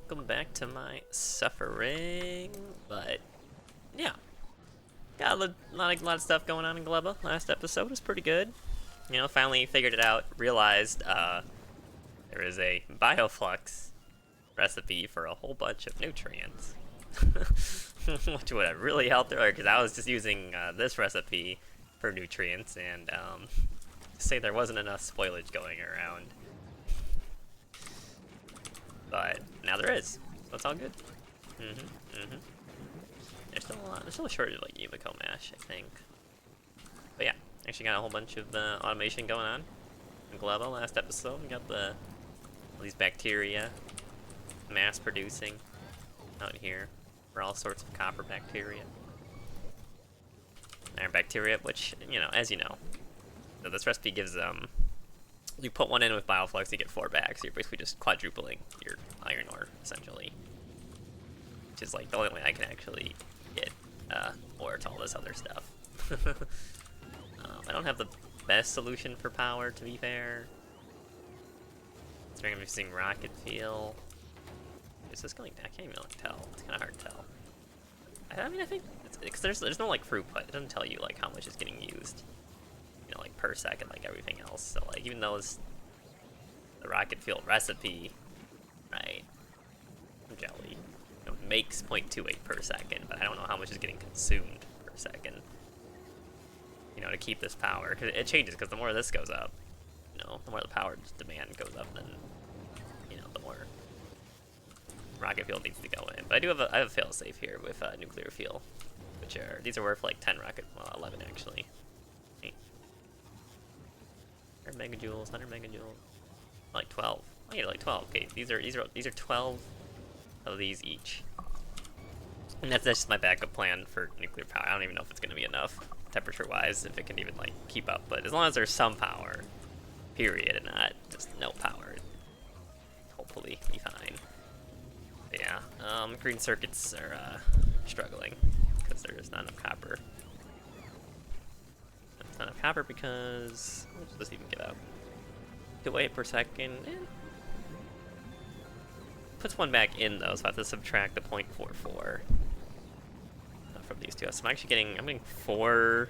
welcome back to my suffering. But yeah, got a lot of stuff going on in Gleba. Last episode was pretty good. You know, finally figured it out. Realized there is a Bioflux recipe for a whole bunch of nutrients, which would have really helped earlier because I was just using this recipe for nutrients and say there wasn't enough spoilage going around. But now there is, so it's all good. There's still a shortage of like Yumako mash, I think. But yeah, actually got a whole bunch of automation going on in Gleba. Last episode, we got all these bacteria mass producing out here for all sorts of copper bacteria. Iron bacteria, which, you know, as you know, so this recipe gives you put one in with Bioflux, you get 4 back, so you're basically just quadrupling your iron ore, essentially. Which is like the only way I can actually get ore to all this other stuff. I don't have the best solution for power, to be fair. So I'm using rocket fuel. Is this going? I can't even tell. It's kind of hard to tell. I mean, I think because there's no like throughput. It doesn't tell you like how much is getting used. You know, like per second, like everything else. So like even though it's the rocket fuel recipe, right? Jelly, you know, makes 0.28 per second, but I don't know how much is getting consumed per second. You know, to keep this power, because it changes. Because the more this goes up, you know, the more the power demand goes up, then you know, the more rocket fuel needs to go in. But I have a fail-safe here with nuclear fuel, which these are worth like 10 rocket, well 11 actually. 100 megajoules, 100 megajoules, like 12. Oh yeah, like 12. Okay, these are 12 of these each, and that's just my backup plan for nuclear power. I don't even know if it's gonna be enough temperature-wise, if it can even like keep up. But as long as there's some power, period, and not just no power, hopefully be fine. But yeah, green circuits are struggling because there's not enough copper. Not enough copper because how much does this even give out? 2.8 per second. Puts one back in though, so I have to subtract the 0.44 from these two. So I'm getting 4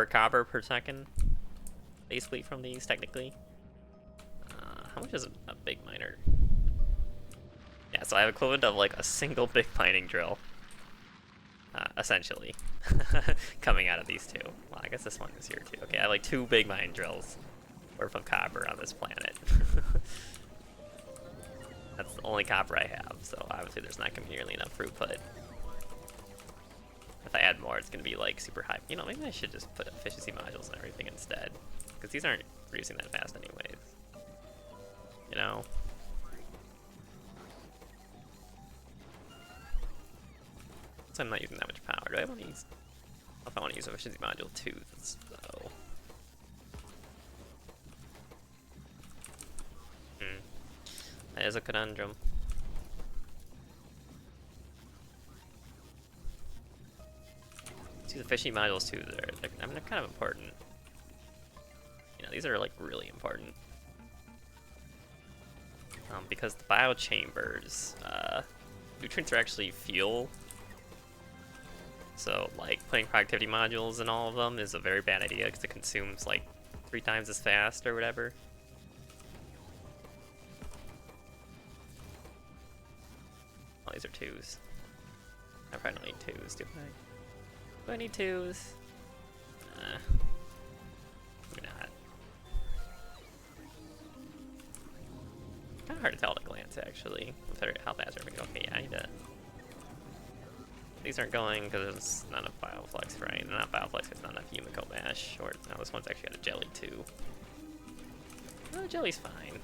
copper per second, basically from these technically. How much is a big miner? Yeah, so I have equivalent of like a single big mining drill. Essentially, coming out of these two. Well, I guess this one is here too. Okay, I have like 2 big mine drills worth of copper on this planet. That's the only copper I have, so obviously there's not going to be nearly enough throughput. If I add more, it's going to be like super high. You know, maybe I should just put efficiency modules and everything instead, because these aren't producing that fast anyways. You know? I'm not using that much power. Do I want to use? If I want to use efficiency module 2, though. That is a conundrum. These efficiency modules too. I mean, they're kind of important. You know, these are like really important because the biochambers, nutrients are actually fuel. So, like, putting productivity modules in all of them is a very bad idea because it consumes, like, 3 times as fast or whatever. Oh, these are 2s. I probably don't need 2s, do I? Do I need 2s? Maybe not. Kind of hard to tell at a glance, actually, how fast they're going to go. Okay, yeah, I need to... These aren't going because there's not enough Bioflux, right? Not Bioflux, it's not enough Yumako mash. Or no, this one's actually got a jelly too. No, the jelly's fine.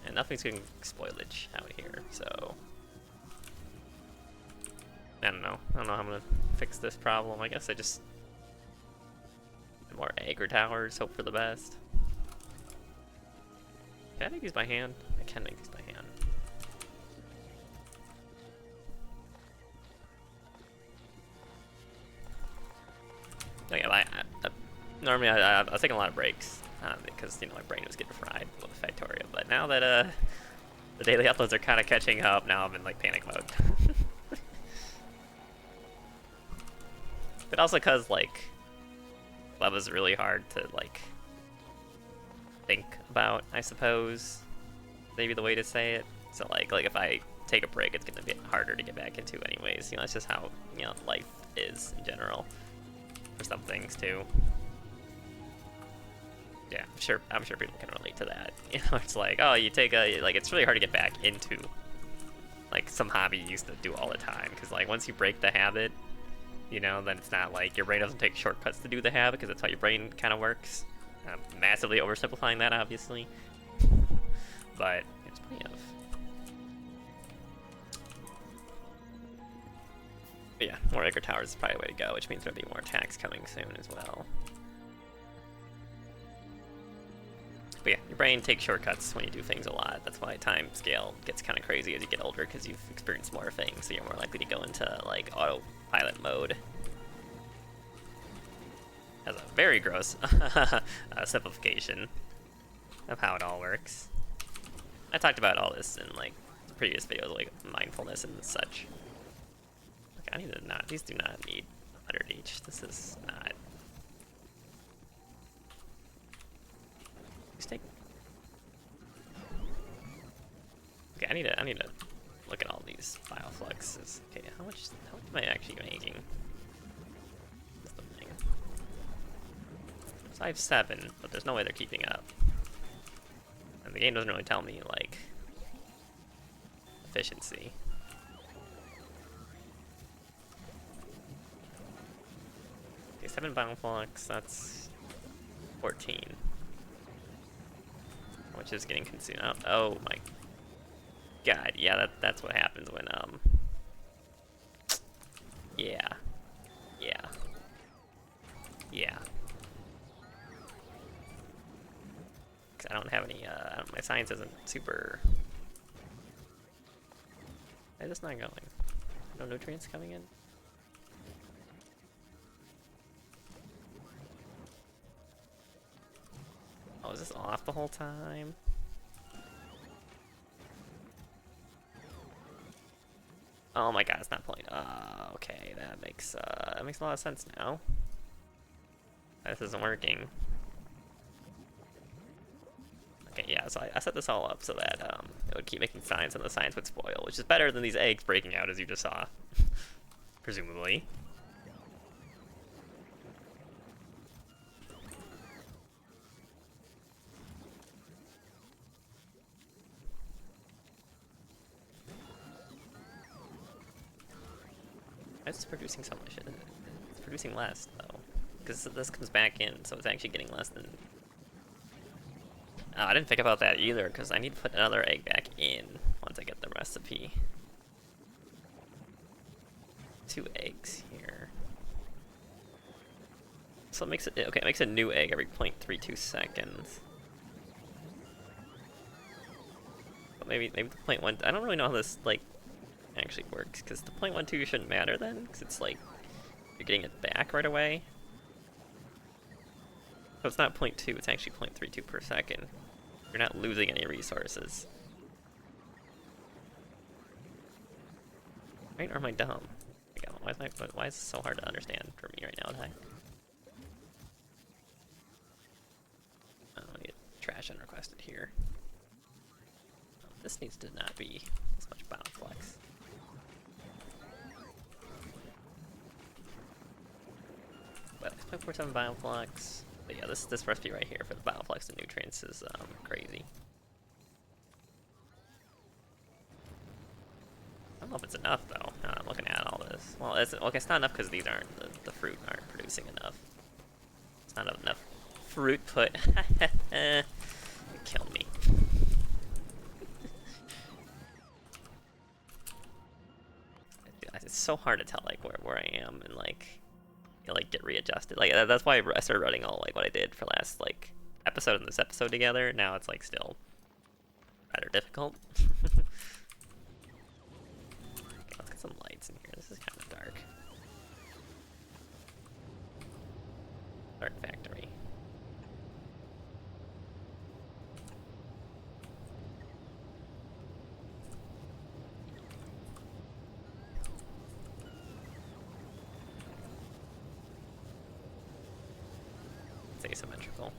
And nothing's getting spoilage out here, so I don't know. I don't know how I'm gonna fix this problem. I guess I just more aggro towers, hope for the best. Can I make these by hand? I can make these by hand. Normally I was taking a lot of breaks because you know my brain was getting fried with Factorio, but now that The daily uploads are kind of catching up. Now I'm in like panic mode. But also because like Gleba's really hard to like think about, I suppose. Maybe the way to say it. So like if I take a break, it's gonna be harder to get back into anyways. You know, that's just how, you know, life is in general. For some things too. Yeah, I'm sure people can relate to that. You know, it's like, oh, you take a, like, it's really hard to get back into, like, some hobby you used to do all the time. Because, like, once you break the habit, you know, then it's not like your brain doesn't take shortcuts to do the habit, because that's how your brain kind of works. I'm massively oversimplifying that, obviously. But there's plenty of. But yeah, more Egger Towers is probably the way to go, which means there'll be more attacks coming soon as well. But yeah, your brain takes shortcuts when you do things a lot. That's why time scale gets kind of crazy as you get older, because you've experienced more things, so you're more likely to go into like autopilot mode. Has a very gross simplification of how it all works. I talked about all this in like previous videos, like mindfulness and such. Okay, I need to not. These do not need 100 each. This is not. Take. Okay, I need to look at all these biofluxes. Okay, how much am I actually making? That's the thing. So I have 7, but there's no way they're keeping up. And the game doesn't really tell me like efficiency. Okay, 7 bioflux, that's 14. Which is getting consumed. Oh my god, yeah, that's what happens when, yeah. Because I don't have any, my science isn't super. It's just not going. No nutrients coming in? Oh, is this off the whole time? Oh my god, it's not playing. Okay, that makes a lot of sense now. This isn't working. Okay, yeah, so I set this all up so that it would keep making science and the science would spoil, which is better than these eggs breaking out as you just saw. Presumably. It's producing so much. It's producing less, though. Because this comes back in, so it's actually getting less than. Oh, I didn't think about that either, because I need to put another egg back in once I get the recipe. 2 eggs here. So it makes it, okay, it makes a new egg every 0.32 seconds. But maybe the 0.1, I don't really know how this, like, actually works, because the 0.12 shouldn't matter then, because it's like you're getting it back right away. So it's not 0.2, it's actually 0.32 per second. You're not losing any resources. Right, or am I dumb? Why is this so hard to understand for me right now? Oh, I need trash unrequested here. Oh, this needs to not be this much Bioflux. But 6.47 Bioflux. But yeah, this recipe right here for the Bioflux and nutrients is crazy. I don't know if it's enough though. Now I'm looking at all this. Well, it's not enough because these aren't the fruit aren't producing enough. It's not enough fruit put. It killed me. It's so hard to tell like where I am and like. Like get readjusted. Like that's why I started running all like what I did for last like episode and this episode together. Now it's like still rather difficult. Okay, let's get some lights in here. This is kind of dark. Dark factory. asymmetrical.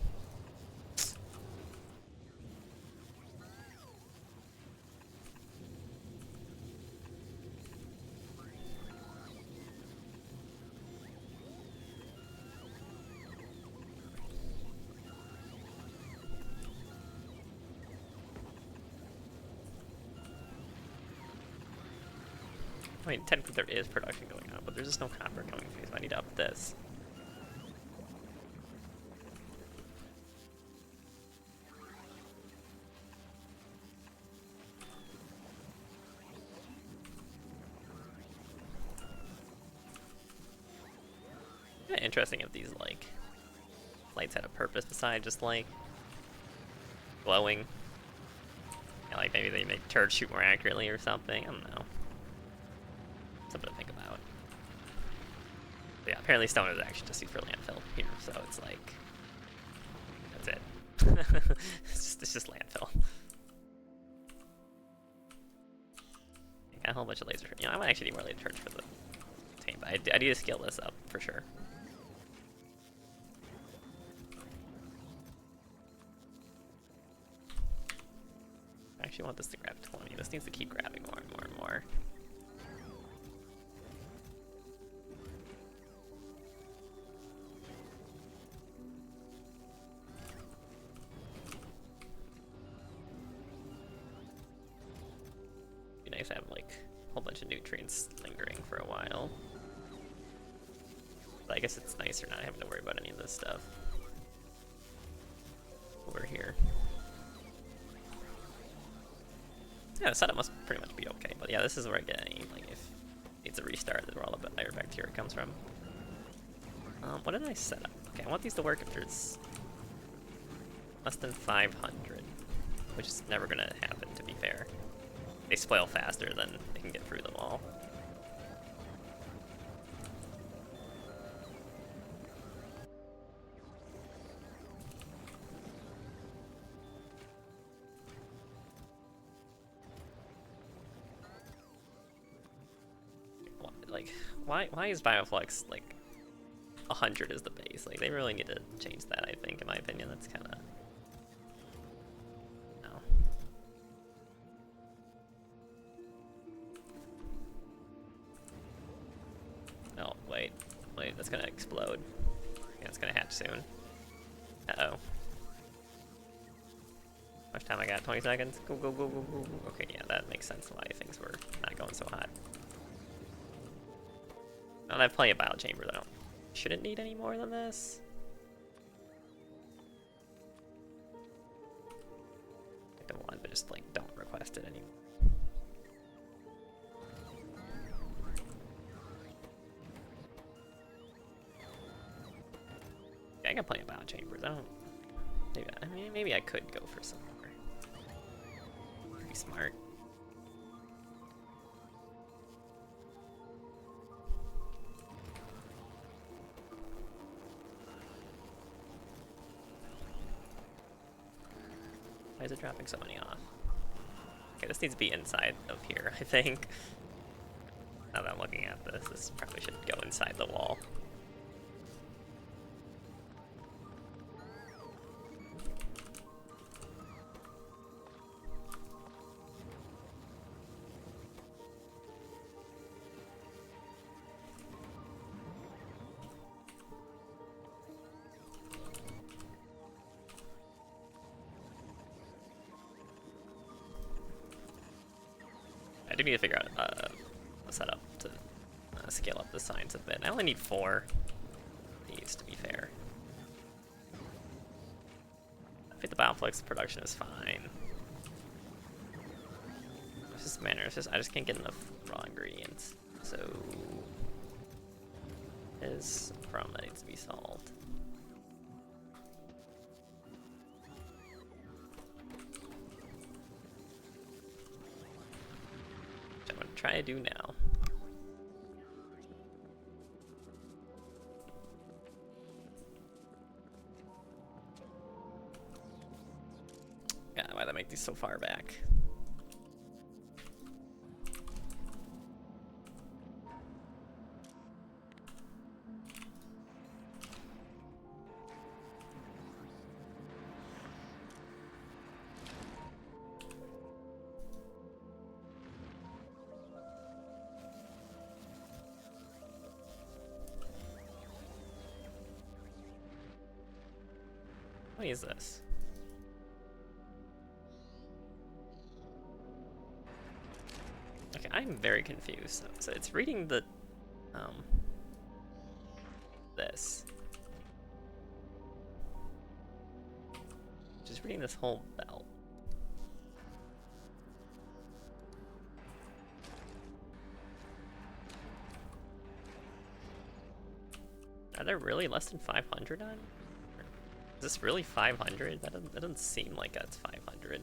I mean, technically there is production going on, but there's just no copper coming through, so I need to up this. Kinda interesting if these, like, lights had a purpose besides just, like, glowing. Yeah, like, maybe they make turrets shoot more accurately or something, I don't know. Something to think about. But yeah, apparently stone is actually just used for landfill here, so it's like, that's it. it's just landfill. I got a whole bunch of laser. You know, I might actually need more laser charge for the team, but I need to scale this up for sure. I actually want this to grab 20. This needs to keep grabbing more and more and more. Be nice to have like a whole bunch of nutrients lingering for a while. But I guess it's nicer not having to worry about any of this stuff over here. Yeah, the setup must pretty much be okay, but yeah, this is where I get any, like, if it needs a restart, that's where all the higher bacteria comes from. What did I set up? Okay, I want these to work if there's less than 500, which is never gonna happen, to be fair. They spoil faster than they can get through the wall. Like, why is Bioflux, like, 100 is the base? Like, they really need to change that, I think, in my opinion. That's kind of... no. Oh, wait, that's gonna explode. Yeah, it's gonna hatch soon. Uh-oh. How much time I got? 20 seconds? Go, go, go, go, go, go. Okay, yeah, that makes sense why things were not going so hot. And I have plenty of biochambers. Shouldn't need any more than this. I don't want, but just like don't request it anymore. Yeah, I got plenty of biochambers. Maybe I could go for some more. Pretty smart. Why is it dropping so many off? Okay, this needs to be inside of here, I think. Now that I'm looking at this, this probably should go inside the wall. I do need to figure out a setup to scale up the signs a bit. I only need 4 of these, to be fair. I think the Bioflux production is fine. It's just manner, I just can't get enough raw ingredients. So is a problem that needs to be solved. Which I'm gonna try to do now. God, why'd I make these so far back? What is this? Okay, I'm very confused. So it's reading the this. Just reading this whole belt. Are there really less than 500 on? Is this really 500? That doesn't seem like that's 500.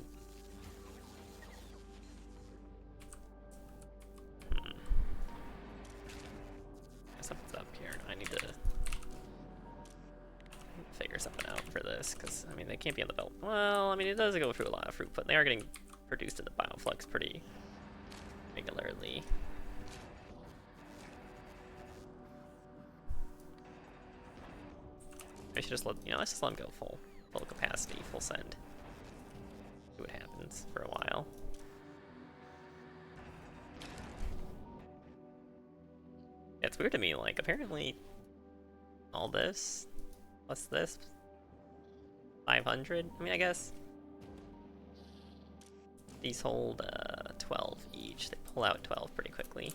Something's up here. I need to figure something out for this, because, I mean, they can't be on the belt. Well, I mean, it does go through a lot of fruit, but they are getting produced in the Bioflux pretty regularly. I should just let, let's just let them go full capacity, full send. See what happens for a while. It's weird to me, like, apparently all this, plus this, 500, I mean, I guess these hold 12 each. They pull out 12 pretty quickly.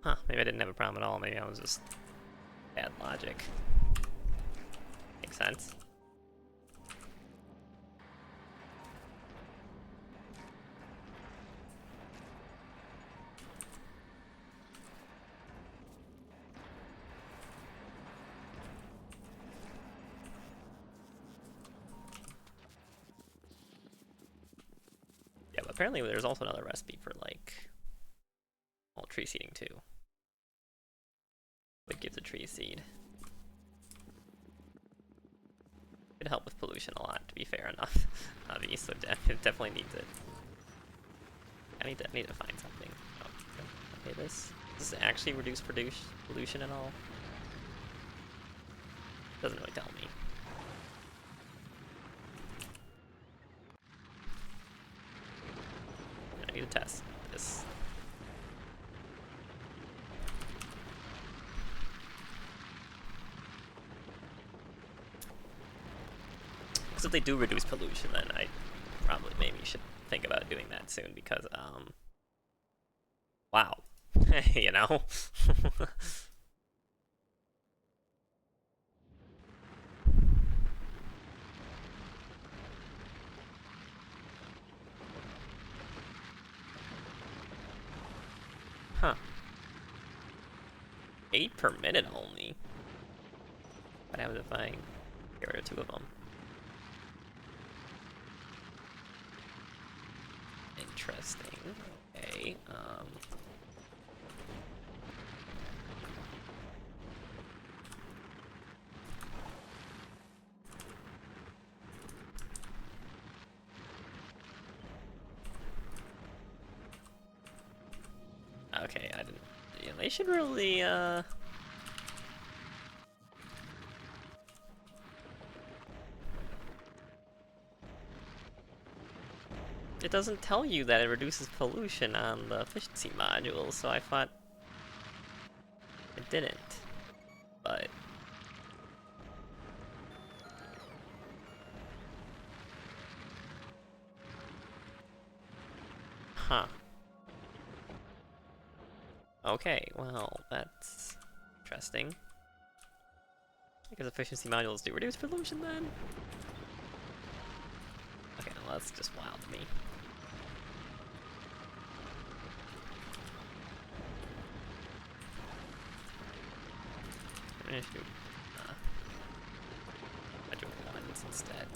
Huh, maybe I didn't have a problem at all. Maybe I was just bad logic. Makes sense. Yeah, but apparently there's also another recipe for, like, well, tree seeding too. It gives a tree seed. Could help with pollution a lot, to be fair enough. Obviously, so it definitely needs it. I need to find something. Oh, okay, does this actually reduce pollution at all? Doesn't really tell me. I need to test this. Because if they do reduce pollution, then I probably maybe should think about doing that soon, because, wow. You know? Huh. 8 per minute only? What happens if I get rid of 2 of them? Interesting. Okay, okay, I didn't... Yeah, they should really, it doesn't tell you that it reduces pollution on the efficiency module, so I thought it didn't. But... huh. Okay, well, that's interesting. Because efficiency modules do reduce pollution then? Okay, well, that's just wild to me. I'm gonna shoot module 1s instead.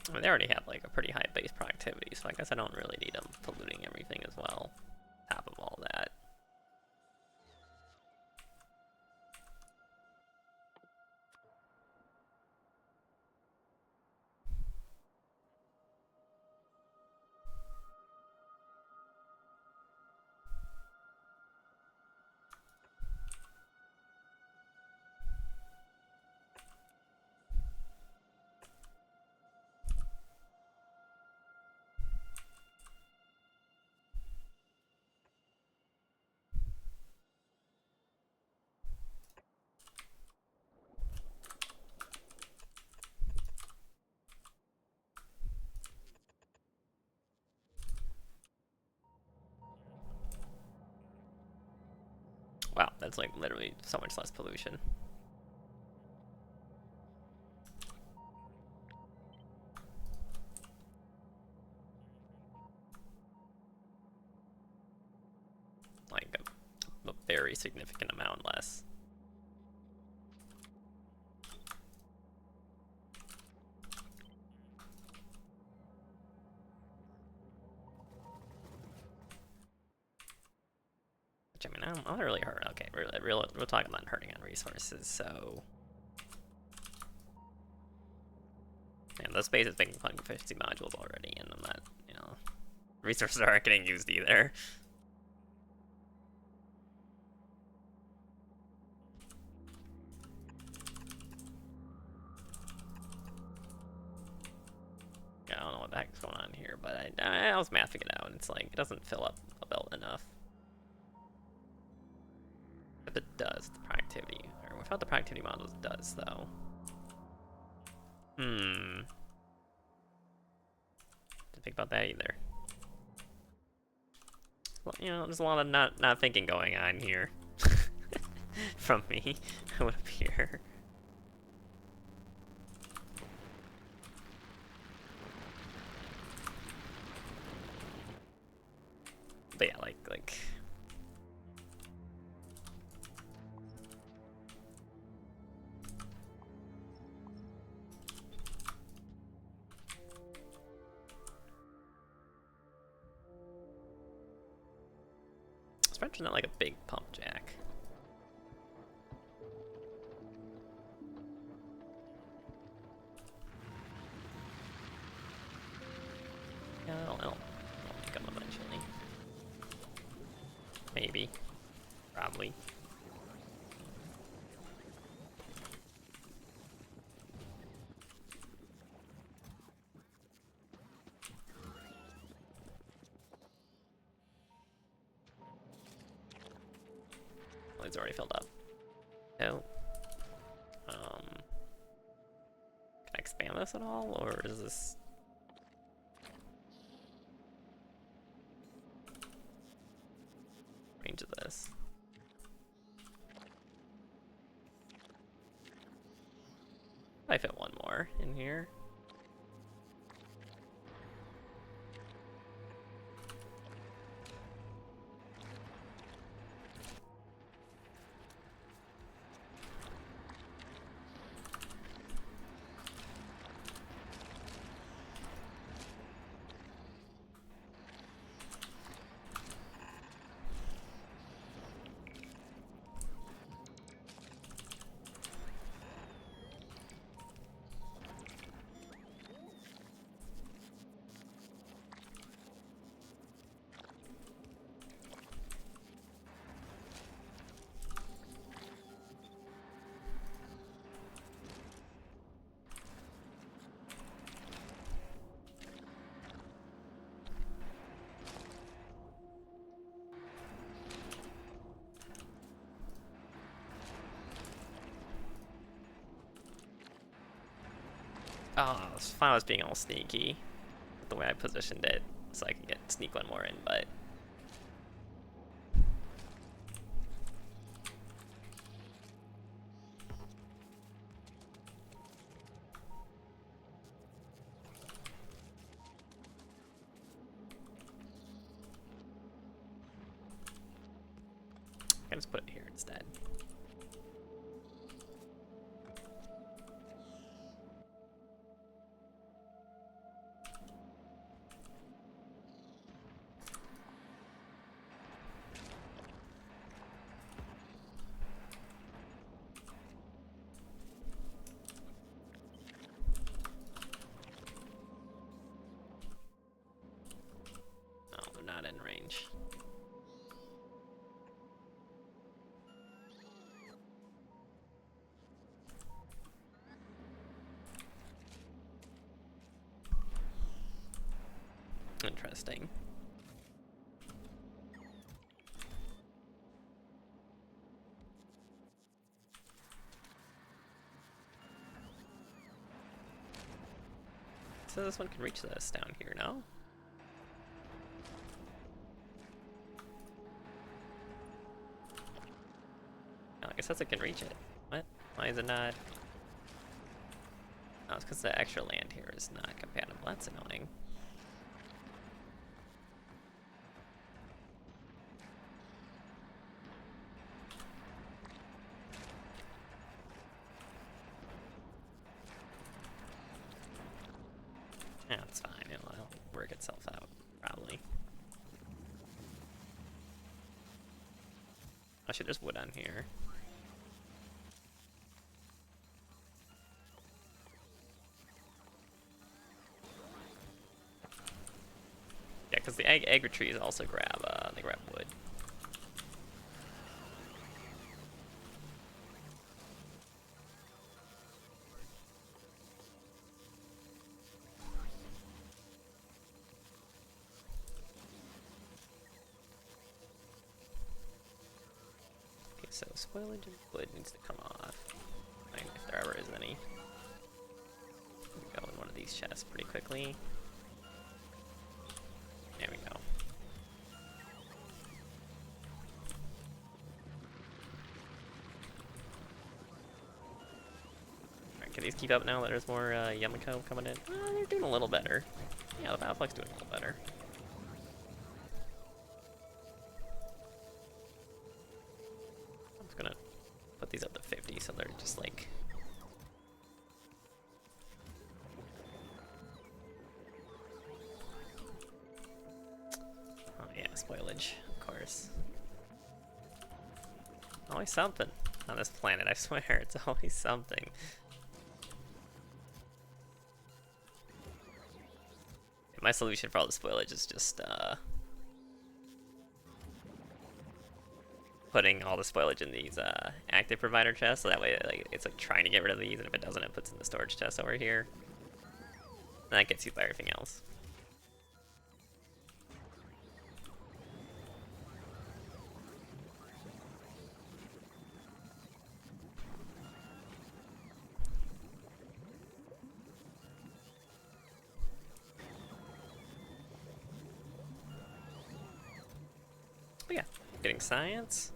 I mean, they already have, like, a pretty high base productivity, so I guess I don't really need them polluting everything as well, on top of all that. Wow, that's like literally so much less pollution. Like a very significant amount less. Which, I mean, I'm not really hurt. Okay, we're talking about hurting on resources, so. And the space is making 50 modules already, and I'm not, you know, resources aren't getting used either. Yeah, I don't know what the heck's going on here, but I was mathing it out, and it's like, it doesn't fill up a belt enough. If it does, the productivity, or without the productivity modules, it does, though. Didn't think about that either. Well, you know, there's a lot of not thinking going on here. From me, it would appear. But yeah, like especially not like a big pump jack. Yeah, it'll come eventually. Maybe. Probably. Well, it's already filled up. No. Can I expand this at all, or is this? Range of this. I fit one more in here. Oh, it's fine. I was being all sneaky with the way I positioned it, so I can sneak one more in, but. I can just put it here instead. Oh, they're not in range. Interesting. So this one can reach this down here, no? it says it can reach it. What? Why is it not? Oh, it's because the extra land here is not compatible. That's annoying. Yeah, it's fine. It'll work itself out, probably. I should just wood on here. Yeah, because the agri trees also grab they grab wood. Okay, so spoilage and wood needs to come off. If there ever is any. Go in one of these chests pretty quickly. There we go. Alright, can these keep up now that there's more Yumako coming in? They're doing a little better. Yeah, the Bioflux doing a little better. I'm just gonna put these up to 50 so they're just like... Oh yeah, spoilage, of course. Always something on this planet, I swear, it's always something. My solution for all the spoilage is just putting all the spoilage in these active provider chests, so that way like it's like trying to get rid of these, and if it doesn't, it puts in the storage chest over here. And that gets used by everything else. But yeah, getting science.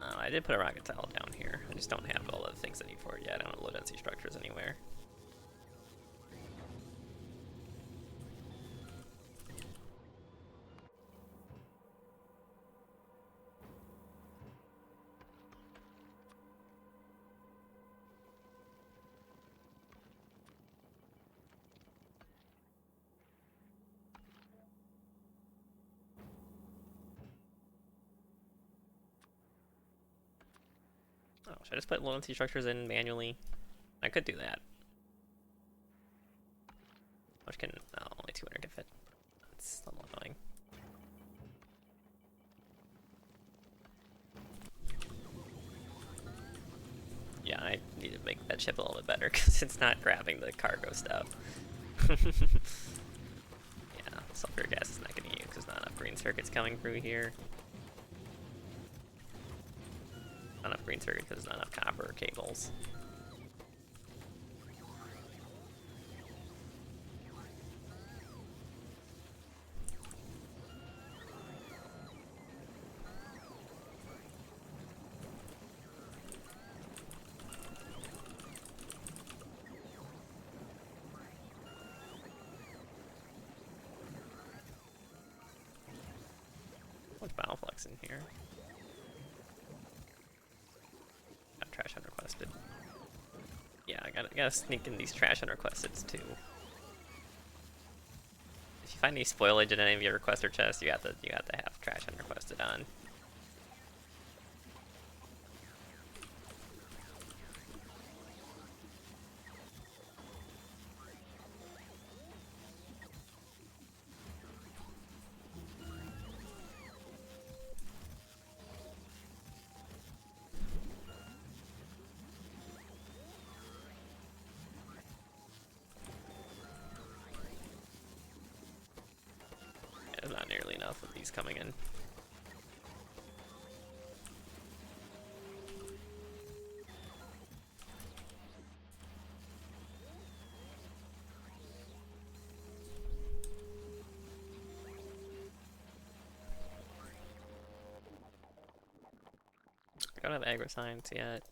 I did put a rocket tile down here. I just don't have all the things I need for it yet. I don't have low density structures anywhere. Oh, should I just put low density structures in manually? I could do that. Which can... Oh, only 200 can fit. That's a little annoying. Yeah, I need to make that ship a little bit better because it's not grabbing the cargo stuff. Yeah, sulfuric acid is not going to use because not enough green circuits coming through here. Not enough green circuits because there's not enough copper cables. What's Bioflux in here? Got trash unrequested. Yeah, I gotta sneak in these trash unrequesteds too. If you find any spoilage in any of your requester chests, you have to have trash unrequested on. There's not nearly enough of these coming in. I don't have agri-science yet.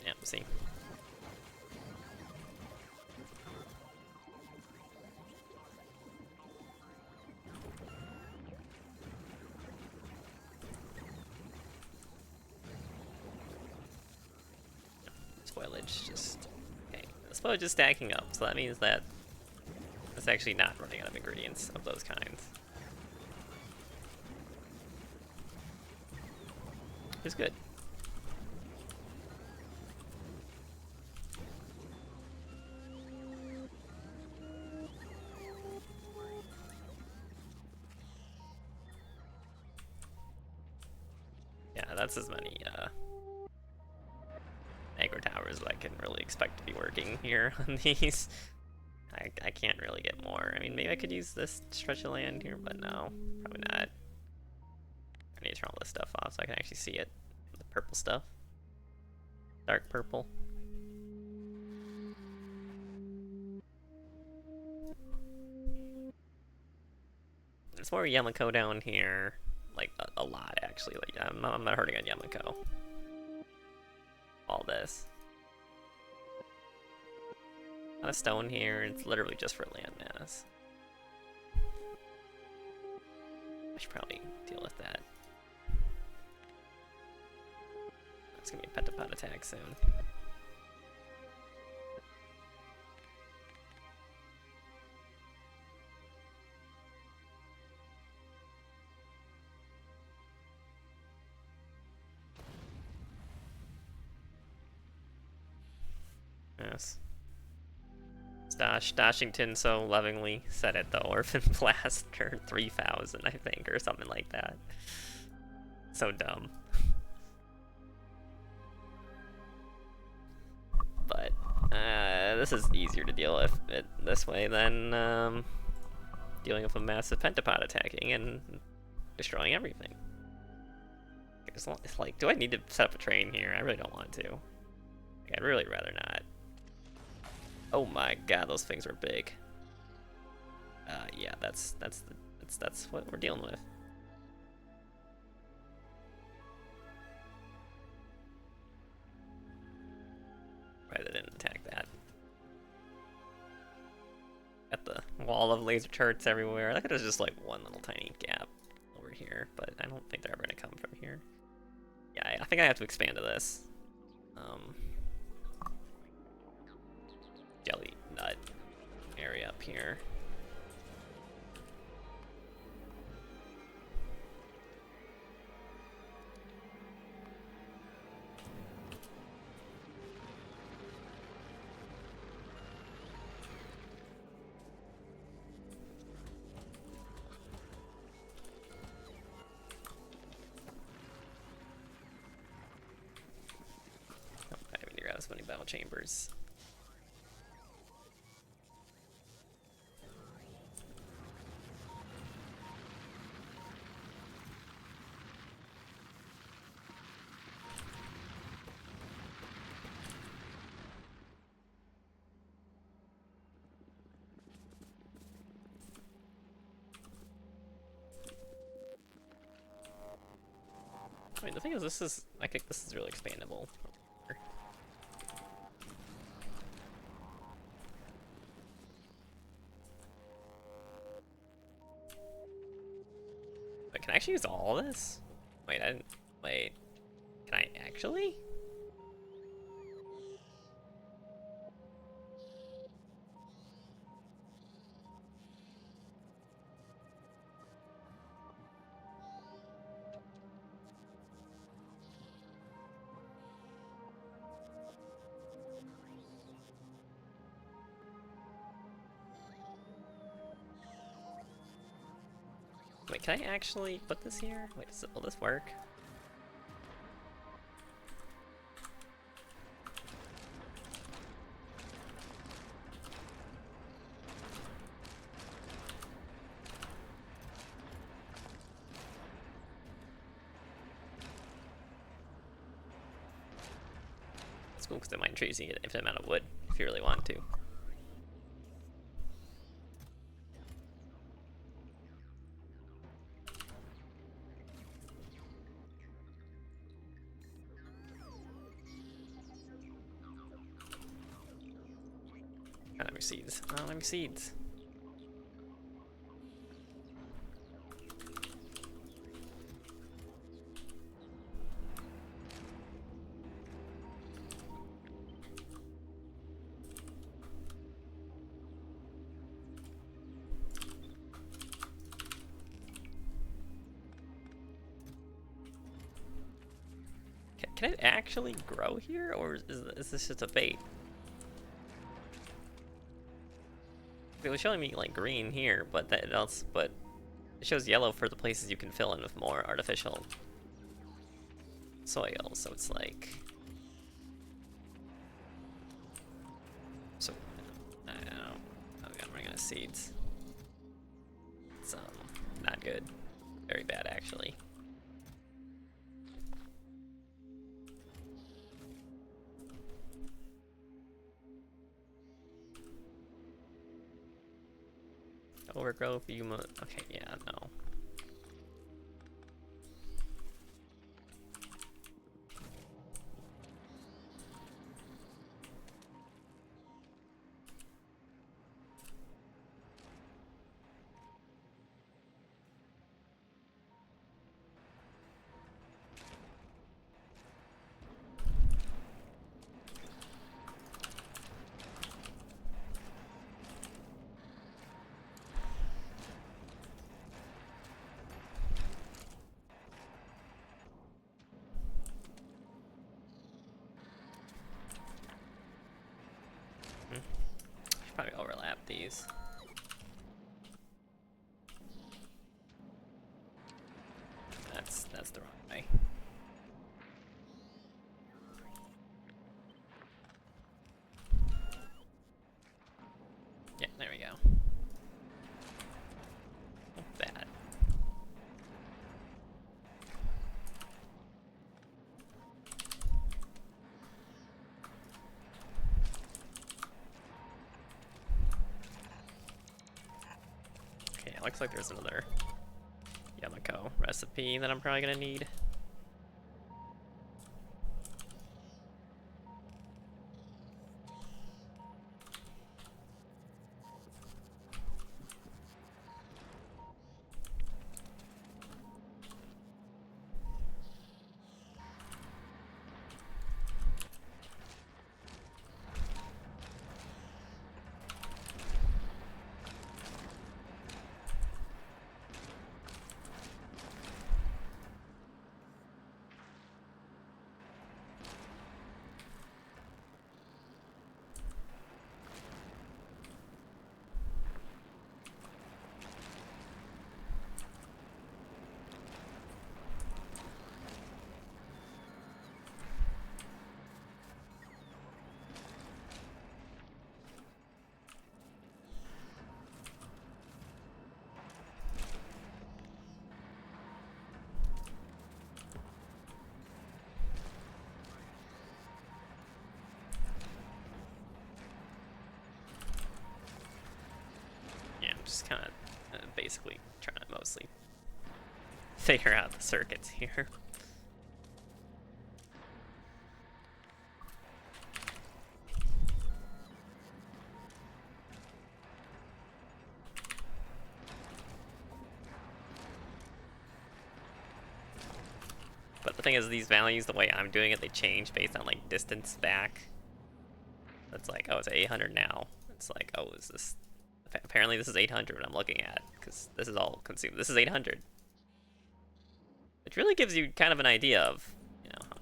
Yep, see. Spoilage just... Okay, the spoilage is stacking up, so that means that it's actually not running out of ingredients of those kinds. It's good. Yeah, that's as many agro towers as I can really expect to be working here on these. I can't really get more. I mean, maybe I could use this stretch of land here, but no, probably not. I need to turn all this stuff off so I can actually see it. The purple stuff. Dark purple. There's more Yumako down here. Like, a lot, actually. Like, I'm not hurting on Yumako. All this. A lot of stone here. It's literally just for landmass. I should probably deal with that. It's gonna be a Penta-panic attack soon. Yes. Dashington so lovingly said it, the Orphan Blaster 3000, I think, or something like that. So dumb. But this is easier to deal with it this way than dealing with a massive Penta-panic attacking and destroying everything. It's like, do I need to set up a train here? I really don't want to. Like, I'd really rather not. Oh my god, those things are big. Yeah, that's what we're dealing with. Right, they didn't attack that. Got the wall of laser turrets everywhere. That could have just like one little tiny gap over here, but I don't think they're ever gonna come from here. Yeah, I think I have to expand to this. Jelly nut area up here. Oh, I haven't even got as many battle chambers. I mean, the thing is, I think this is really expandable. Wait, can I actually use all of this? Wait, wait. Can I actually? Wait, can I actually put this here? Wait, will this work? It's cool because the mine trees you get an infinite amount of wood if you really want to. I don't have any seeds. I don't have any seeds. Can it actually grow here, or is this just a bait? It was showing me like green here, but it shows yellow for the places you can fill in with more artificial soil. So it's like, so I don't know. Oh god, I'm running out of seeds. It's not good. Very bad actually. Overgrowth, okay, yeah, no. Should probably overlap these. That's the wrong way. Yeah, there we go. Oh, bad. Okay, it looks like there's another Yumako recipe that I'm probably gonna need. Just kind of basically trying to mostly figure out the circuits here. But the thing is, these values, the way I'm doing it, they change based on like distance back. It's like, oh, it's 800 now. It's like, oh, is this... Apparently this is 800 what I'm looking at, because this is all consumed. This is 800. Which really gives you kind of an idea of, you know, how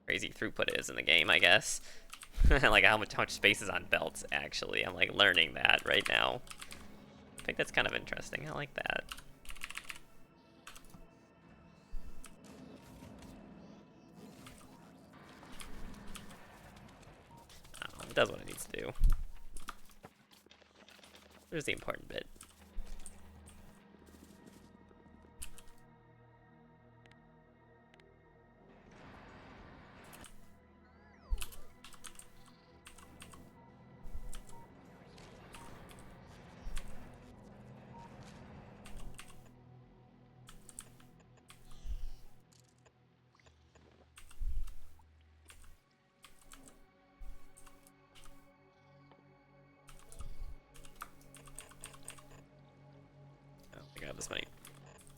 crazy throughput is in the game, I guess. Like how much space is on belts, actually. I'm like learning that right now. think that's kind of interesting. I like that. It does what it needs to do. There's the important bit. This many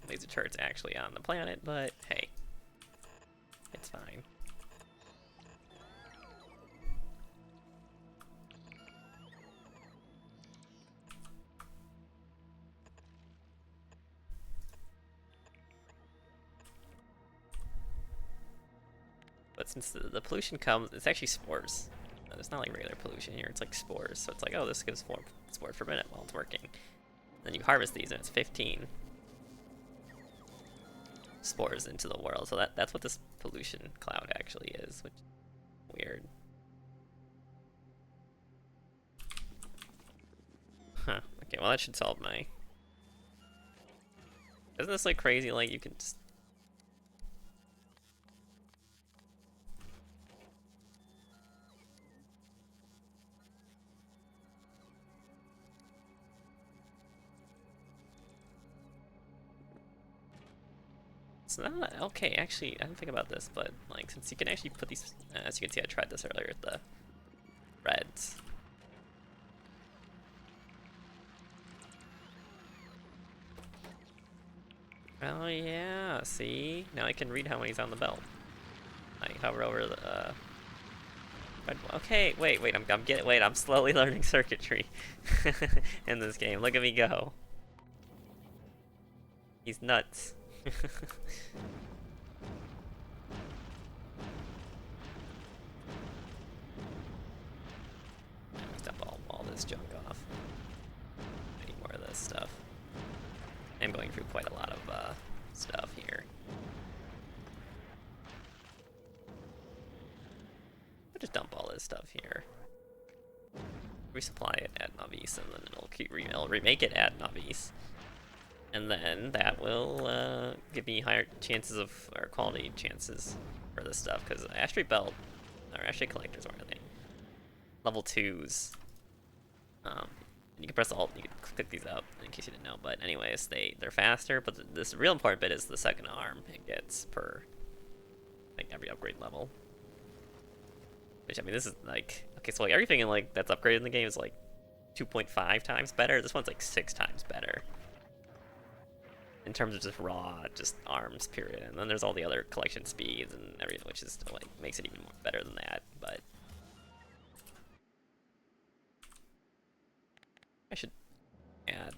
laser turrets actually on the planet, but hey, it's fine. But since the pollution comes, it's actually spores. It's not like regular pollution here, it's like spores. So it's like, oh, this gives 4 spores per minute while it's working. Then you harvest these and it's 15 spores into the world. So that's what this pollution cloud actually is, which is weird. Huh. Okay, well that should solve my... Isn't this like crazy? Like you can just... So now, okay, actually, I didn't think about this, but like, since you can actually put these, as you can see, I tried this earlier with the reds. Oh yeah, see? Now I can read how many's on the belt. I hover over the, okay, wait, I'm slowly learning circuitry in this game. Look at me go. He's nuts. Dump all this junk off. I need more of this stuff. I'm going through quite a lot of stuff here. I'll just dump all this stuff here. Resupply it at Nauvis, and then it'll remake it at Nauvis. And then that will give me higher chances of, or quality chances for this stuff, because Ashtray Belt, or Ashtray Collectors or anything, level 2s, you can press Alt, you can click these up, in case you didn't know, but anyways, they're faster, but this real important bit is the second arm it gets per, like, every upgrade level. Which, I mean, this is, like, okay, so, like, everything in, like, that's upgraded in the game is, like, 2.5 times better. This one's, like, 6 times better. In terms of just raw, just arms, period. And then there's all the other collection speeds and everything, which is like makes it even more better than that. But I should add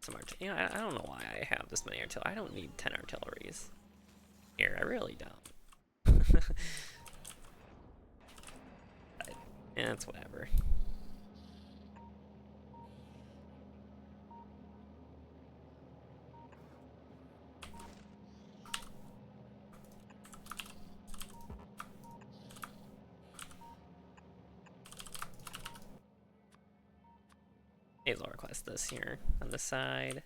some artillery. You know, I don't know why I have this many artillery. I don't need 10 artilleries here. I really don't. But, yeah, it's whatever. I'll request this here on the side.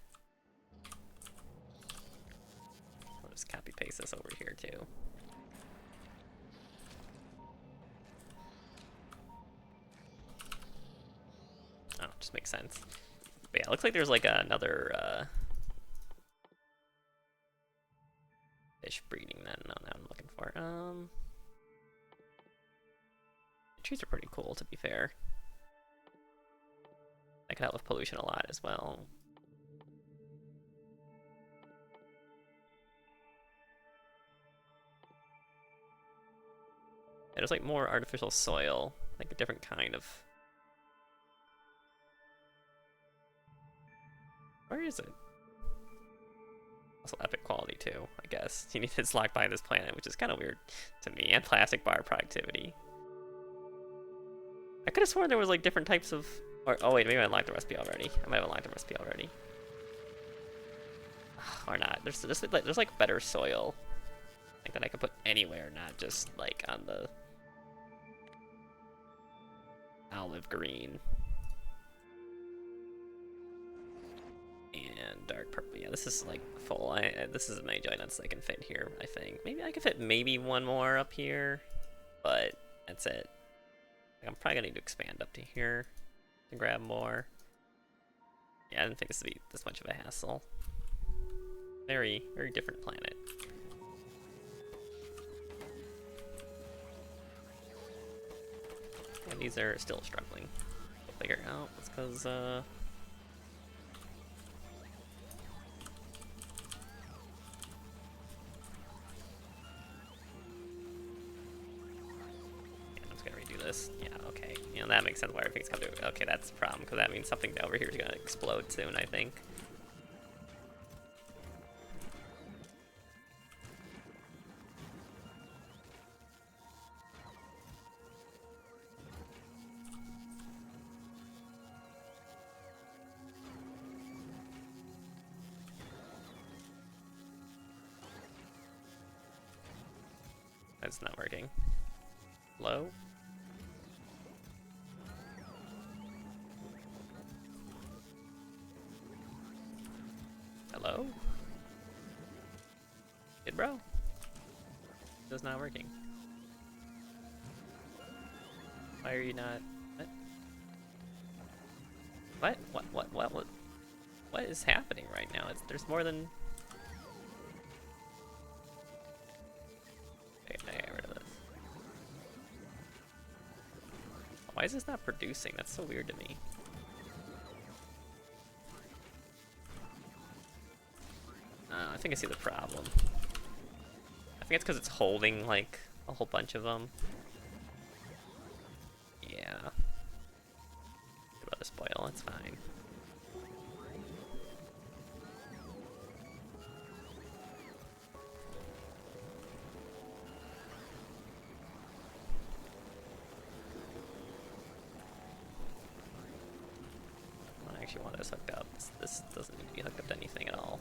I'll just copy paste this over here too. Oh, just makes sense. But yeah, it looks like there's like another fish breeding then. No, that I'm looking for. The trees are pretty cool, to be fair. That could help with pollution a lot as well. Yeah, there's like more artificial soil, like a different kind of... Where is it? Also epic quality too, I guess. You need to locked by this planet, which is kind of weird to me, and plastic bar productivity. I could have sworn there was like different types of Or, oh wait, maybe I unlocked the recipe already. I might have unlocked the recipe already. Or not. There's like better soil like that I could put anywhere, not just like on the olive green. And dark purple. Yeah, this is like full. This is as many Jellynuts I can fit here, I think. Maybe I could fit maybe one more up here, but that's it. Like, I'm probably gonna need to expand up to here to grab more. Yeah, I didn't think this would be this much of a hassle. Very, very different planet. And these are still struggling to figure out. It's because, yeah, I'm just gonna redo this. Yeah, okay. You know, that makes sense why everything's come to. Okay, that's the problem, because that means something over here is gonna explode soon, I think. That's not working. Hello? Hello? Kid bro? It's not working. Why are you not... What is happening right now? There's more than... Okay, I got rid of this. Why is this not producing? That's so weird to me. I think I see the problem. I think it's because it's holding, like, a whole bunch of them. Yeah. About to spoil, it's fine. I actually want this hooked up. This doesn't need to be hooked up to anything at all.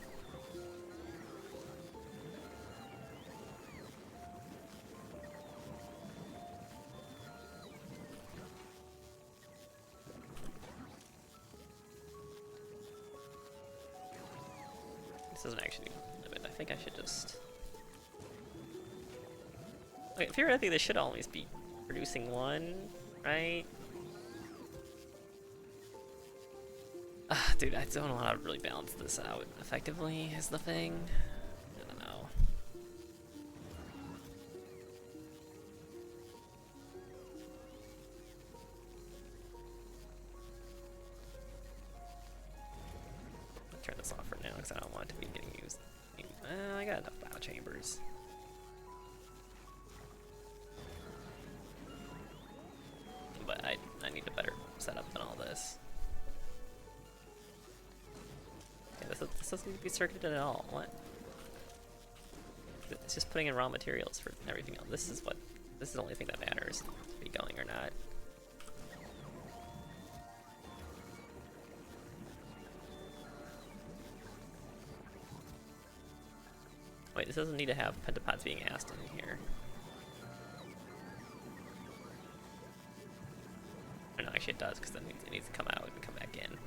This doesn't actually limit. I think I should just... Okay, theoretically this should always be producing one, right? Dude, I don't know how to really balance this out effectively, is the thing. I don't know. I'll turn this off for now because I don't want it to be getting used. I got enough bio chambers. But I need a better setup than all this. This doesn't need to be circuited at all. What? It's just putting in raw materials for everything else. This is the only thing that matters, to be going or not. Wait, this doesn't need to have pentapods being asked in here. Oh, no, actually it does, because that means it needs to come out and come back in.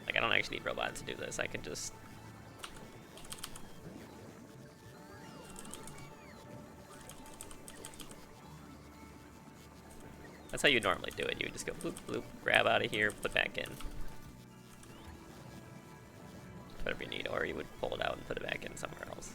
Like, I don't actually need robots to do this. I can just... That's how you normally do it. You would just go bloop, bloop, grab out of here, put back in. Whatever you need, or you would pull it out and put it back in somewhere else.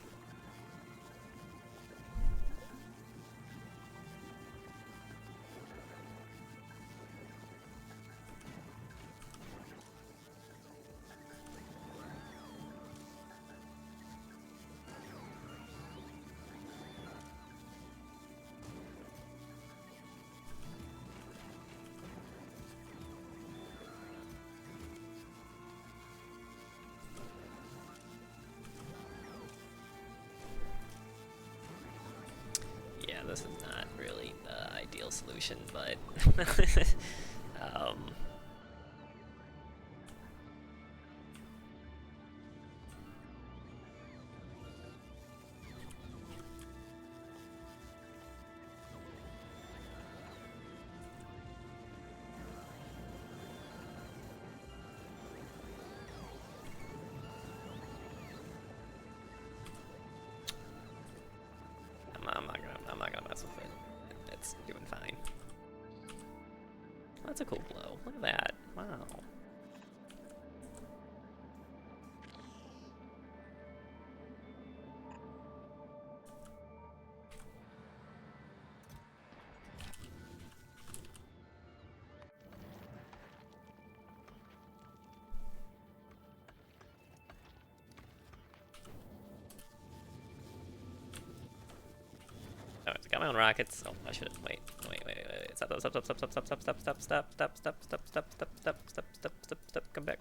this is not really the ideal solution, but um, I'm not gonna mess with it. It's doing fine. That's a cool blow. Look at that. Wow. Oh, I got my own rockets. Oh, I should have. Wait. Stop. Come back.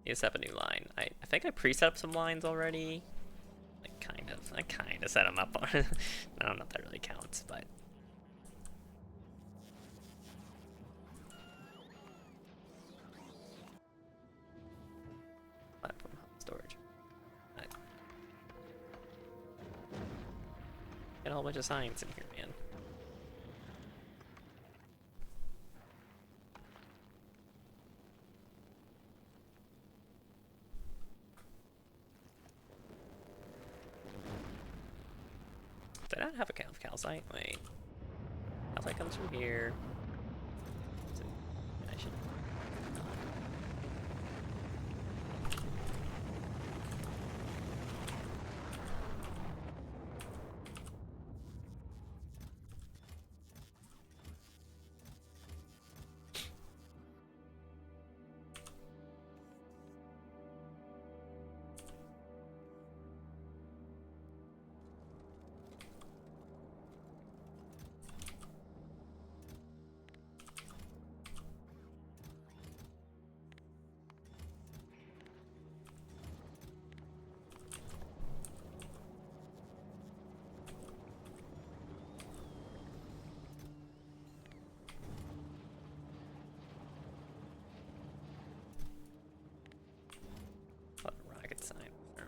You set up a new line. I think I pre-set up some lines already. Like, kind of. I kind of set them up. I don't know if that really counts, but. Platform storage. Get a whole bunch of science in here, man. Did I not have a calcite? Wait. Calcite comes from here. I should.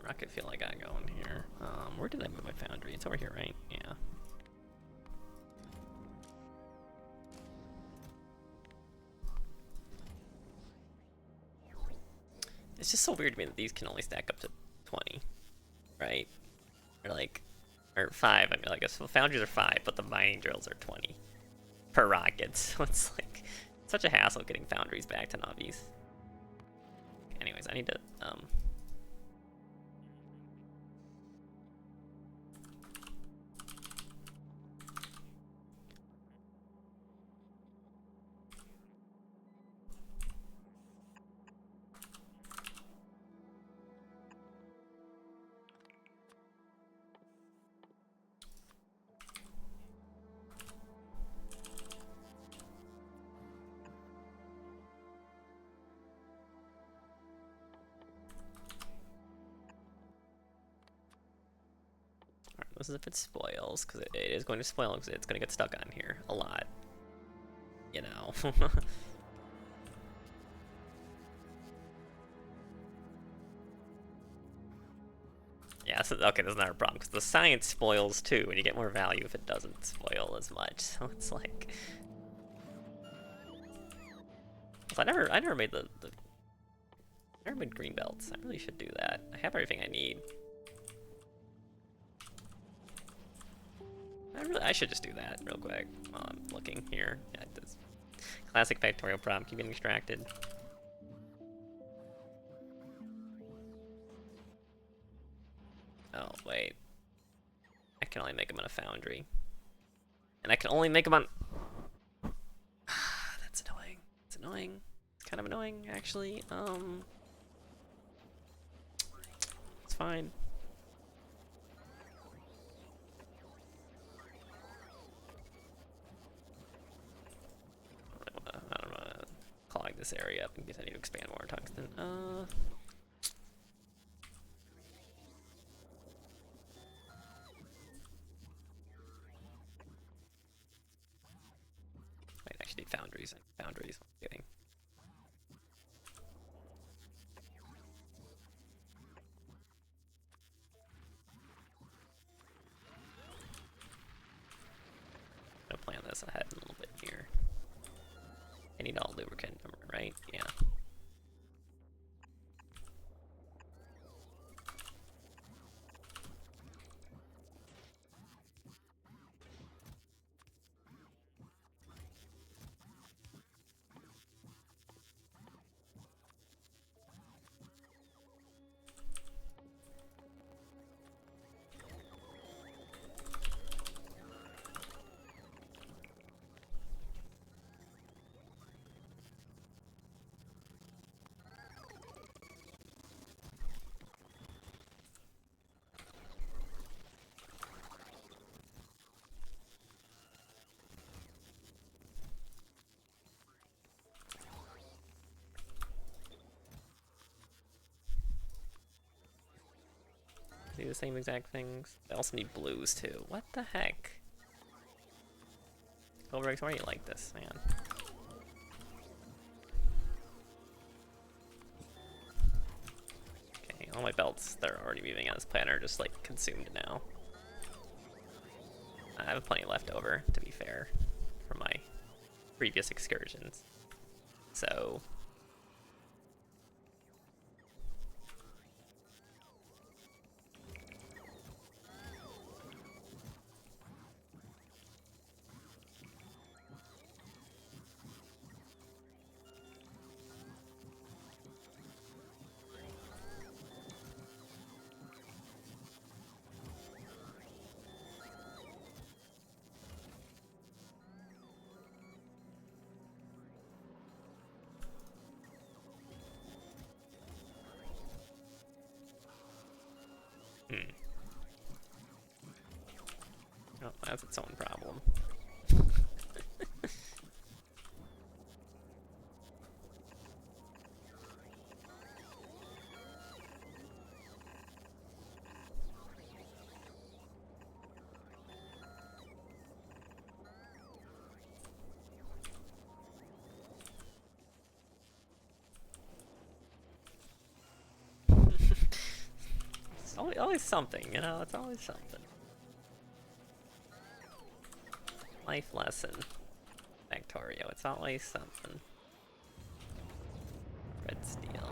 Rocket feel like I go in here. Where did I move my foundry? It's over here, right? Yeah. It's just so weird to me that these can only stack up to 20, right? Or 5. I mean, I guess the foundries are 5, but the mining drills are 20 per rocket. So it's like such a hassle getting foundries back to Nauvis. Anyways, I need to this is if it spoils, because it is going to spoil, because it's going to get stuck on here a lot. You know. Yeah, so, okay, there's another problem, because the science spoils too, and you get more value if it doesn't spoil as much. So it's like... So I never made I never made green belts. I really should do that. I have everything I need. I should just do that real quick while I'm looking here. Yeah, this classic Factorio problem, keep getting extracted. Oh, wait. I can only make them on a foundry. And I can only make them on... That's annoying. It's annoying. It's kind of annoying, actually. It's fine. I don't know how to clog this area up in case I need to expand more tungsten. Might actually need foundries. Foundries. I'm kidding. I'm gonna plan this ahead a little bit here. I need all lubricant, right? Yeah. Do the same exact things. I also need blues too. What the heck? Overbricks, why are you like this, man? Okay, all my belts that are already moving on this plan are just like consumed now. I have plenty left over, to be fair, from my previous excursions. So oh, that's its own problem. It's always something, you know, it's always something. Life lesson. Factorio, it's always something. Red steel.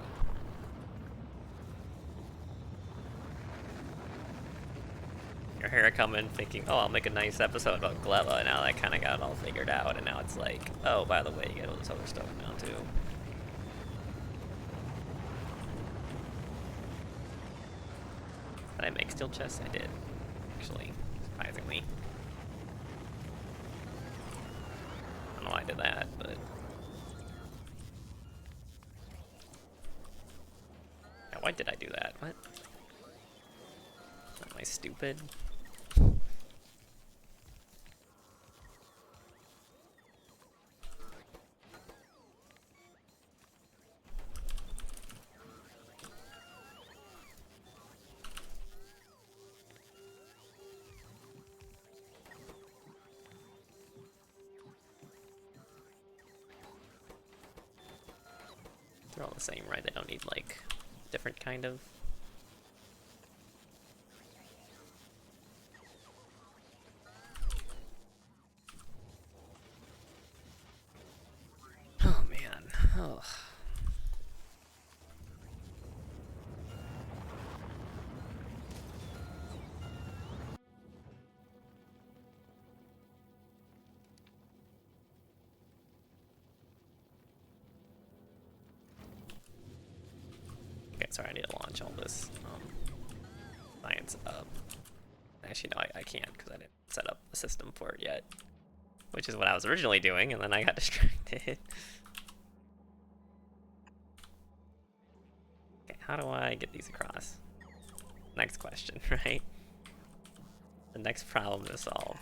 Your hair coming thinking, oh, I'll make a nice episode about Gleba, and now I kind of got it all figured out, and now it's like, oh, by the way, you get all this other stuff now too. Did I make steel chests? I did, actually, surprisingly. I don't know why I did that, but... yeah, why did I do that? What? Am I stupid? They're all the same, right? They don't need, like, different kind of... oh, man. Oh. Okay, sorry, I need to launch all this science up. Actually, no, I can't because I didn't set up a system for it yet. Which is what I was originally doing, and then I got distracted. Okay, how do I get these across? Next question, right? The next problem to solve.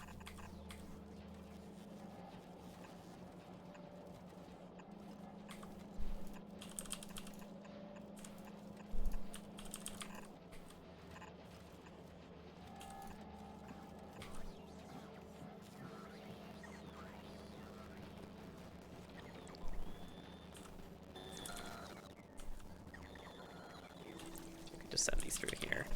just send these through here.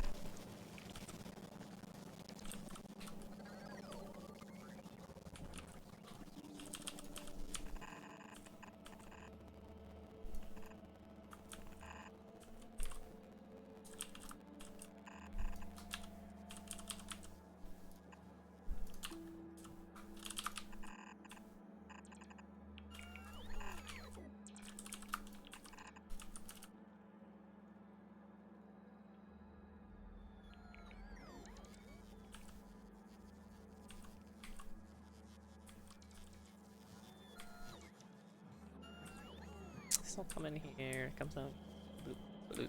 This will come in here, it comes out, bloop, bloop.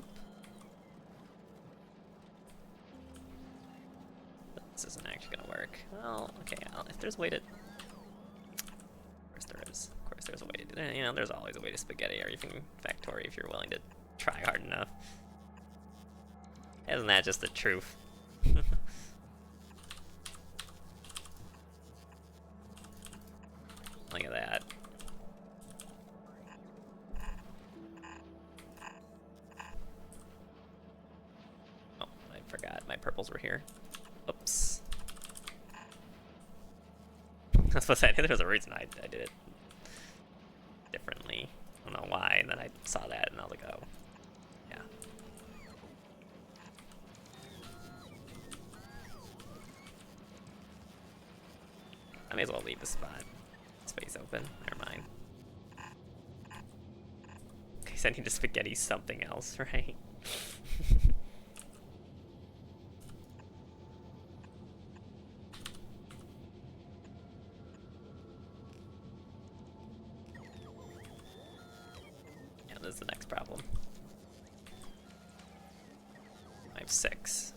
But this isn't actually gonna work. Well, okay, if there's a way to... Of course there is. Of course there's a way to do that. You know, there's always a way to spaghetti everything Factorio if you're willing to try hard enough. Isn't that just the truth? Look at that. Oh, I forgot my purples were here. Oops. I was supposed to say, I think there was a reason I did it differently. I don't know why, and then I saw that and I was like, oh, yeah. I may as well leave the space open. Never mind. Okay, so I need to spaghetti something else, right? Yeah, this is the next problem. I have 6.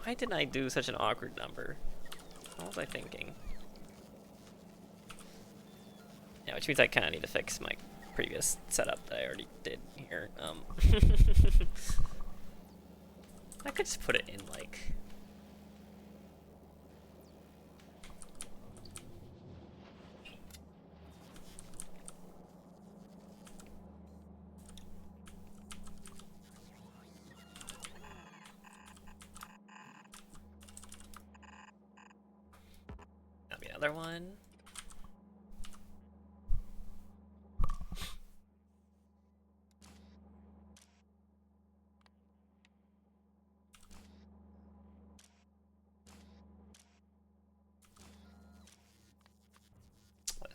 Why didn't I do such an awkward number? What was I thinking? Yeah, which means I kind of need to fix my previous setup that I already did here. I could just put it in, like... That'll be another one.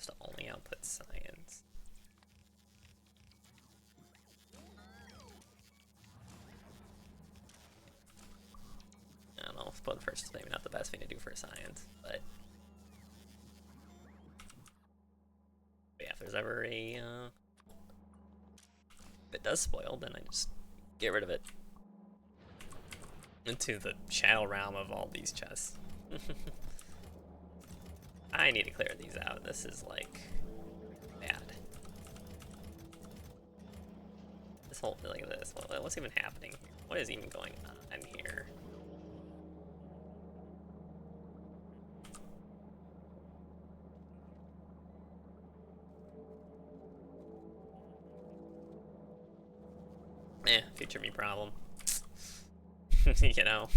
To only output science. I don't know, split first is maybe not the best thing to do for science, but yeah, if there's ever a if it does spoil, then I just get rid of it into the shadow realm of all these chests. I need to clear these out. This is like bad. This whole thing, like this. What's even happening here? What is even going on here? Future me problem. You know.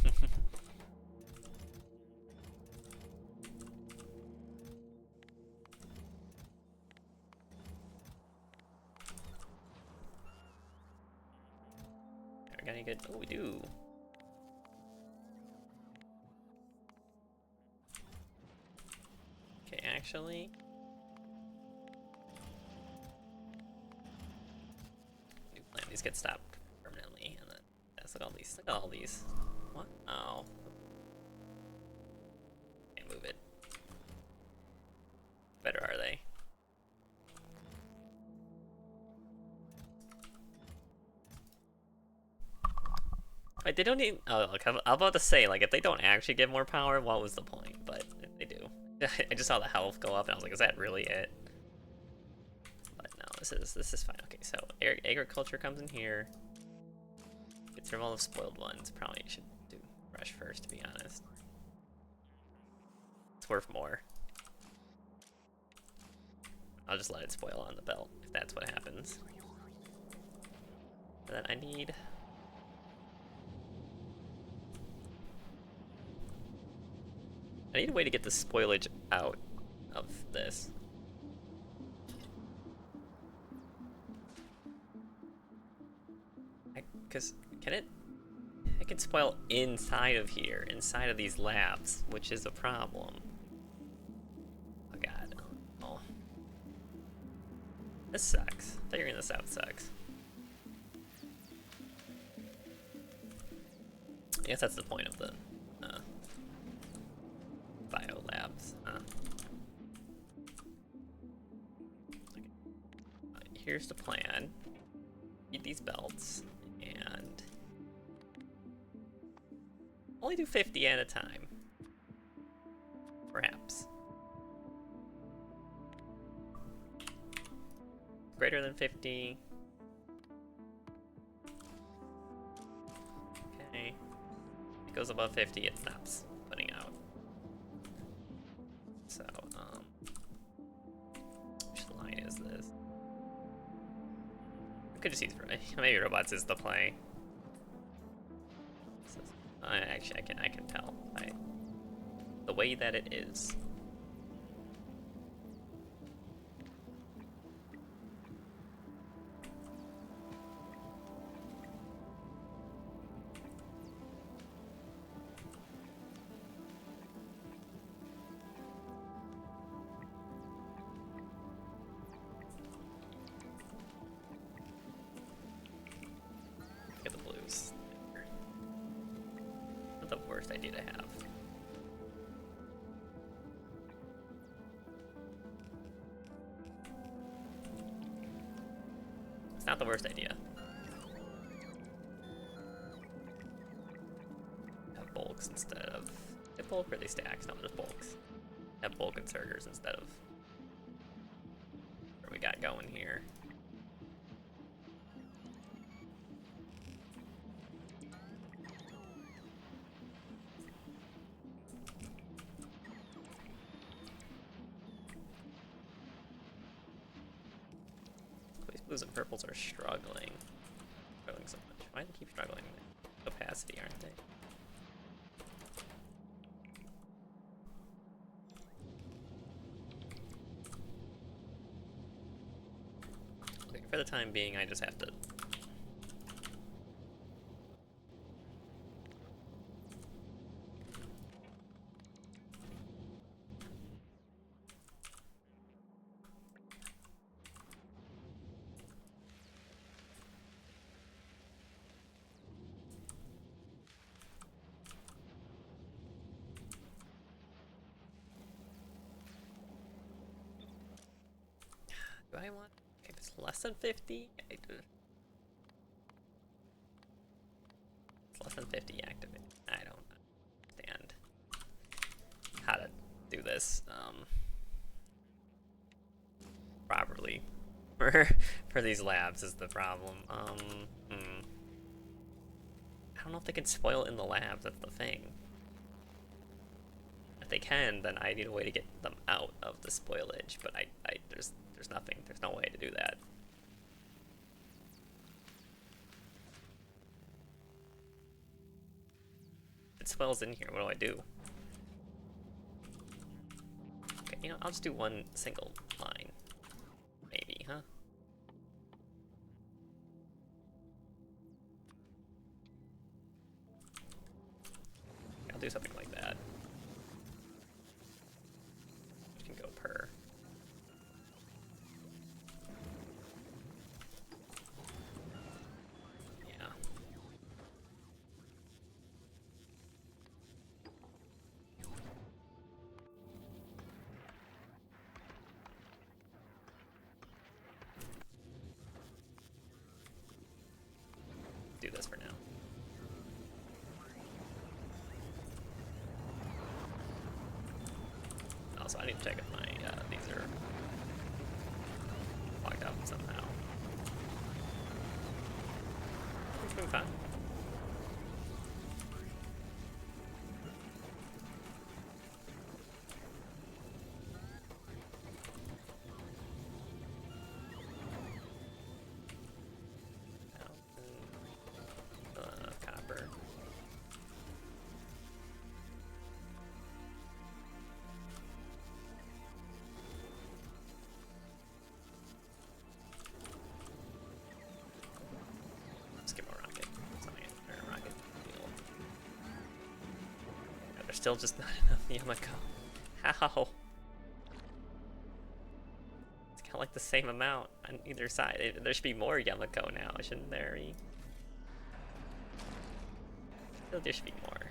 Any good? Oh, we do. Okay, actually. New plan. These get stopped permanently, and then yes, look at all these. Look at all these. What? Oh. Can't move it. Better are they? Like, they don't need. Oh, look, I'm about to say, like, if they don't actually give more power, what was the point? But if they do. I just saw the health go up, and I was like, is that really it? But no, this is fine. Okay, so agriculture comes in here. Gets rid of all the spoiled ones. Probably should do brush first, to be honest. It's worth more. I'll just let it spoil on the belt, if that's what happens. And then I need... I need a way to get the spoilage out of this. Because it can spoil inside of here, inside of these labs, which is a problem. Oh god. Oh. This sucks. Figuring this out sucks. I guess that's the point of the bio labs. Here's the plan. Eat these belts and only do 50 at a time. Perhaps. Greater than 50. Okay. It goes above 50, it stops putting out. So, which line is this? I could just use maybe robots is the play. Actually, I can tell by the way that it is. Get the blues. Not the worst idea to have. It's not the worst idea. Have bulks instead of... Have bulk or are they stacks? No, just bulks. Have bulk inserters instead of... What we got going here. Blues and purples are struggling so much. Why do they keep struggling with capacity, aren't they? Okay, for the time being, I just have to... Do I want... If it's less than 50, it's less than 50 activate. I don't understand how to do this properly for these labs is the problem. I don't know if they can spoil in the labs, that's the thing. If they can, then I need a way to get them out of the spoilage, but there's nothing, there's no way to do that. If it spoils in here, what do I do? Okay, you know, I'll just do one single line. Maybe, huh? I'll do something like that. You can go per. Yeah. Do this for now. Also, I need to check if my these are locked up somehow. It's been fine. There's still just not enough Yumako. How? It's kind of like the same amount on either side. There should be more Yumako now, shouldn't there be? I feel like there should be more.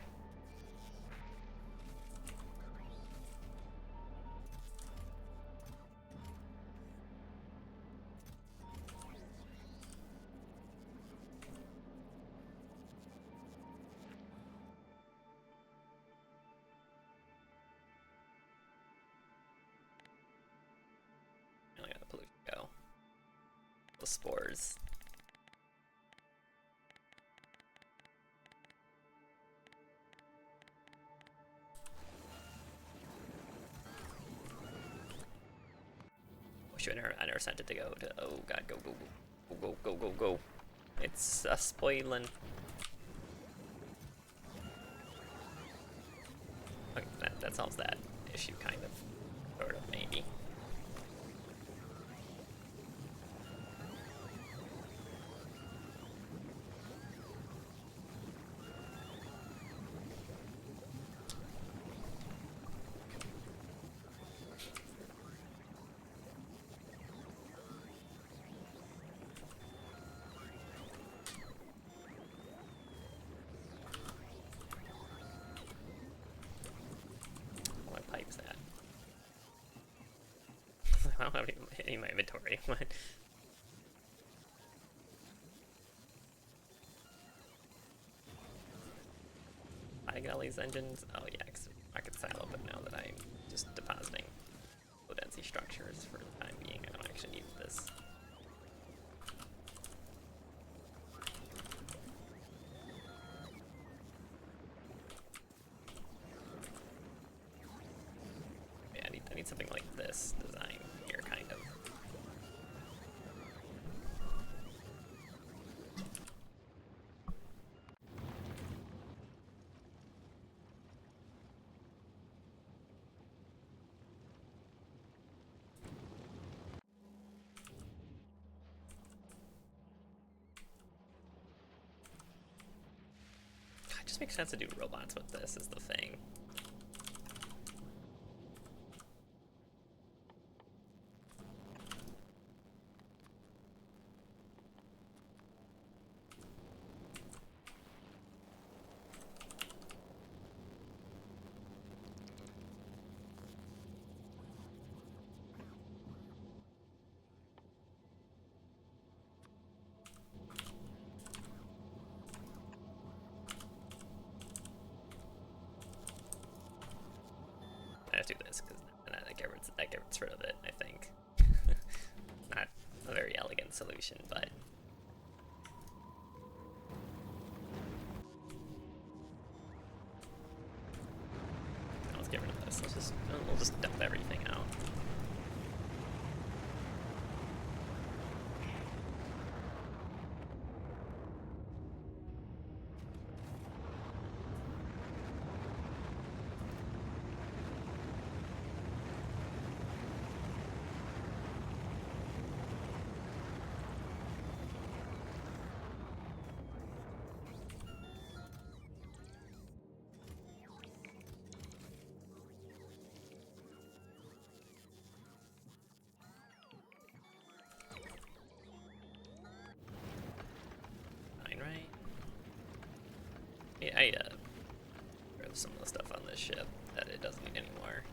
I only got the pollution go. The spores. I never sent it to go to. Oh god, go, go, go, go, go, go, go, go. It's spoiling. Okay, that solves that issue, kind of, sort of, maybe. I don't have any in my inventory. What? I get all these engines. Oh yeah, cause I could silo, but now that I'm just depositing low density structures for the time being, I don't actually need this. Yeah, I need something like this design here, kind of. It just makes sense to do robots with this, is the thing. I do this because that gets rid of it, I think. Not a very elegant solution, but let's get rid of this. We'll just dump everything out. I need to grab some of the stuff on this ship that it doesn't need anymore.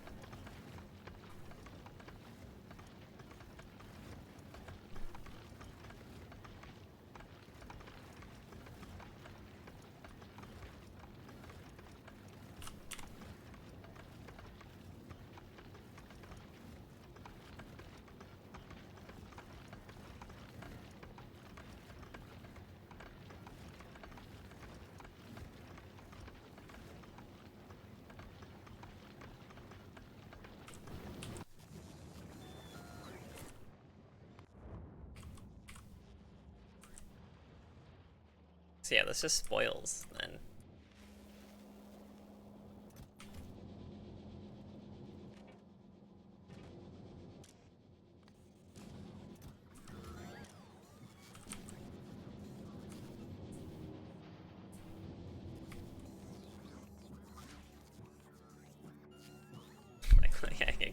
So yeah, this just spoils then.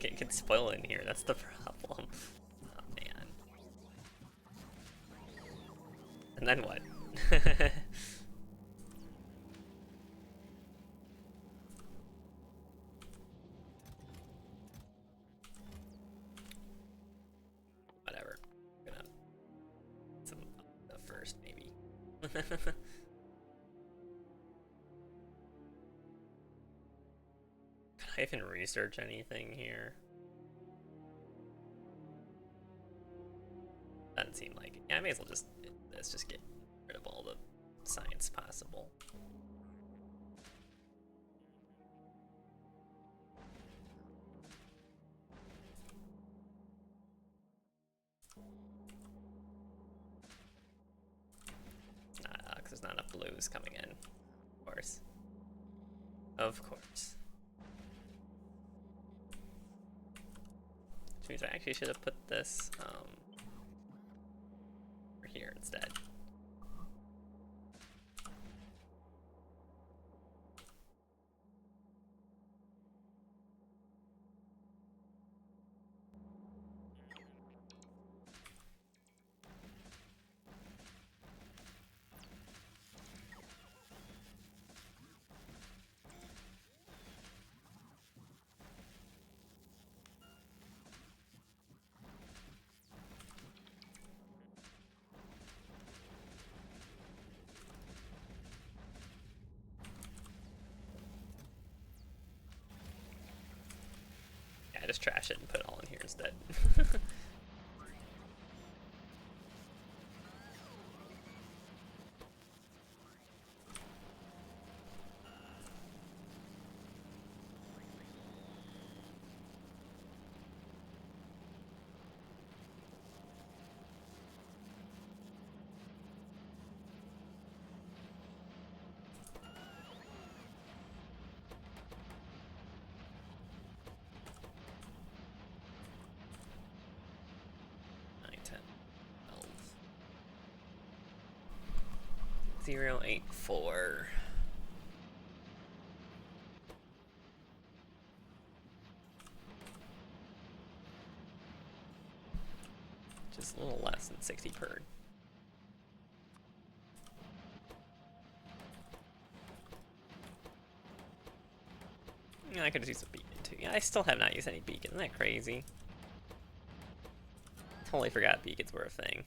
It could spoil in here, that's the problem. Oh man. And then what? Whatever. I'm gonna some first maybe. Can I even research anything here? Doesn't seem like it. Yeah, I may as well just let's just get rid of all the science possible. Because there's not enough blues coming in. Of course. Of course. Which means I actually should have put this over here instead. I just trash it and put it all in here instead. Zero 084. Just a little less than 60 per. Yeah, I could just use a beacon too. Yeah, I still have not used any beacon. Isn't that crazy? Totally forgot beacons were a thing.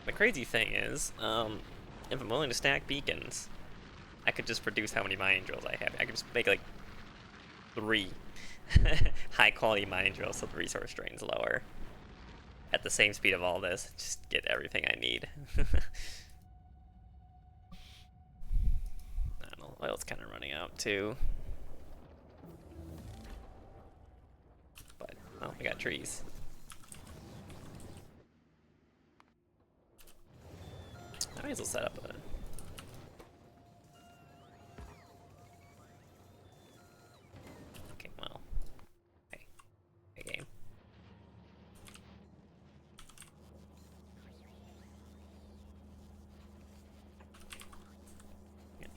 The crazy thing is, if I'm willing to stack beacons, I could just produce how many mining drills I have. I could just make like 3 high quality mining drills so the resource drain's lower. At the same speed of all this, just get everything I need. I don't know, oil's kind of running out too. But, oh, we got trees. I might as well set up a... Okay, well... Hey. Hey, game. Yeah.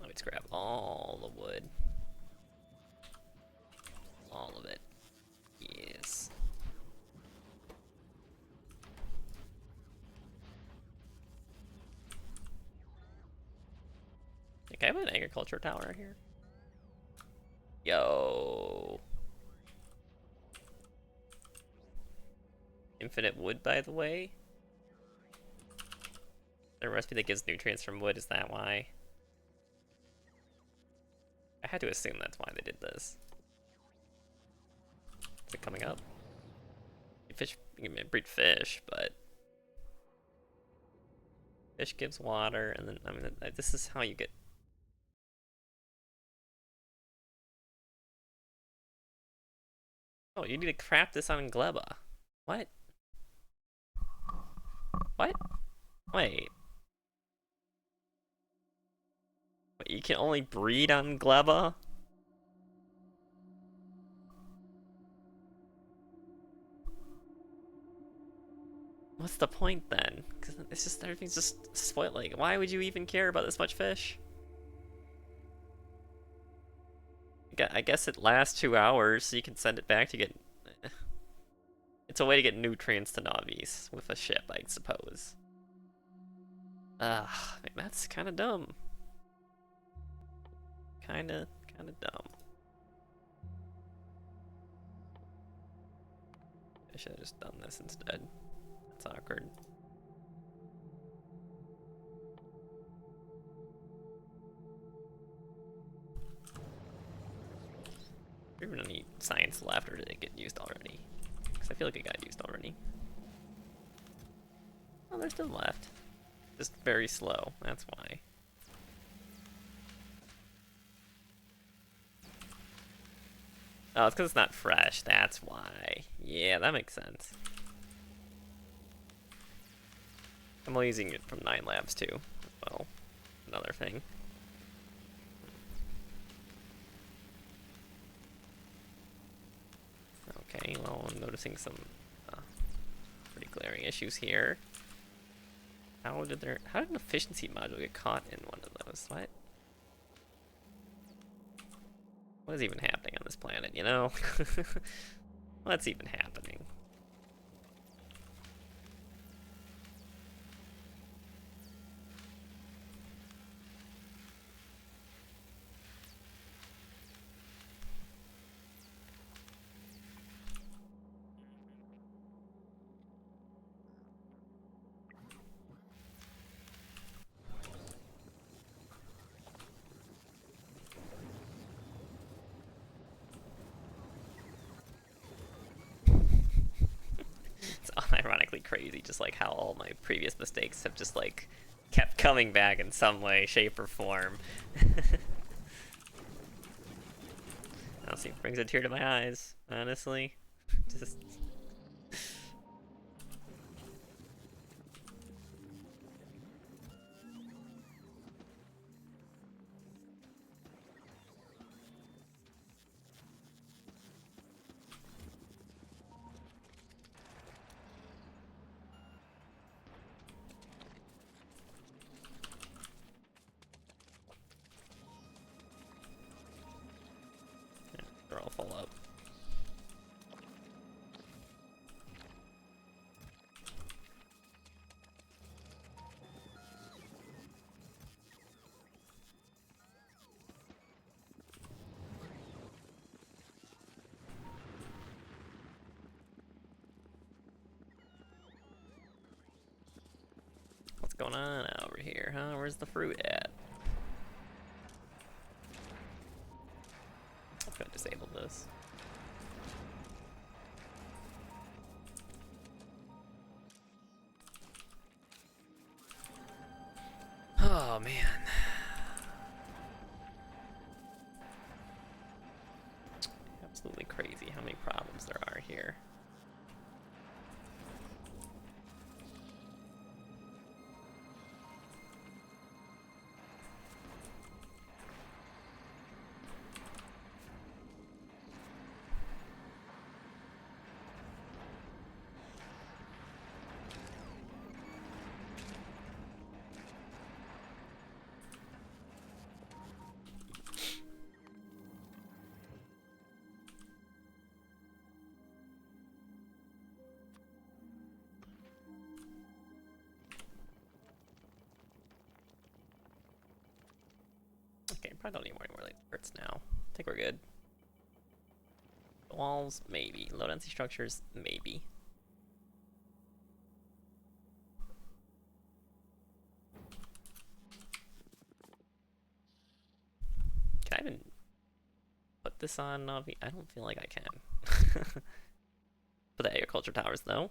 Let's grab all the wood. All of it. Yes. Can I have an agriculture tower here? Yo. Infinite wood, by the way. The recipe that gives nutrients from wood, is that why? I had to assume that's why they did this. Is it coming up? Fish, you can breed fish, but fish gives water, and then I mean this is how you get. Oh, you need to craft this on Gleba. What? What? Wait. Wait, you can only breed on Gleba? What's the point then? Because it's just, everything's just spoiled. Like, why would you even care about this much fish? I guess it lasts 2 hours, so you can send it back to get... It's a way to get nutrients to Nauvis with a ship, I suppose. I mean, that's kind of dumb. Kind of dumb. I should have just done this instead. That's awkward. Is there even any science left, or did it get used already? Because I feel like it got used already. Oh, there's still left. Just very slow, that's why. Oh, it's because it's not fresh, that's why. Yeah, that makes sense. I'm only using it from 9 labs too. Well, another thing. Okay, well, I'm noticing some pretty glaring issues here. How did an efficiency module get caught in one of those? What? What is even happening on this planet, you know? What's even happening? Ironically crazy, just like how all my previous mistakes have just like kept coming back in some way, shape, or form. Honestly, it brings a tear to my eyes, honestly. Just... They're all full up. What's going on over here, huh? Where's the fruit at? I'm gonna disable this. Oh man. Absolutely crazy how many problems there are here. Okay, probably don't need more like parts now. I think we're good. Walls, maybe. Low density structures, maybe. Can I even put this on Navi? I don't feel like I can. For the agriculture towers, though.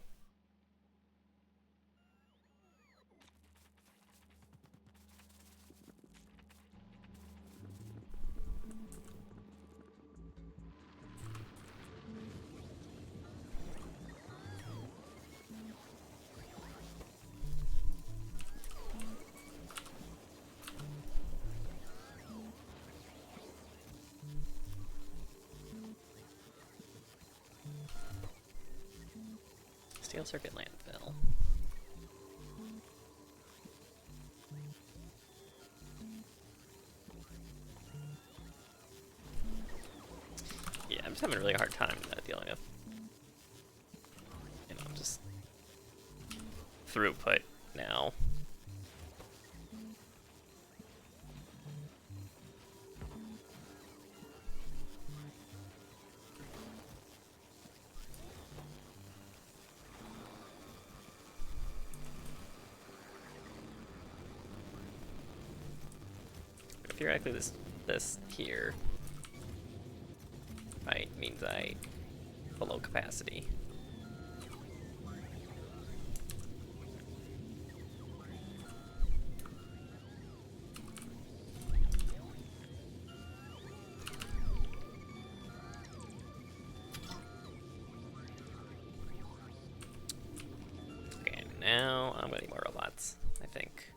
Steel circuit landfill. Yeah, I'm just having a really hard time dealing with, you know, just throughput now. Theoretically, this here, right, means I below capacity. Okay, now I'm gonna need more robots, I think.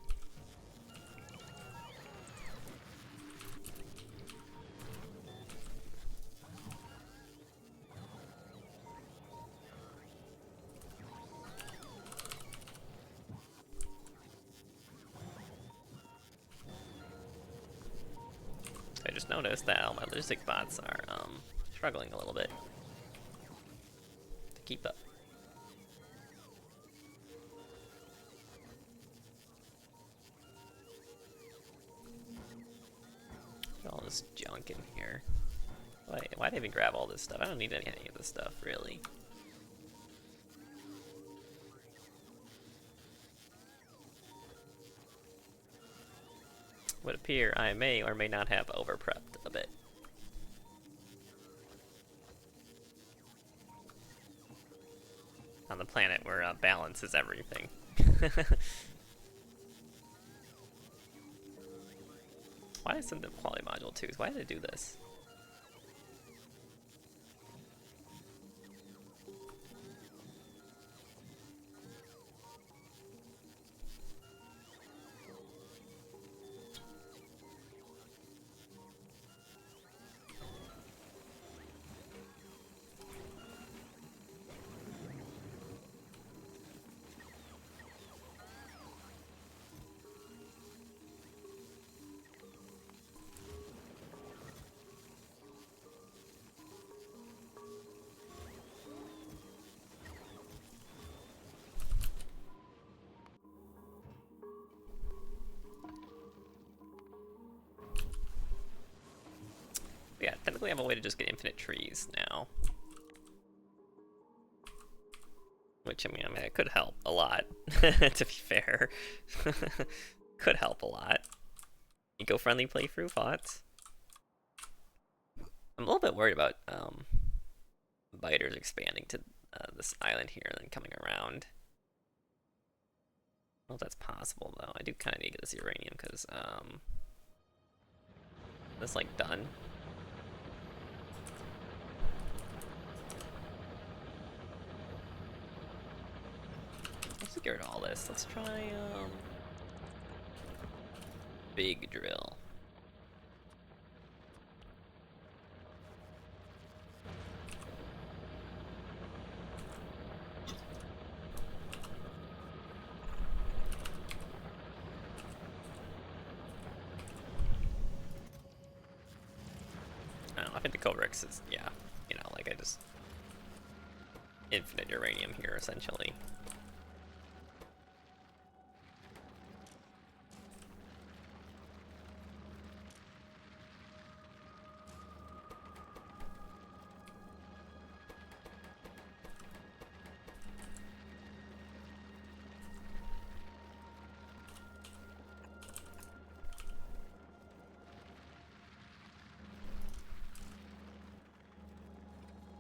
I just noticed that all my logistic bots are struggling a little bit to keep up. All this junk in here. Why'd I even grab all this stuff? I don't need any of this stuff, really. Would appear I may or may not have over-prepped a bit. On the planet where balance is everything. Why did I send the quality module too? Why did I do this? Yeah, technically I have a way to just get infinite trees now. Which, I mean, it could help a lot, to be fair. Could help a lot. Eco-friendly playthrough, thoughts? I'm a little bit worried about biters expanding to this island here and then coming around. I don't know if that's possible, though. I do kind of need this uranium, because, this, like, done. Let's get rid of all this. Let's try, big drill. I don't know, I think the Cobrix is, yeah, you know, like I just infinite uranium here, essentially.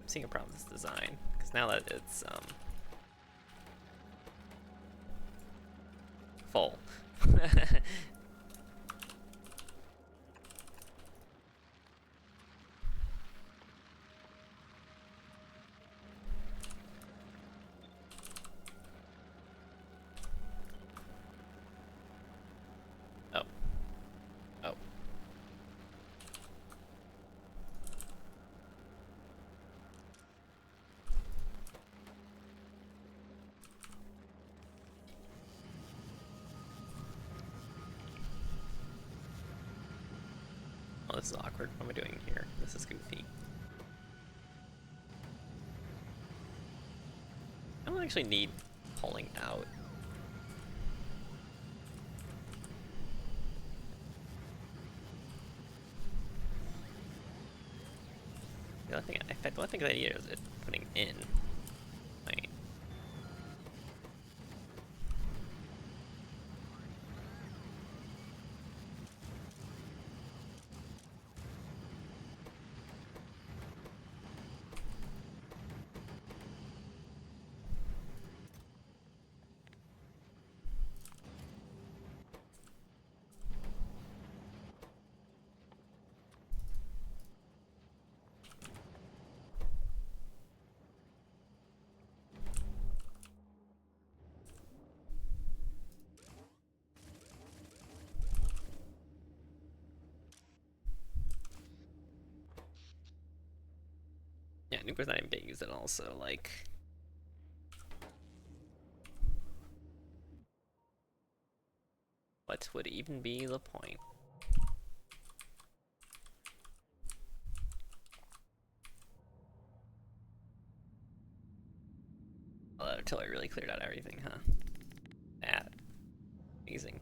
Seeing a problem with this design, because now that it's full. Oh. Oh. this is awkward. What am I doing here? This is goofy. I don't actually need pulling out. The only thing I need is it putting in. Right. Yeah, nuclear's not even being used at all, so like. What would even be the point? Until I really cleared out everything, huh? That. Amazing.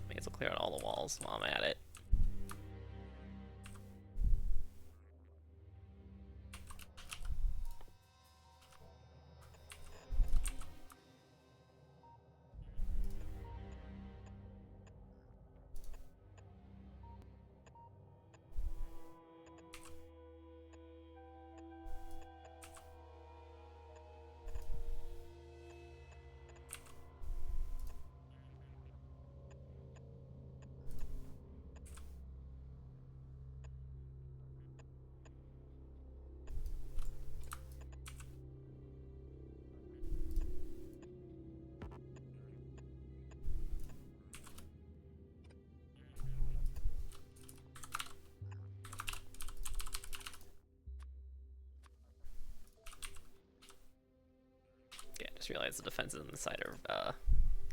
May as well clear out all the walls while I'm at it. Yeah, just realized the defenses on the side are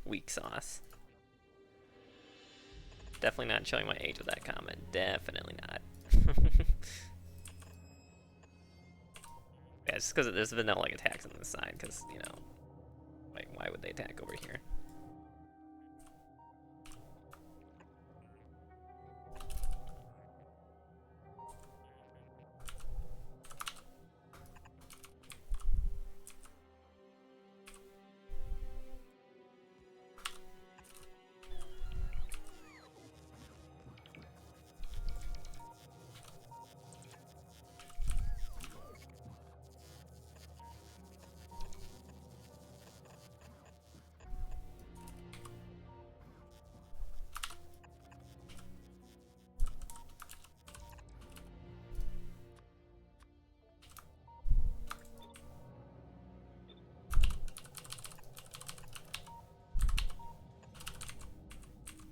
weak sauce. Definitely not showing my age with that comment. Definitely not. Yeah, just because there's been no like attacks on this side, because you know, like why would they attack over here?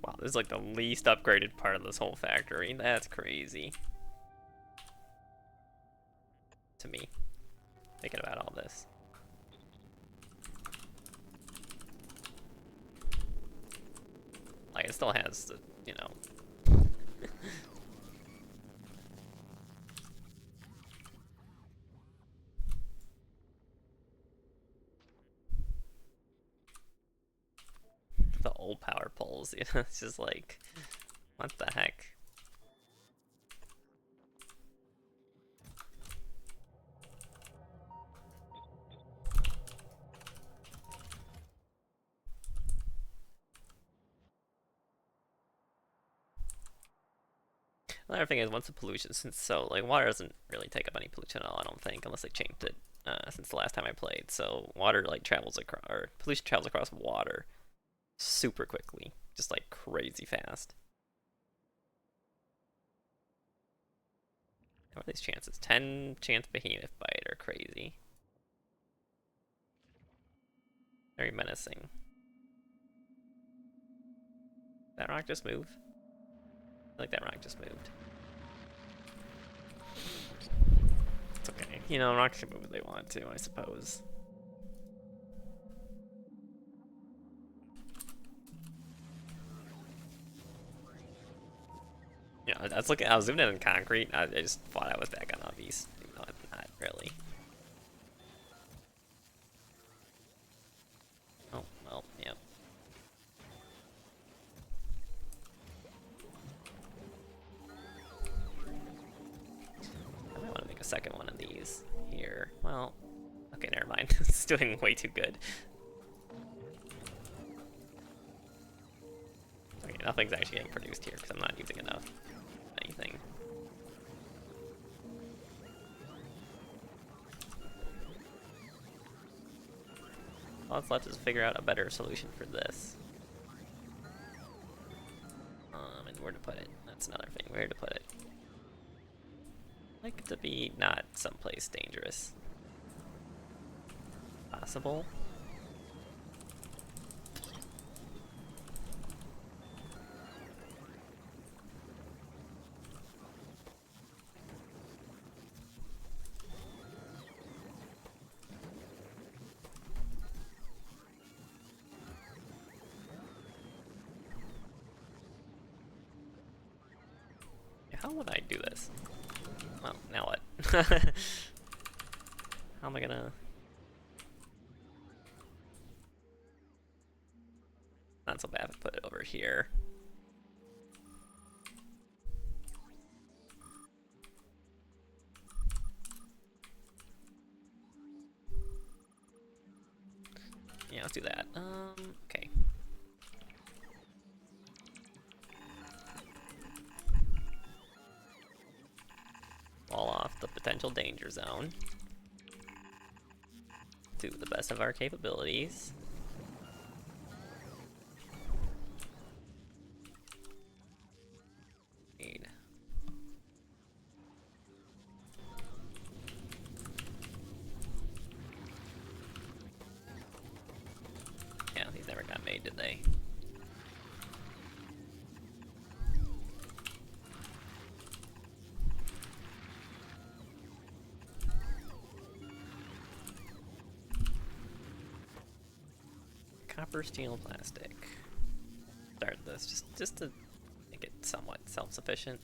Wow, this is like the least upgraded part of this whole factory. That's crazy. To me, thinking about all this. Like, it still has the, you know. The old power poles, you know, it's just like, what the heck? Another thing is, once the pollution, since so like water doesn't really take up any pollution at all, I don't think, unless they changed it since the last time I played. So water like travels across, or pollution travels across water super quickly, just like crazy fast. What are these chances? 10 chance behemoth bite are crazy. Very menacing. That rock just moved? I feel like that rock just moved. It's okay. You know, rocks can move if they want to, I suppose. Yeah, I was zooming in on concrete. I just thought I was back on obvious. Even though I'm not really. Oh, well, yeah. I might want to make a second one of these here. Well, okay, never mind. It's doing way too good. Okay, nothing's actually getting produced here because I'm not using enough anything. All that's left is to figure out a better solution for this. And where to put it. That's another thing. Where to put it. Like to be not someplace dangerous. Possible. How would I do this? Well, now what? How am I gonna... Not so bad to put it over here. Yeah, let's do that. Okay. Wall off the potential danger zone to the best of our capabilities. Yeah, these never got made, did they? Copper, steel, plastic. Start this just to make it somewhat self-sufficient.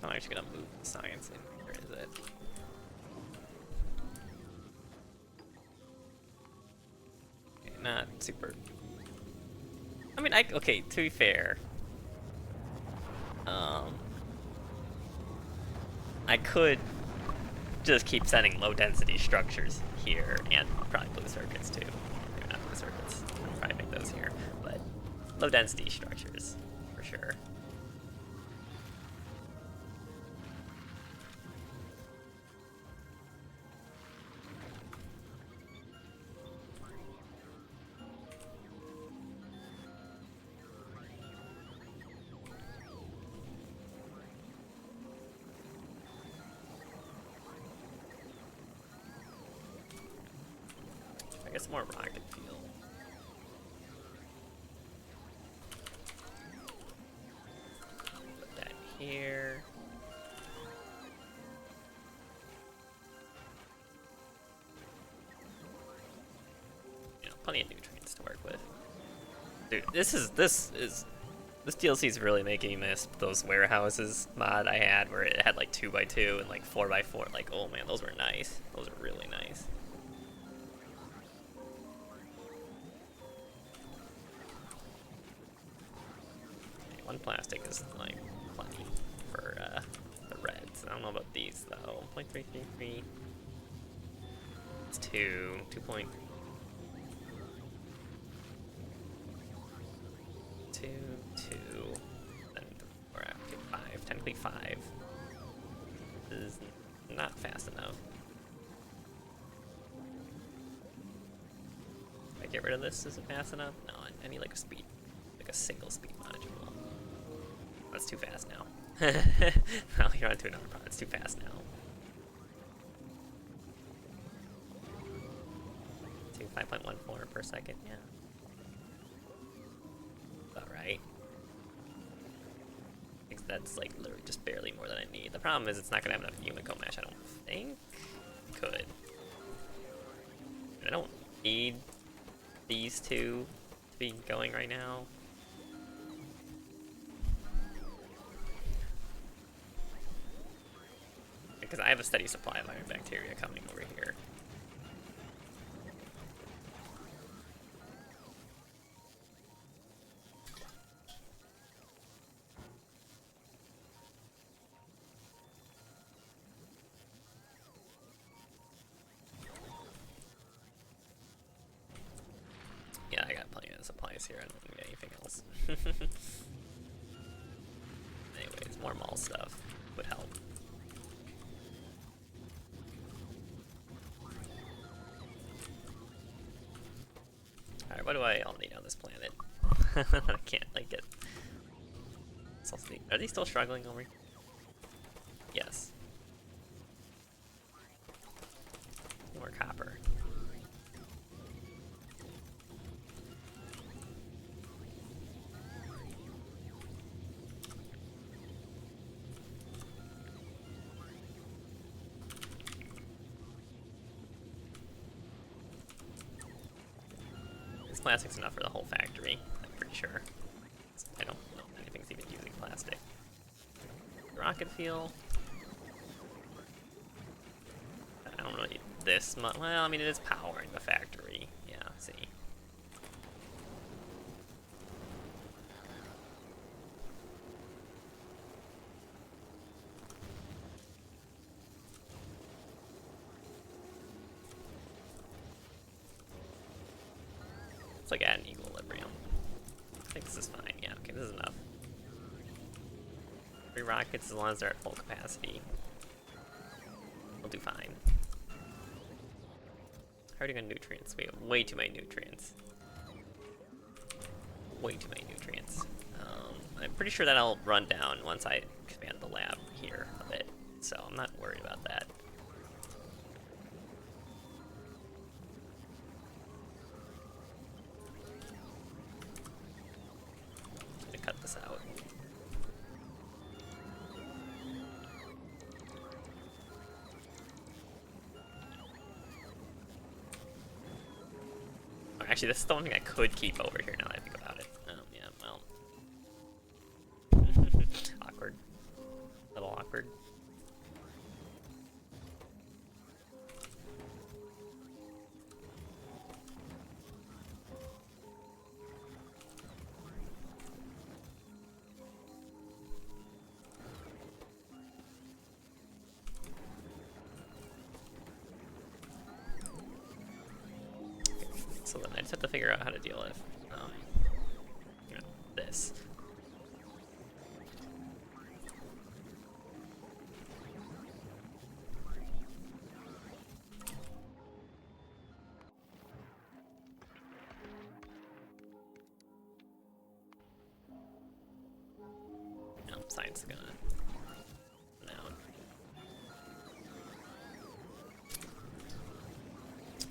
I'm actually gonna move the science in. Where is it? Okay, not super. I mean, okay, to be fair, I could just keep sending low density structures here and probably blue circuits too. Maybe not blue circuits. I'll probably make those here, but low density structures for sure. I guess more rocket fuel. Put that here. You know, plenty of nutrients to work with. Dude, this DLC is really making me miss those warehouses mod I had where it had like 2x2 and like 4x4. Like, oh man, those were nice. Those are really nice. Okay, one plastic is like plenty for the reds. I don't know about these though. 0.333. It's 2. 2. 2, 2, then we're at 5, technically 5. This is not fast enough. If I get rid of this, is it fast enough? No, I need like a speed, like a single speed module. That's too fast now. No, you're on to another product. It's too fast now. 5.14 per second, yeah. Alright. I think that's like literally just barely more than I need. The problem is it's not gonna have enough Yumako mesh, I don't think. Could. I don't need these two to be going right now. Because I have a steady supply of iron bacteria coming over here. Yeah, I got plenty of supplies here. I don't need anything else. Anyways, more mall stuff would help. Alright, what do I all need on this planet? I can't, like, get... Are they still struggling over here? Yes. More copper. Plastic's enough for the whole factory, I'm pretty sure. I don't know if anything's even using plastic. Rocket fuel. I don't really need this much. Well, I mean, it is powering the factory. Yeah, see. It's like at an equilibrium. I think this is fine. Yeah, okay, this is enough. 3 rockets as long as they're at full capacity. We'll do fine. Hurting on nutrients. We have way too many nutrients. Way too many nutrients. I'm pretty sure that'll run down once I expand the lab here a bit. So I'm not worried about that. Cut this out. Oh, actually, this is the one thing I could keep over here now that I think about it. Yeah, well. Awkward. A little awkward. So then I just have to figure out how to deal with, you know, this. No, science is gonna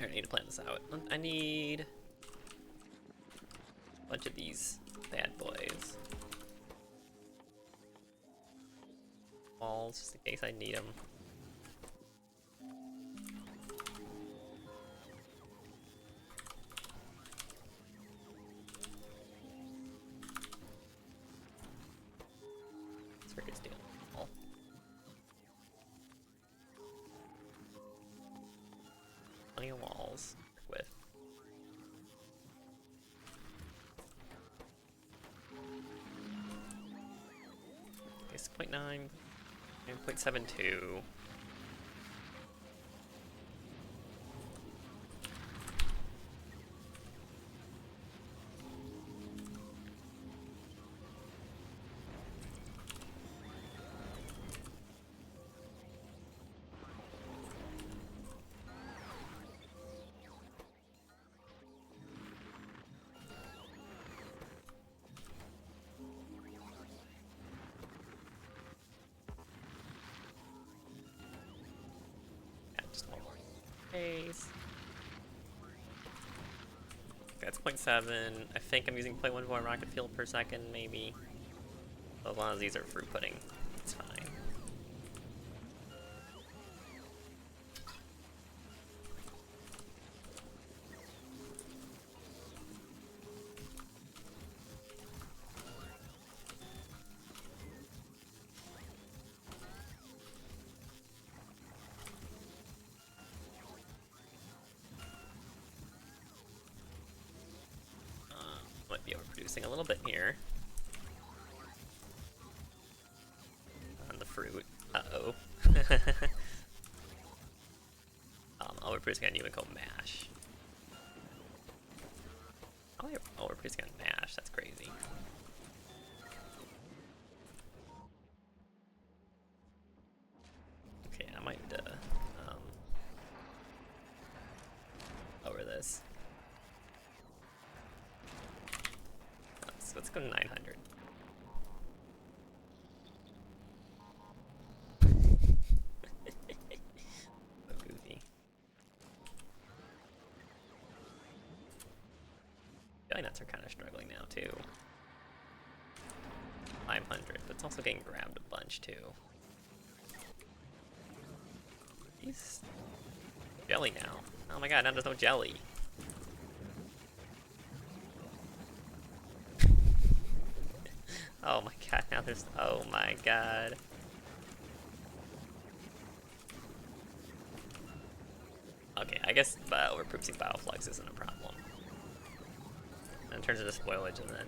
I need to plan this out. I need a bunch of these bad boys. Walls, just in case I need them. plenty of walls to work with. Okay, it's 0.9 and 0.72. Just one more space. That's 0.7. I think I'm using 0.14 rocket fuel per second, maybe. So as long as these are fruit pudding, it's fine. Might be overproducing a little bit here. On the fruit. Uh-oh. Overproducing on Yumako mash. Oh, overproducing on mash. That's crazy. Okay, I might lower this. Let's go to 900. So goofy. Jellynuts are kind of struggling now too. 500, but it's also getting grabbed a bunch too. He's jelly now. Oh my god, now there's no jelly. Oh my god, now there's... Oh my god. Okay, I guess overproducing Bioflux isn't a problem. And it turns into spoilage, and then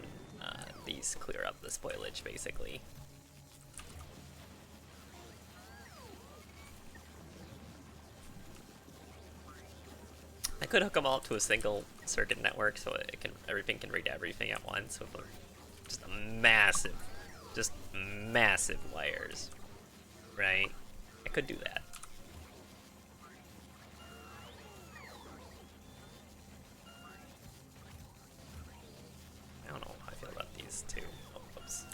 these clear up the spoilage, basically. I could hook them all up to a single circuit network so everything can read everything at once. So just massive wires, right? I could do that. I don't know how I feel about these two. Oh, whoops.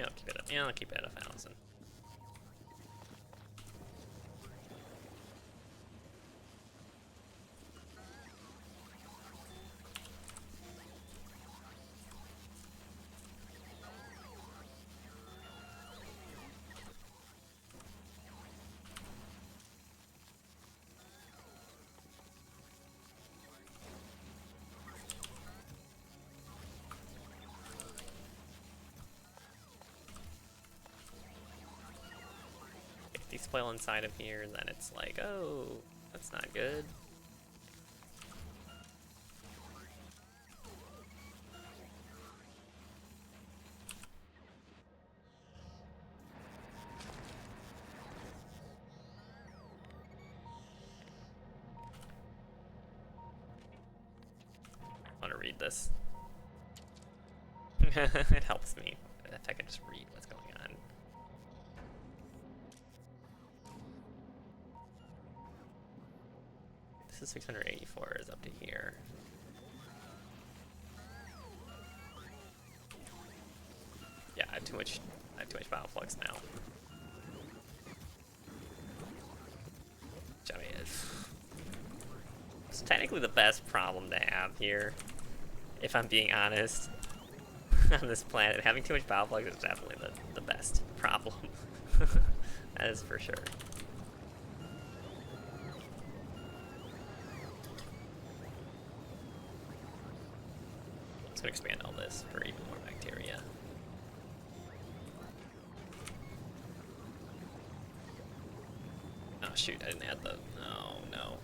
I'll keep it up. Yeah, I'll keep it at 1,000. If these spoil inside of here, then it's like, oh, that's not good. I want to read this. It helps me if I can just read what's going on. This is 684 is up to here. Yeah, I have too much Bioflux now. Which, I mean, it's technically the best problem to have here, if I'm being honest. On this planet, having too much Bioflux is definitely the best problem. That is for sure. Let's expand all this for even more bacteria. Oh shoot, I didn't add the... Oh no.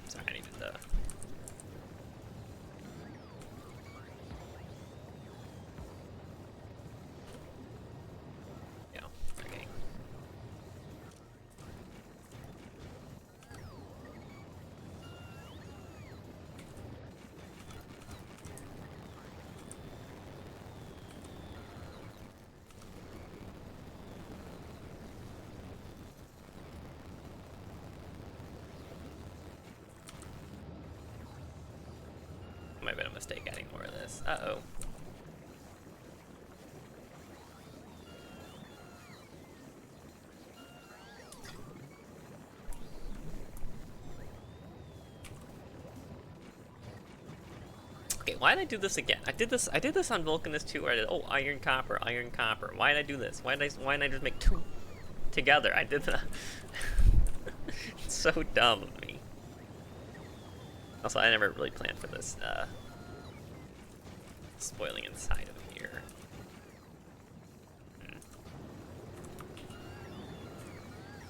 Sorry, I needed the... Yeah, okay. Might have been a mistake adding more of this. Uh-oh. Okay, why did I do this again? I did this on Vulcanist too, where I did, oh, iron copper. Why did I do this? Why didn't I just make two together? I did that. It's so dumb of me. Also, I never really planned for this, spoiling inside of here.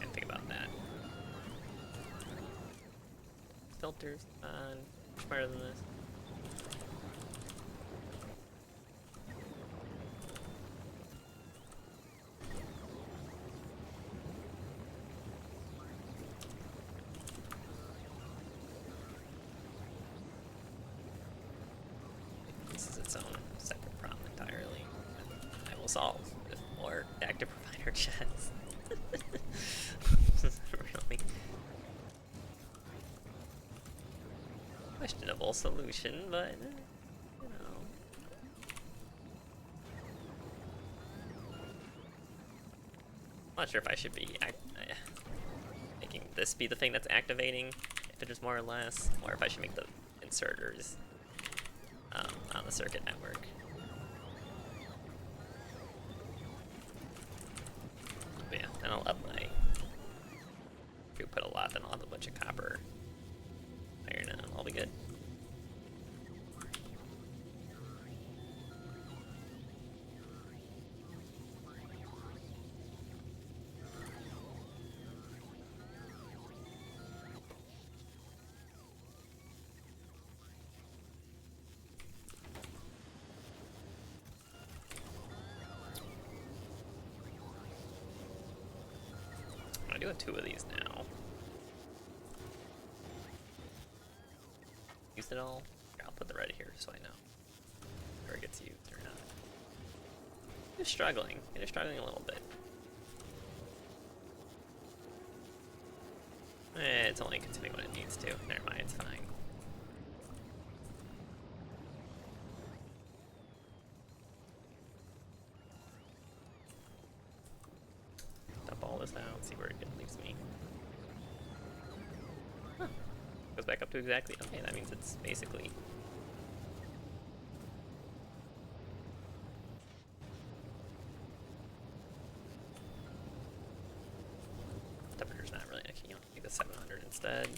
Can't think about that. Filters on. Smarter than this. Solve with more active provider chats. Really questionable solution, but you know. I'm not sure if I should be making this be the thing that's activating, if it is more or less, or if I should make the inserters on the circuit network. But yeah, then I'll up my... If we put a lot, then I'll have a bunch of copper, iron, and I'll be good. I'm doing 2 of these now. Used it all? Here, I'll put the red here so I know where it gets used or not. Just struggling. You're struggling a little bit. It's only consuming what it needs to. Never mind, it's fine. Dump all this out, see where it leaves me. Huh. Goes back up to exactly. Okay, that means it's basically. Temperature's not really. You know, make the 700 instead.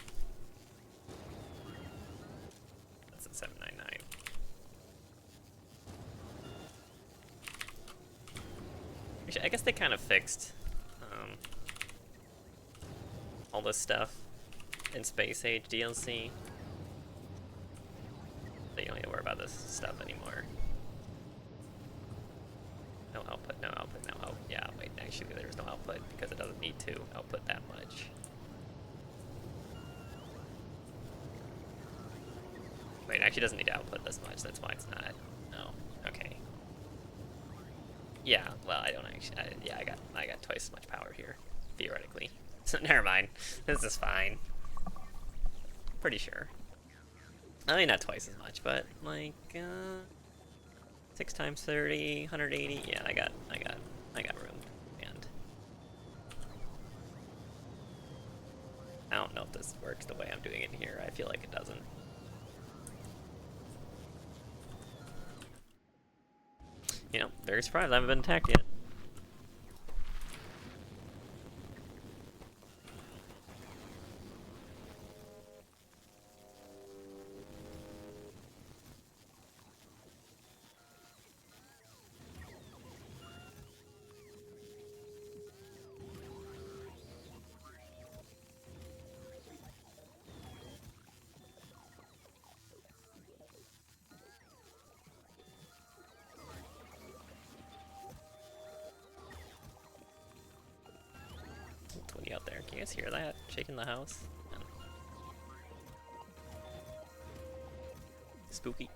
That's at 799. Actually, I guess they kind of fixed all this stuff in Space Age DLC. So you don't need to worry about this stuff anymore. No output, no output, no output. Yeah, wait, actually there's no output because it doesn't need to output that much. Wait, it actually doesn't need to output this much, that's why it's not. No, okay. Yeah, well, I don't actually. Yeah, I got twice as much power here, theoretically. So never mind. This is fine. Pretty sure. I mean, not twice as much, but like 6 times 30, 180. Yeah, I got room. And I don't know if this works the way I'm doing it here. I feel like it doesn't. You know, very surprised I haven't been attacked yet. It's windy out there. Can you guys hear that? Shaking the house? Man. Spooky.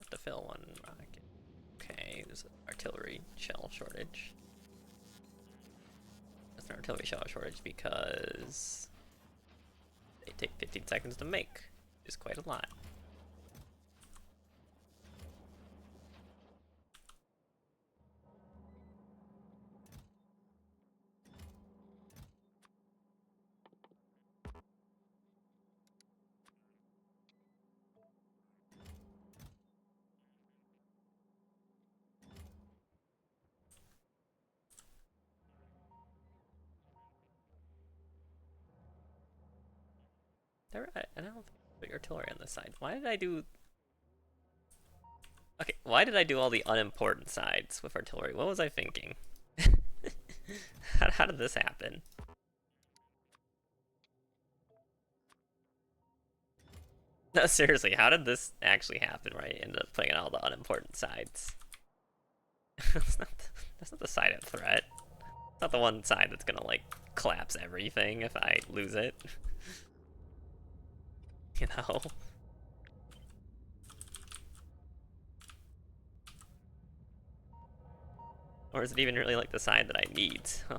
Have to fill one rocket. Okay, there's an artillery shell shortage. There's an artillery shell shortage because they take 15 seconds to make, which is quite a lot. I don't put artillery on this side. Why did I do... Okay, why did I do all the unimportant sides with artillery? What was I thinking? How did this happen? No, seriously, how did this actually happen where I ended up playing all the unimportant sides? That's not the side of threat. It's not the one side that's gonna, like, collapse everything if I lose it. You know? Or is it even really, like, the side that I need? So...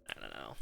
I don't know.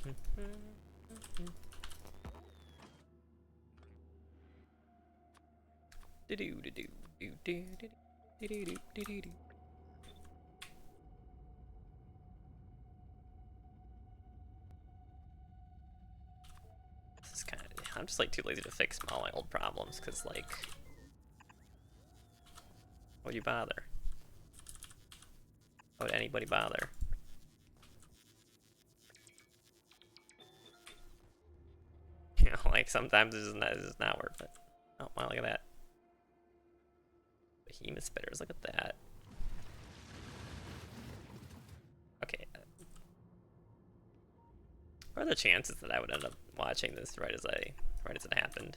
This is kind of, I'm just like too lazy to fix all my old problems, because like, why would you bother? Why would anybody bother? You know, like sometimes it's just not worth it. Oh wow, look at that. Behemoth spitters, look at that. Okay. What are the chances that I would end up watching this right as it happened?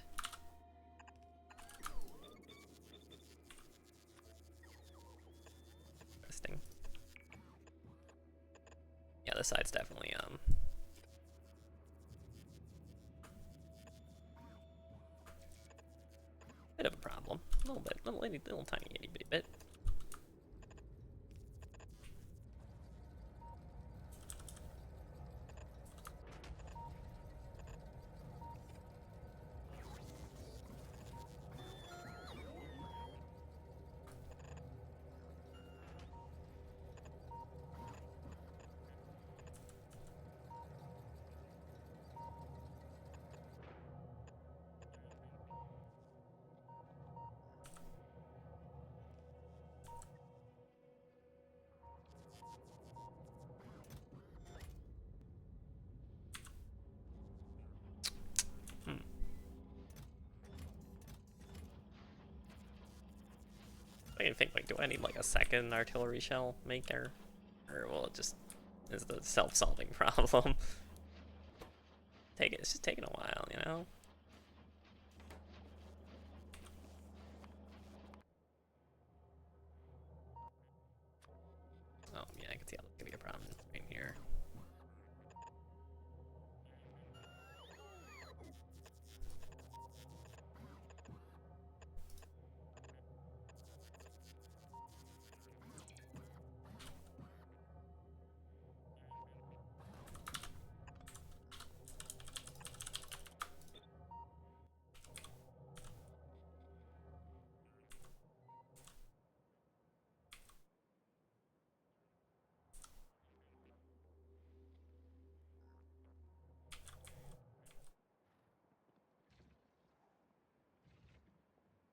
Interesting. Yeah, this side's definitely bit of a problem. A little bit, little tiny itty bitty bit. I can think, like, do I need like a second artillery shell maker, or will it just is the self-solving problem? It's just taking a while, you know. Oh yeah, I can see how that could be a problem right here.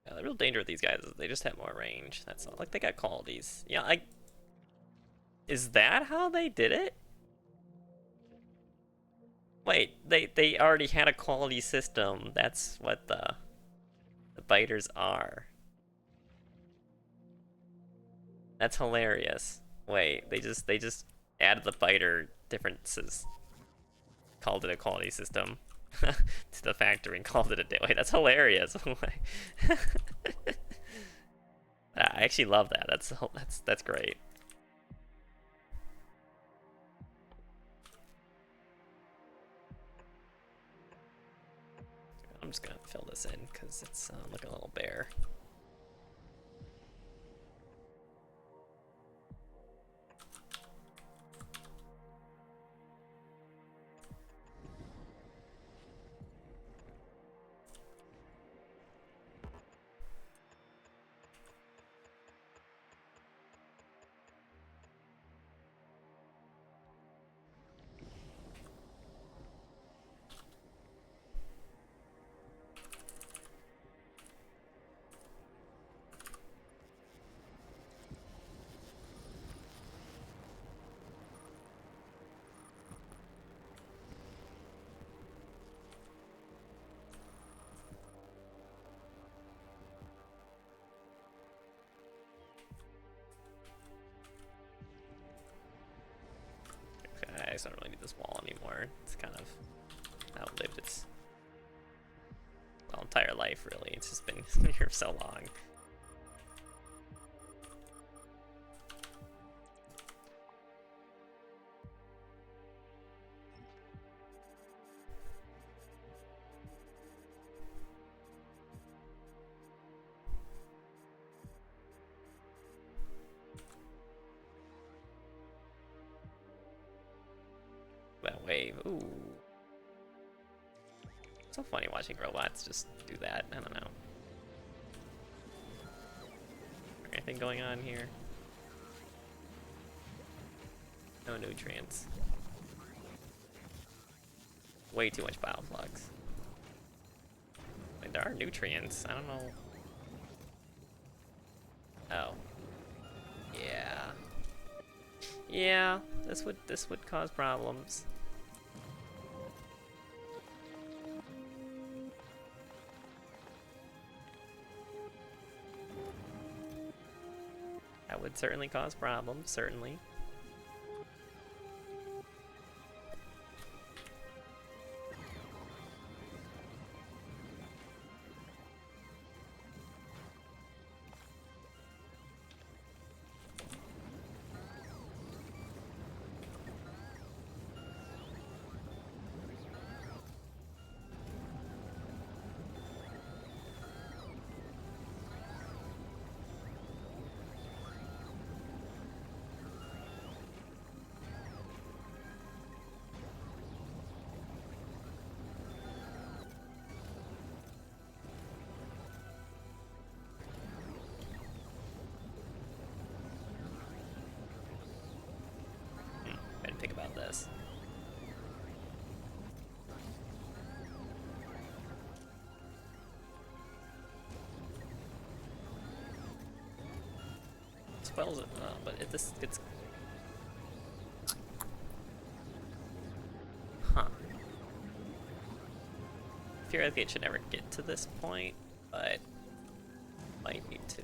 Yeah, the real danger with these guys is they just have more range. That's all. Like, they got qualities. Yeah, is that how they did it? Wait, they already had a quality system. That's what the biters are. That's hilarious. Wait, they just added the biter differences. Called it a quality system to the factory and called it a day. Wait, that's hilarious. I actually love that. That's great. I'm just gonna fill this in because it's looking a little bare. I just don't really need this wall anymore. It's kind of outlived its entire life, really. It's just been here for so long. wave. Ooh. So funny watching robots just do that. I don't know. Anything going on here? No nutrients. Way too much bioflux. Like, there are nutrients. I don't know. Oh. Yeah. Yeah, this would cause problems. That would certainly cause problems, certainly. I didn't think about this. Spells it, but it's huh. Theoretically, it should never get to this point, but might need to.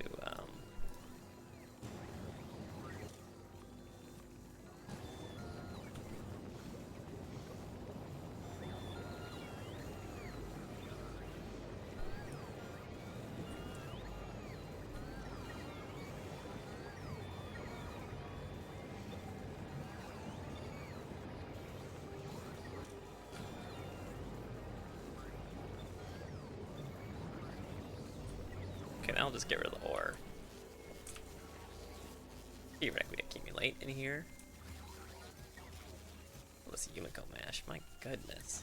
Okay, now I'll just get rid of the ore. Theoretically accumulate in here. Let's see, Yumako mash. My goodness.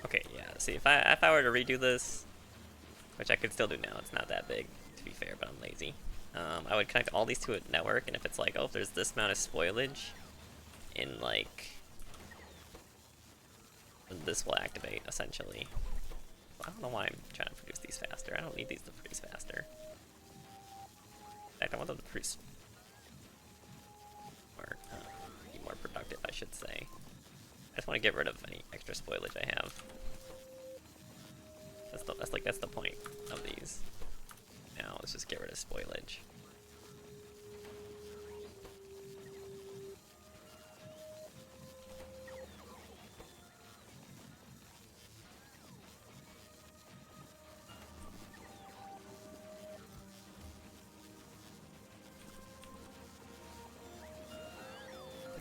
Okay, yeah. See, if I were to redo this, which I could still do now, it's not that big, to be fair, but I'm lazy. I would connect all these to a network, and if it's like, oh, if there's this amount of spoilage, in like, this will activate essentially. I don't know why I'm trying to produce these faster. I don't need these to produce faster. In fact, I want them to produce more, be more productive, I should say. I just want to get rid of any extra spoilage I have. That's the point of these. Now let's just get rid of spoilage.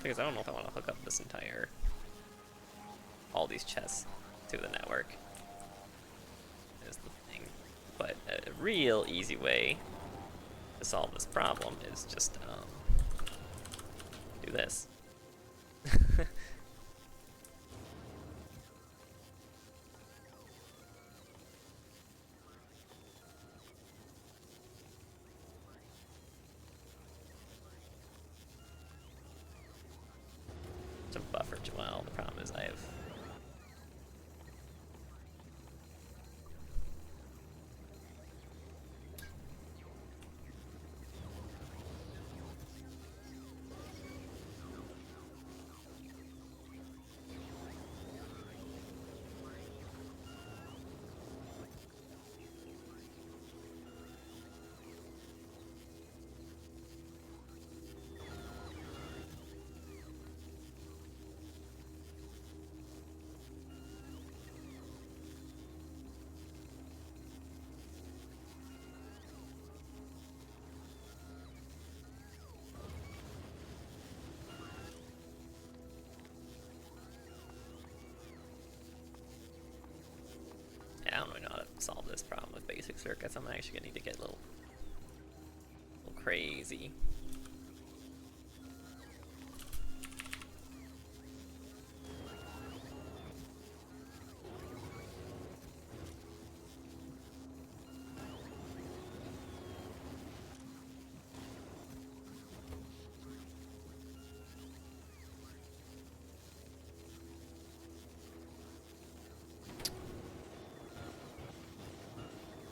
Because I don't know if I want to hook up this entire, all these chests to the network, is the thing. But a real easy way to solve this problem is just do this. To buffer well. The problem is I have I don't really know how to solve this problem with basic circuits. I'm actually gonna need to get a little crazy.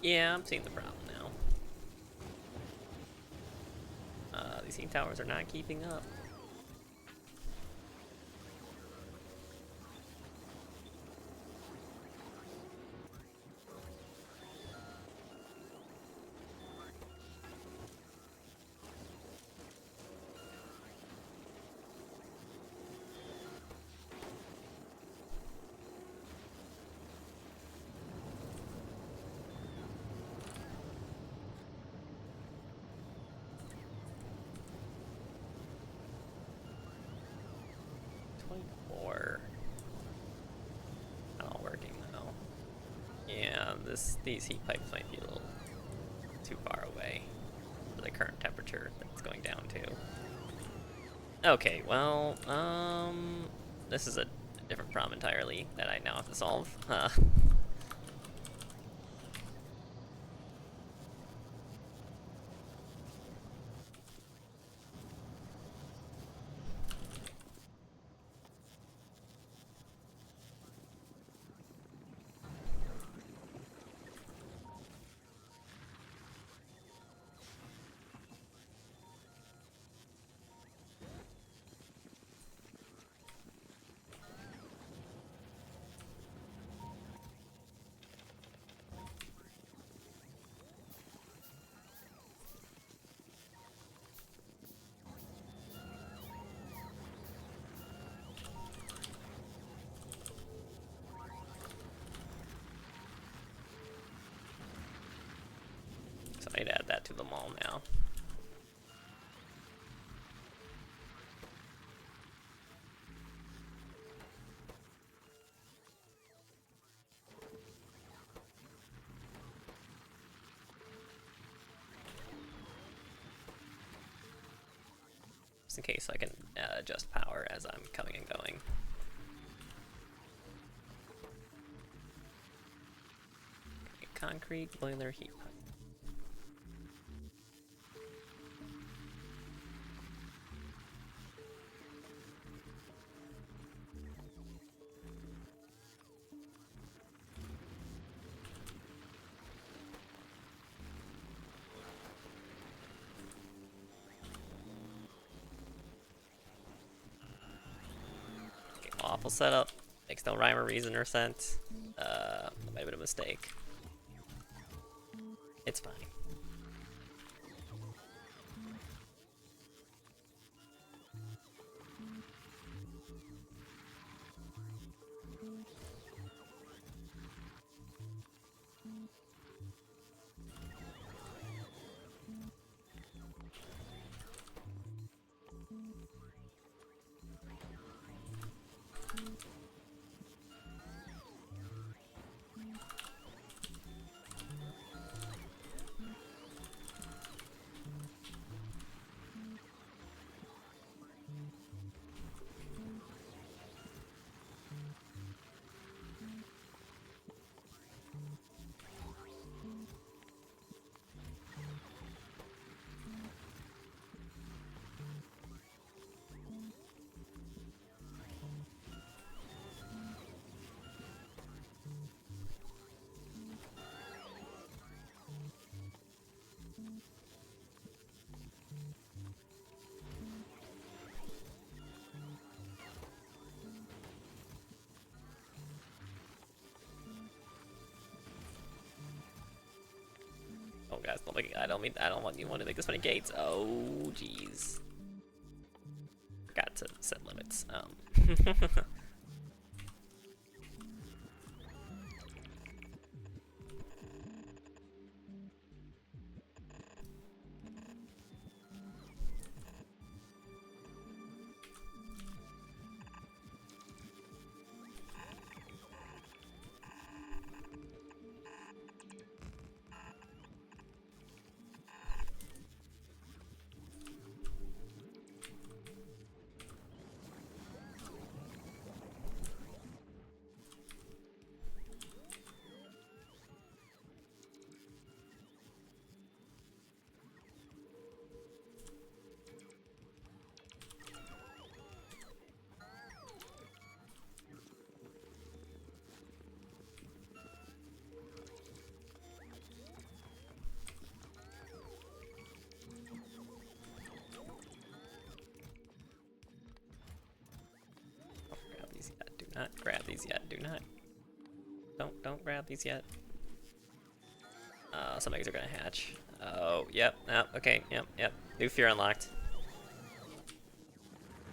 Yeah, I'm seeing the problem now. These heat towers are not keeping up. Not all working though. Yeah, these heat pipes might be a little too far away for the current temperature that's going down to. Okay, well, this is a different problem entirely that I now have to solve. So I need to add that to the mall now. Just in case I can adjust power as I'm coming and going. Okay, concrete boiler heat pipe. Awful setup. Makes no rhyme or reason or sense. Might have been a mistake. It's fine. Oh guys, I don't want you to make this many gates. Oh jeez. Forgot to set limits. not grab these yet. Do not. Don't grab these yet. Some eggs are gonna hatch. Oh, yep, okay, yep. New fear unlocked.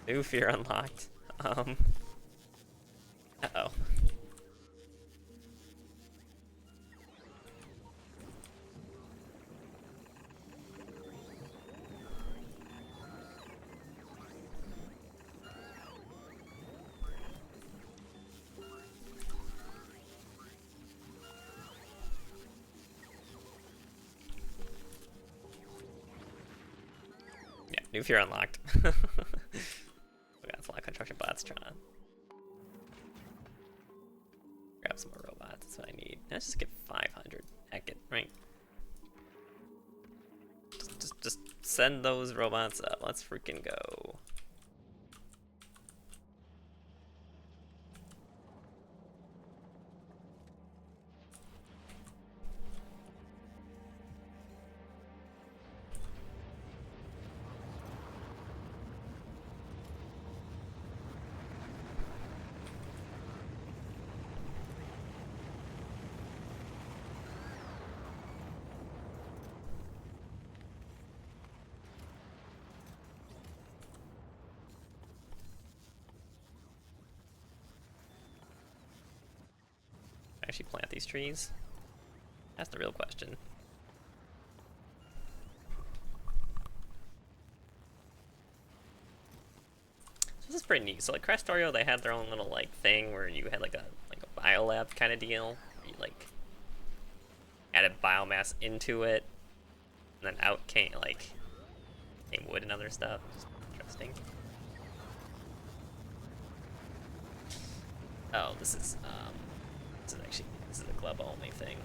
New fear unlocked. Uh-oh. Yeah, new fear unlocked. We got a lot of construction bots trying to grab some more robots. That's what I need. Let's just get 500. Heck it, right? Just send those robots up. Let's freaking go. Actually plant these trees? That's the real question. So this is pretty neat. So like Factorio, they had their own little like thing where you had like a biolab kind of deal. Where you like added biomass into it, and then out came wood and other stuff. Just interesting. Oh, this is a Gleba only thing.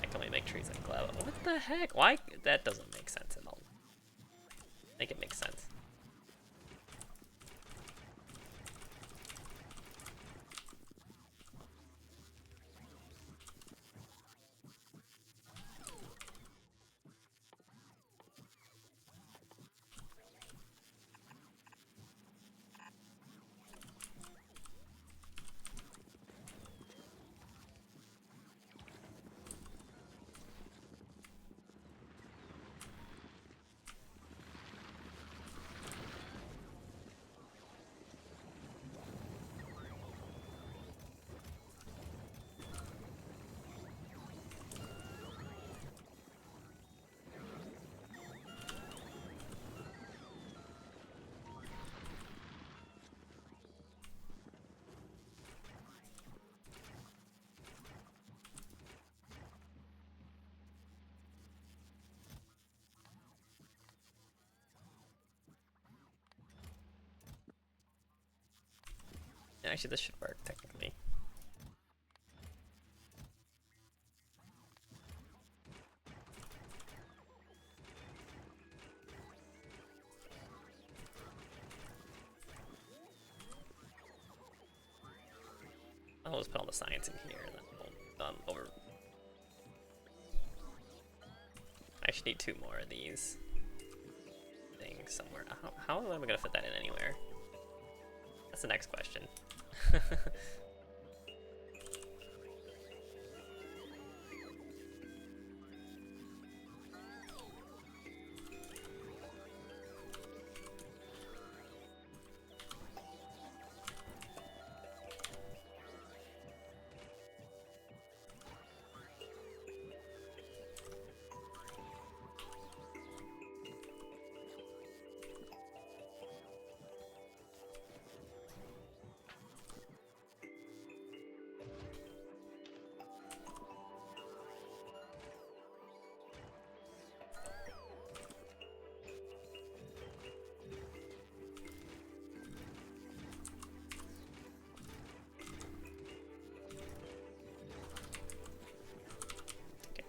I can only make trees in Gleba. What the heck? Why? That doesn't make sense at all. Make it make sense. Actually, this should work, technically. I'll just put all the science in here, and then we'll over. I actually need 2 more of these things somewhere. How am I gonna fit that in anywhere? That's the next question.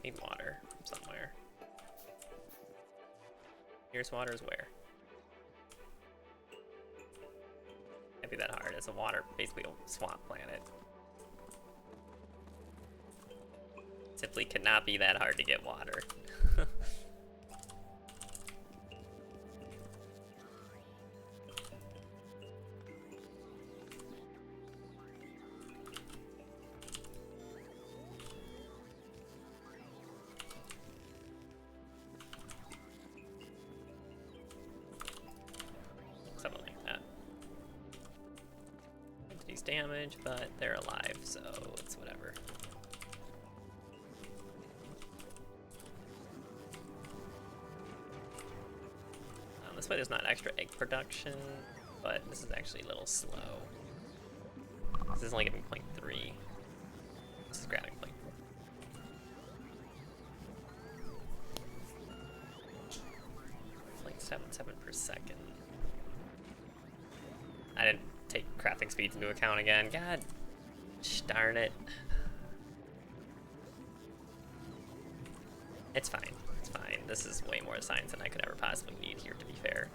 Need water somewhere. Here's water is where? Can't be that hard. It's a water, basically a swamp planet. Simply cannot be that hard to get water. increase damage, but they're alive, so it's whatever. This way there's not extra egg production, but this is actually a little slow. This is only giving 0.3. This is grabbing 0.4. 0.77 per second. I didn't take crafting speeds into account again. God darn it. It's fine. It's fine. This is way more science than I could ever possibly need here, to be fair.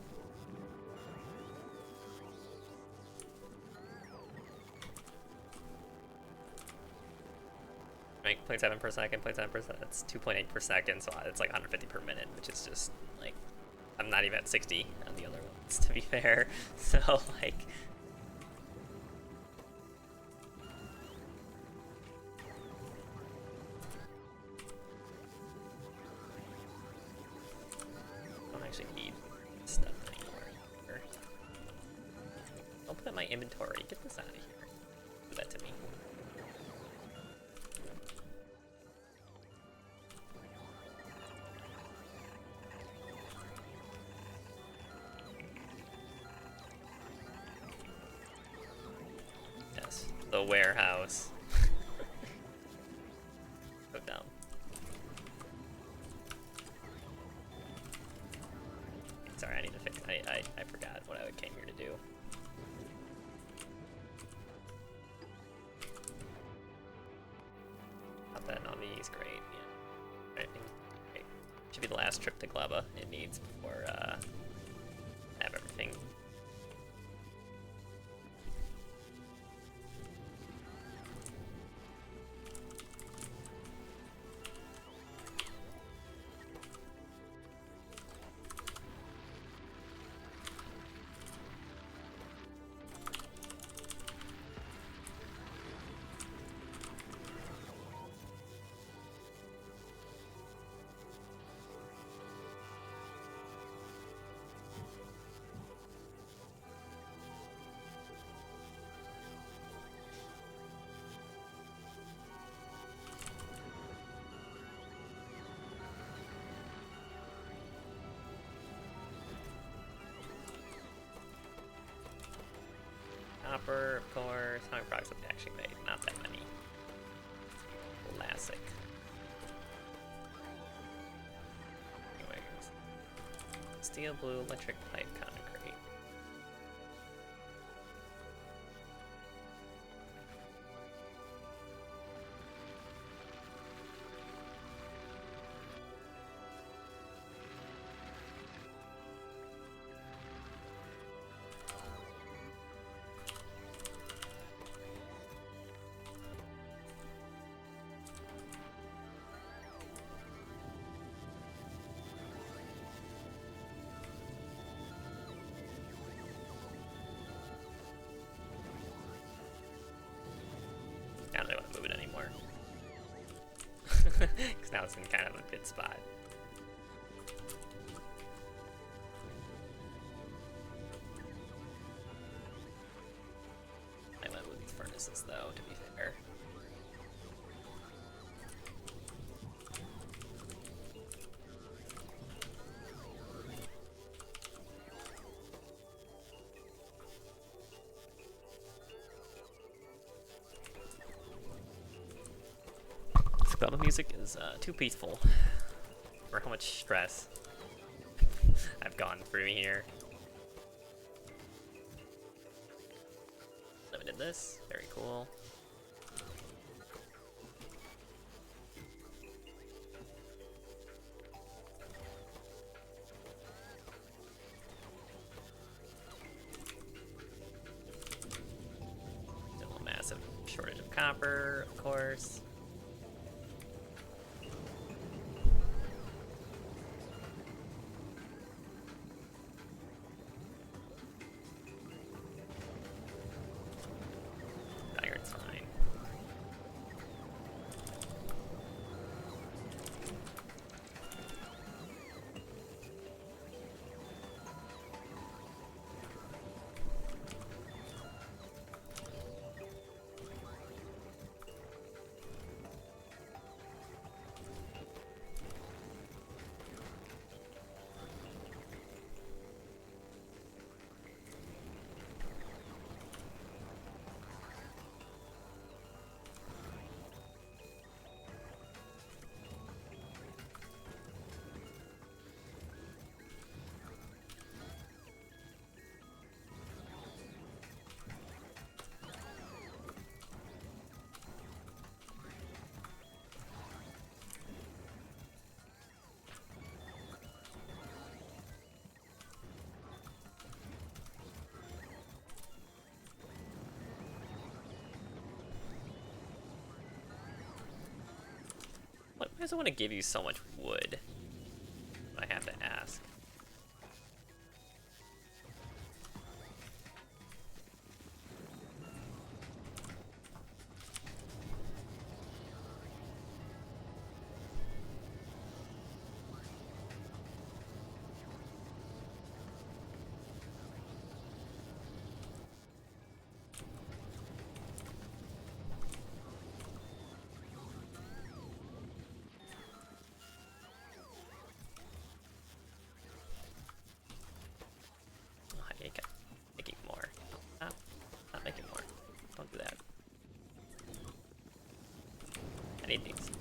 Right, 0.7 per second, 0.7 per second. That's 2.8 per second, so it's like 150 per minute, which is just like, I'm not even at 60 on the other ones, to be fair. So, like, I don't actually need stuff anymore. Don't put it in my inventory. Get this out of here. Do that to me. The warehouse. So dumb. Sorry, I need to fix. I forgot what I came here to do. Not that Nauvis is great. Yeah. Right. Should be the last trip to Gleba it needs before I have everything. Copper, of course. How many products have they actually made? Not that many. Classic. Anyways. Steel, blue, electric, pipe, concrete. I don't really want to move it anymore. Because now it's in kind of a good spot. I want to move these furnaces though, to be fair. The music is too peaceful for how much stress I've gone through here. Limited this, very cool. Still a massive shortage of copper, of course. Why does it want to give you so much wood? I have to ask. Making more. Not making more. Don't do that. I need these.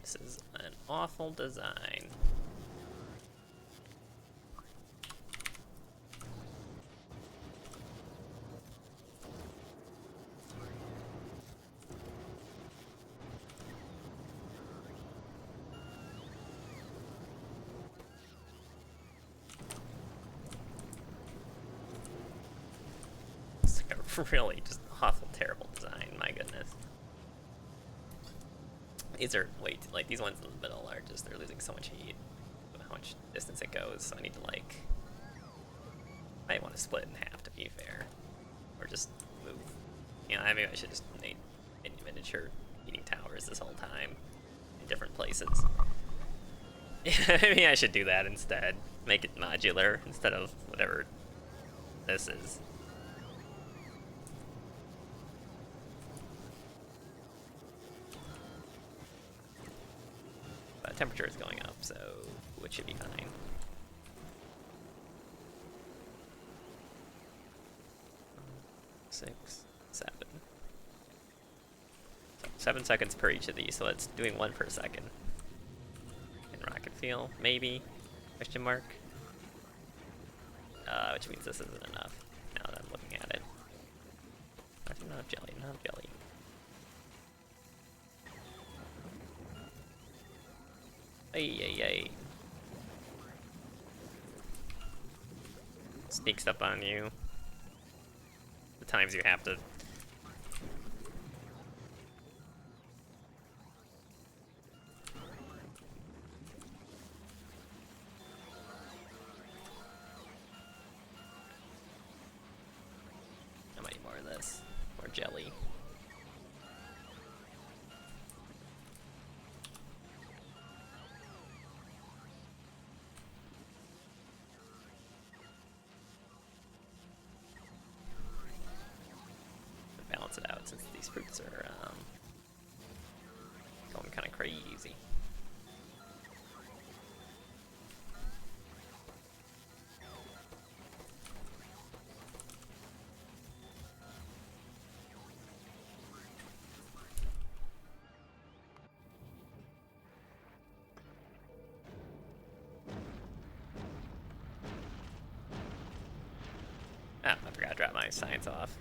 This is an awful design. It's like a really just awful, terrible design, my goodness. These are like these ones in the middle are just, they're losing so much heat, how much distance it goes, so I need to like, I want to split it in half to be fair, or just move, you know, I mean I should just make miniature heating towers this whole time in different places. Yeah, maybe I should do that instead, make it modular instead of whatever this is. Temperature is going up, so it should be fine. Six, 7. So 7 seconds per each of these, so that's doing 1 per second. In rocket fuel, maybe? Question mark? Which means this isn't enough, now that I'm looking at it. Not jelly, not jelly. Ay. Sneaks up on you. The times you have to. I might need more of this. More jelly. Balance it out since these fruits are going kind of crazy. Ah, I forgot to drop my science off.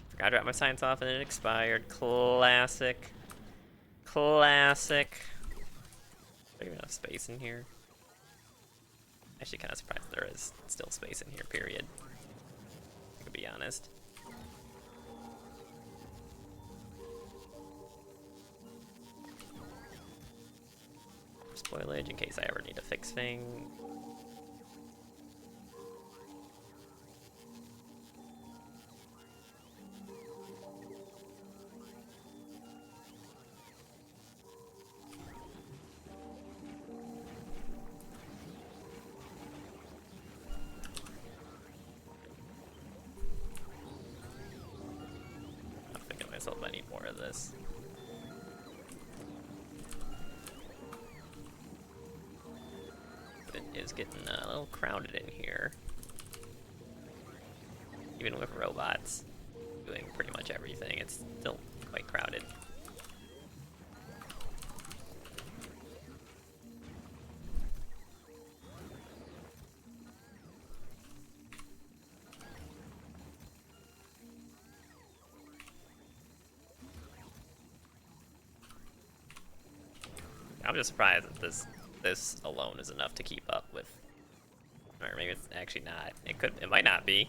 Forgot to drop my science off and it expired. Classic. Classic. There's even enough space in here. Actually, kind of surprised there is still space in here, period. To be honest. Spoilage in case I ever need to fix things. I'm thinking to myself I need more of this. It is getting a little crowded in here. Even with robots doing pretty much everything, it's still quite crowded. I'm just surprised that this alone is enough to keep up with. Or maybe it's actually not. It might not be.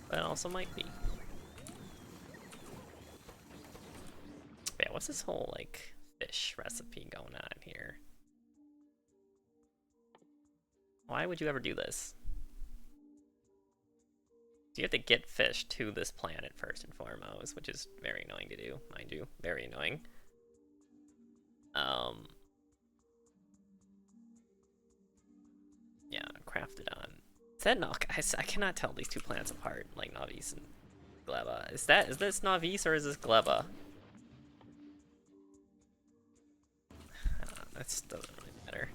But it also might be. But yeah, what's this whole like fish recipe going on here? Why would you ever do this? So you have to get fish to this planet first and foremost, which is very annoying to do, mind you. Very annoying. Yeah, crafted on. Is that no? I cannot tell these two planets apart, like Nauvis and Gleba. Is this Nauvis or is this Gleba? That doesn't really matter.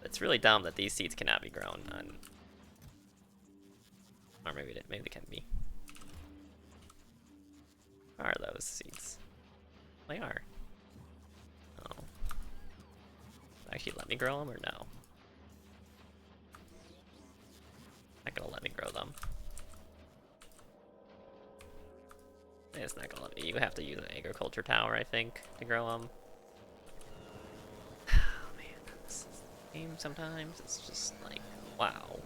It's really dumb that these seeds cannot be grown on. Or maybe they can be. What are those seeds? They are. Oh. Actually, let me grow them or no? Not gonna let me grow them. It's not gonna let me. You have to use an agriculture tower, I think, to grow them. Oh man, this game sometimes it's just like, wow.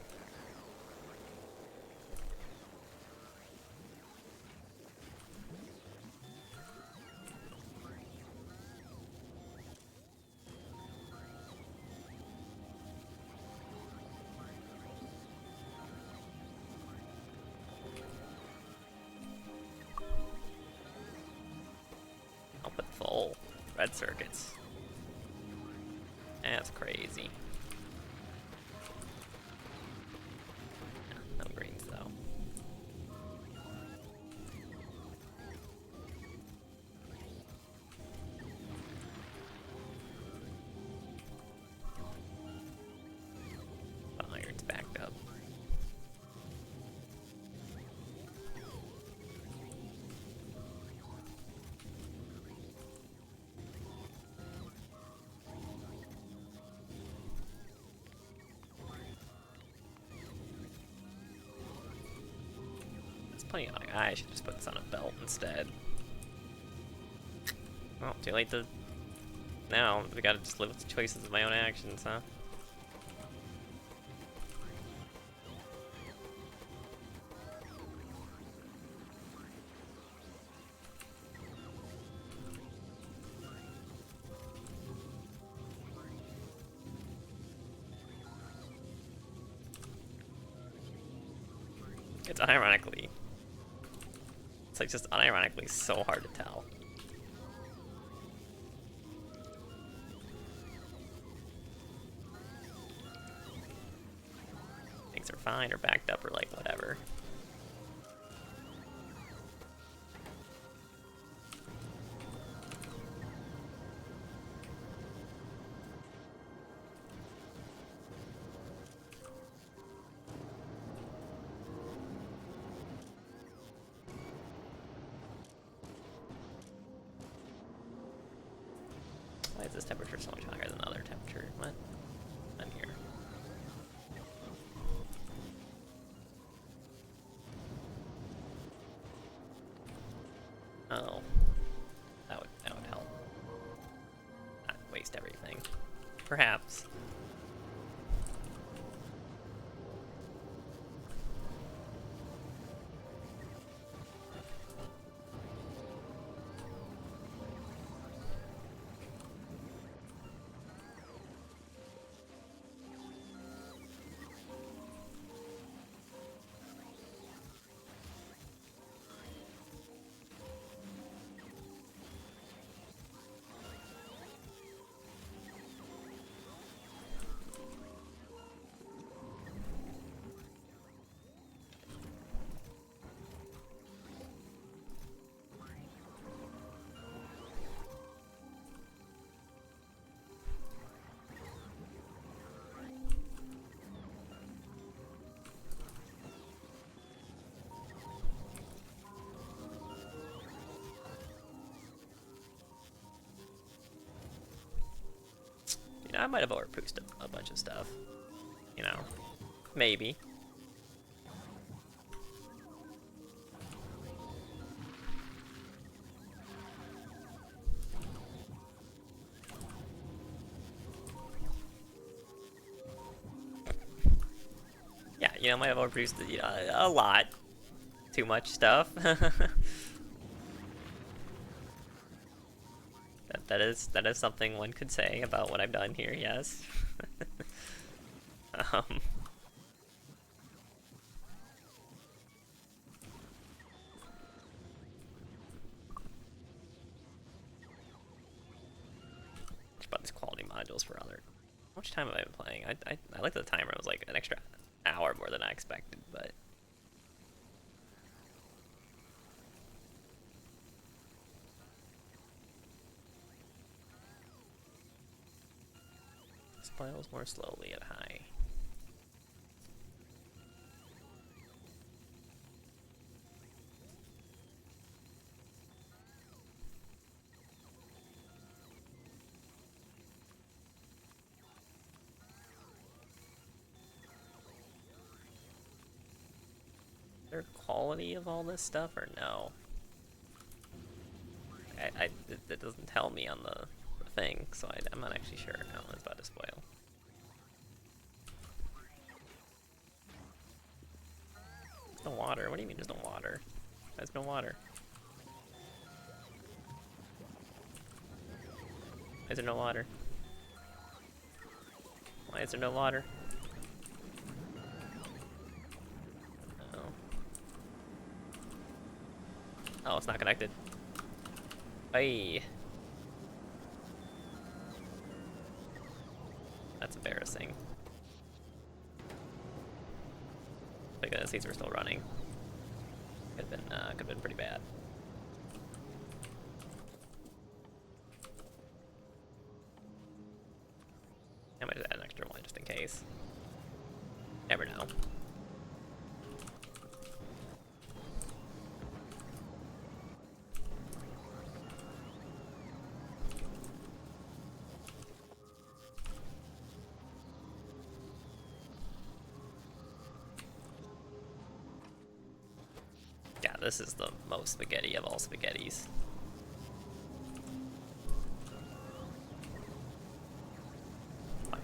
Full red circuits. That's crazy. Yeah, no greens though. The iron's backed up. Plenty of, like, I should just put this on a belt instead. Well, too late to. Now we gotta just live with the choices of my own actions, huh? It's unironically. It's like just unironically so hard to tell. Things are fine or backed up or like whatever. Why is this temperature so much higher than the other temperature? What? I'm here. Oh. That would help. Not waste everything. Perhaps. You know, I might have overproduced a bunch of stuff. You know, maybe. Yeah, you know, I might have overproduced a lot. Too much stuff. That is something one could say about what I've done here, yes. um, just bought these quality modules for other. How much time have I been playing? I looked at the timer. It was like an extra hour more than I expected, but. Spoils more slowly at high. Is there quality of all this stuff or no? It doesn't tell me on the thing, so I'm not actually sure how it's about to spoil. There's no water. What do you mean there's no water? There's no water. Why is there no water? Why is there no water? Oh. Oh, it's not connected. Hey. That's embarrassing. Thank goodness these were still running. Could have been pretty bad. I might just add an extra one just in case. Never know. Yeah, this is the most spaghetti of all spaghettis.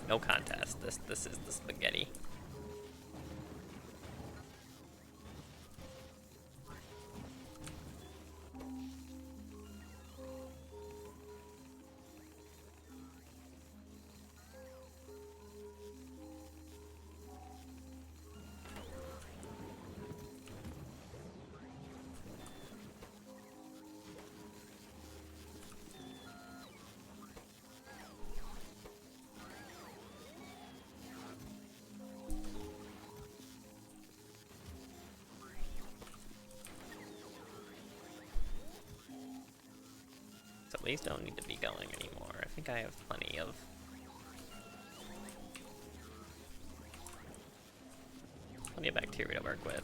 No contest. This is the spaghetti. So these don't need to be going anymore. I think I have plenty of... plenty of bacteria to work with.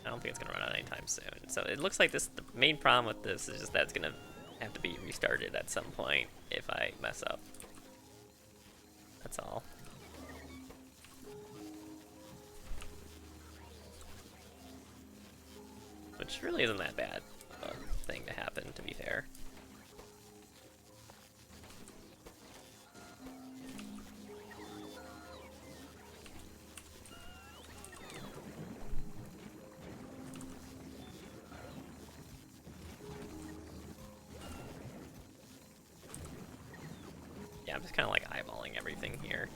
I don't think it's going to run out anytime soon. So it looks like this, the main problem with this is just that it's going to have to be restarted at some point if I mess up. That's all. Which really isn't that bad of a thing to happen, to be fair. Yeah, I'm just kind of like eyeballing everything here.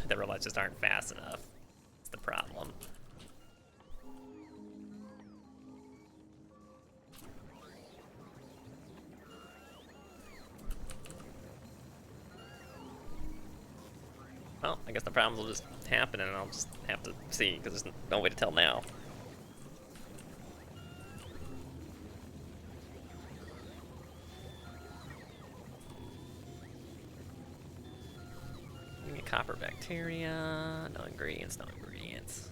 The robots just aren't fast enough. That's the problem. Well, I guess the problems will just happen and I'll just have to see, because there's no way to tell now. Copper bacteria, no ingredients, no ingredients.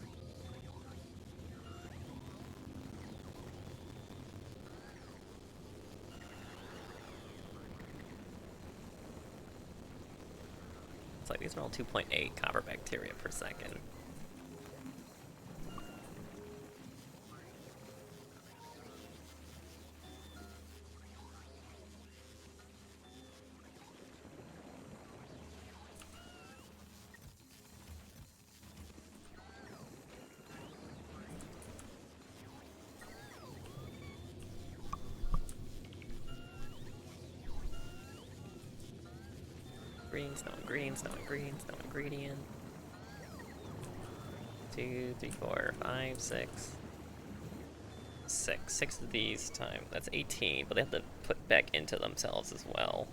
It's like these are all 2.8 copper bacteria per second. Greens, no ingredients, no ingredients, no ingredient. 2, 3, 4, 5, 6. 6 of these times. That's 18, but they have to put back into themselves as well.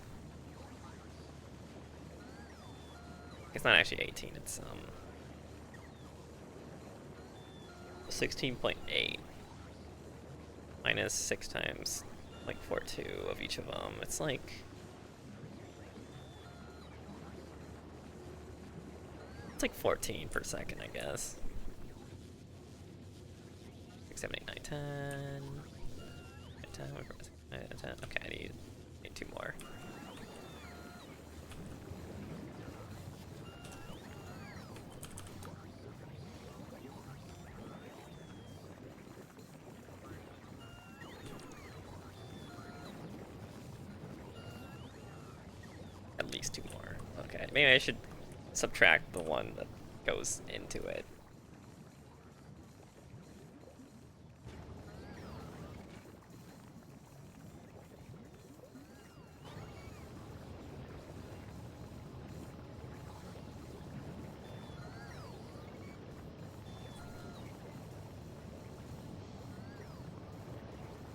It's not actually 18, it's 16.8 minus 6 times like 4.2 of each of them. It's like it's like 14 per second, I guess. 6, 7, 8, 9, 10. 10, 10. Okay, I need 2 more. At least 2 more. Okay, maybe I should subtract the one that goes into it.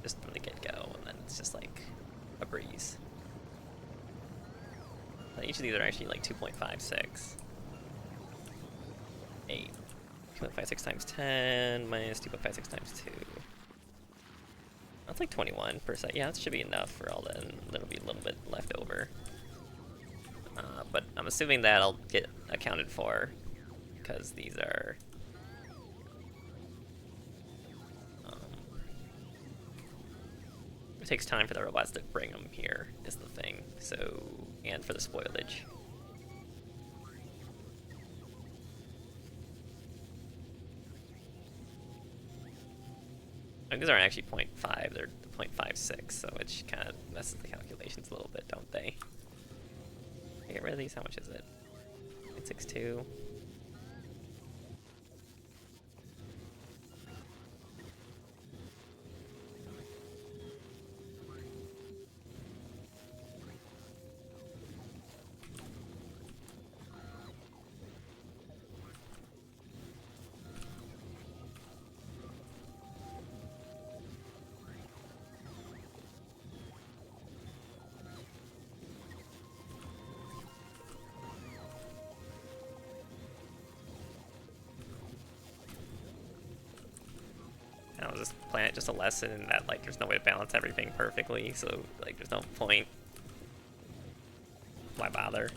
Just from the get-go, and then it's just like a breeze. Each of these are actually like 2.56. 8. 2.56 times 10 minus 2.56 times 2. That's like 21%. Yeah, that should be enough for all that, and there'll be a little bit left over. But I'm assuming that'll get accounted for, because these are... it takes time for the robots to bring them here, is the thing. So, and for the spoilage. And these aren't actually 0.5, they're 0.56, so it kind of messes the calculations a little bit, don't they? Get rid of these, how much is it? 0.62. I was just playing it just a lesson in that, like, there's no way to balance everything perfectly, so, like, there's no point. Why bother?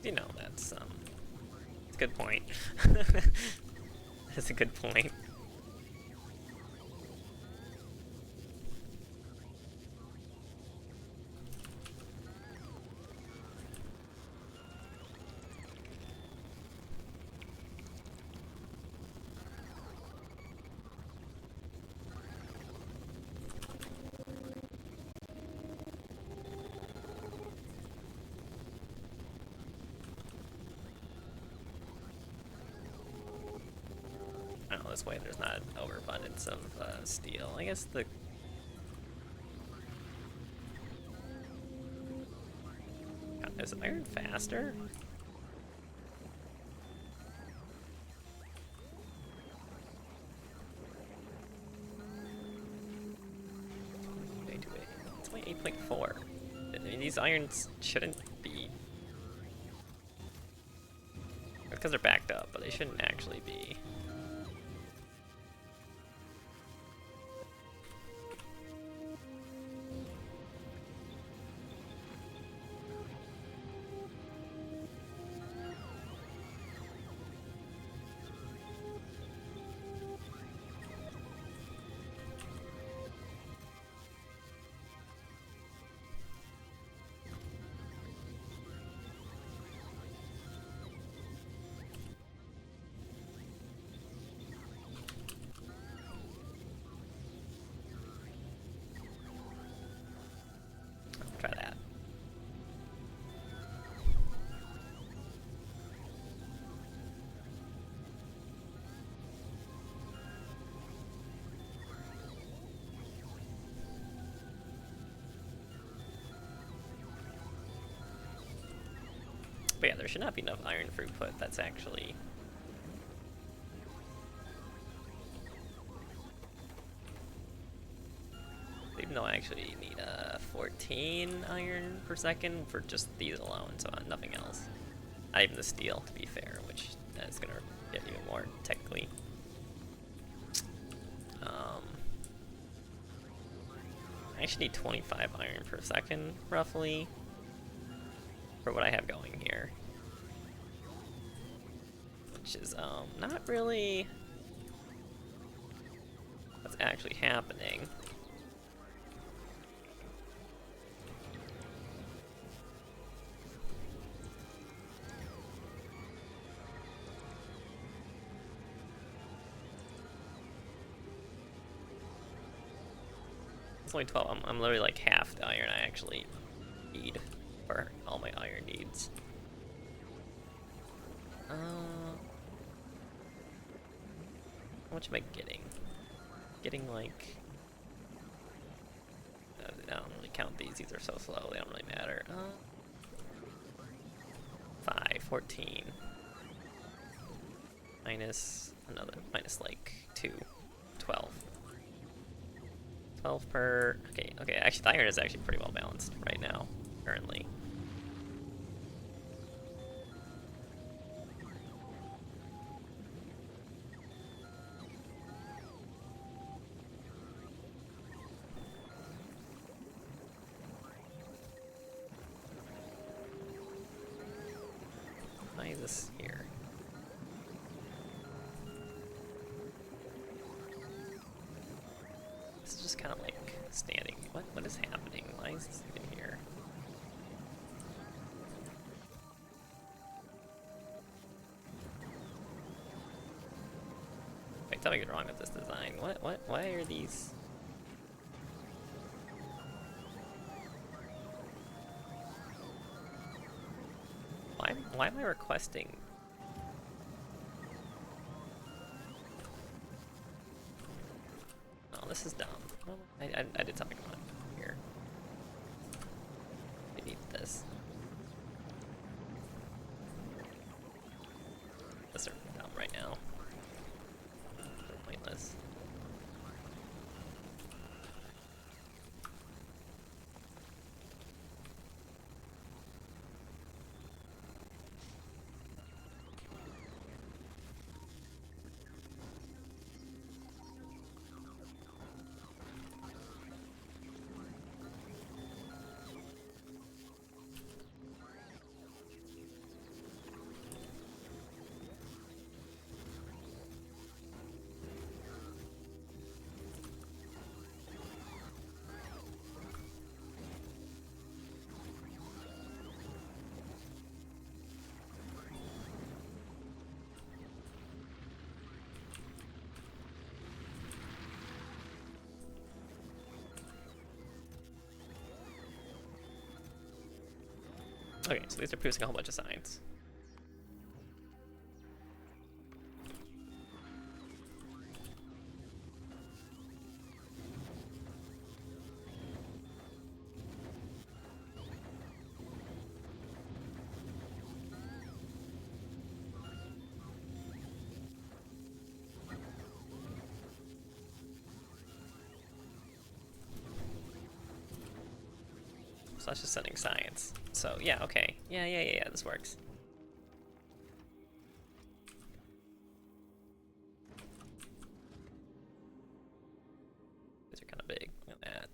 You know, that's a good point. That's a good point. Oh, this way there's not overabundance of steel. I guess the... Is iron faster? It's only 8.4. I mean, these irons shouldn't be... Because they're backed up, but they shouldn't actually be. Try that. But yeah, there should not be enough iron throughput. That's actually... Even though I actually need 14 iron per second for just these alone, so nothing else. Not even the steel, to be fair, which is going to get even more technically. I actually need 25 iron per second, roughly, for what I have going here. Which is not really what's actually happening. It's only 12. I'm literally like half the iron I actually need for all my iron needs. How much am I getting? Getting like... I don't really count these. These are so slow. They don't really matter. 5, 14. Minus another, minus like 2, 12. 12 per... Okay, actually the iron is actually pretty well balanced right now, currently. Why is this here? This is just kind of like standing. What is happening? Why is this even here? Wait, tell me what's wrong with this design. Why are these? Why am I requesting? Oh, this is dumb. Well, I did something wrong here. I need this. This is dumb right now. Okay, so these are producing a whole bunch of signs. So that's just sending science. So yeah, okay. Yeah, this works. These are kind of big. Look at that.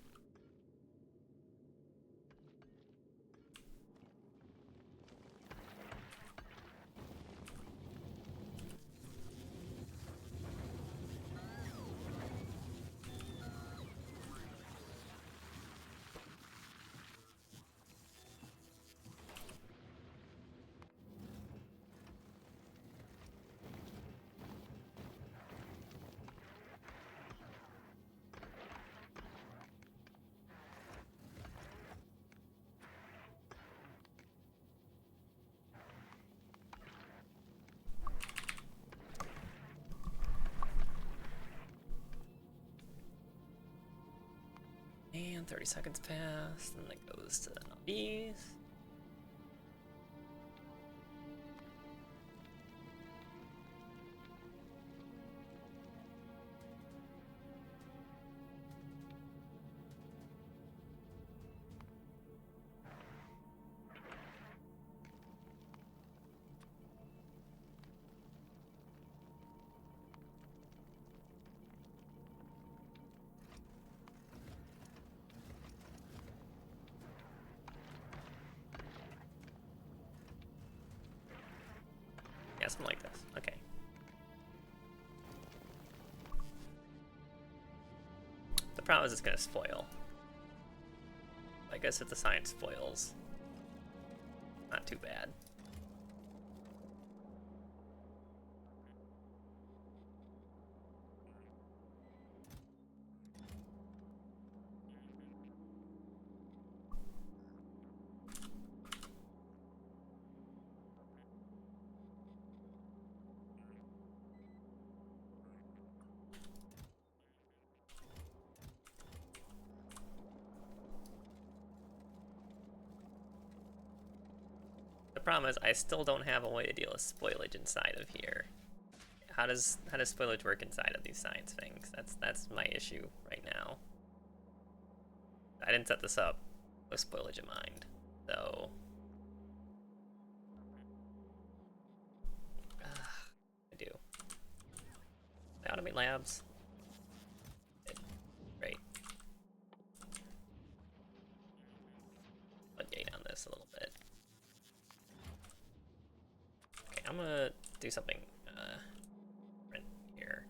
And 30 seconds pass, and it goes to Nauvis. Yeah, something like this. Okay. The problem is it's gonna spoil. I guess if the science spoils, not too bad. The problem is I still don't have a way to deal with spoilage inside of here. How does spoilage work inside of these science things? That's my issue right now. I didn't set this up with spoilage in mind, so I do. I automate labs. Great. Let gate on this a little bit. Okay, I'm gonna do something different here.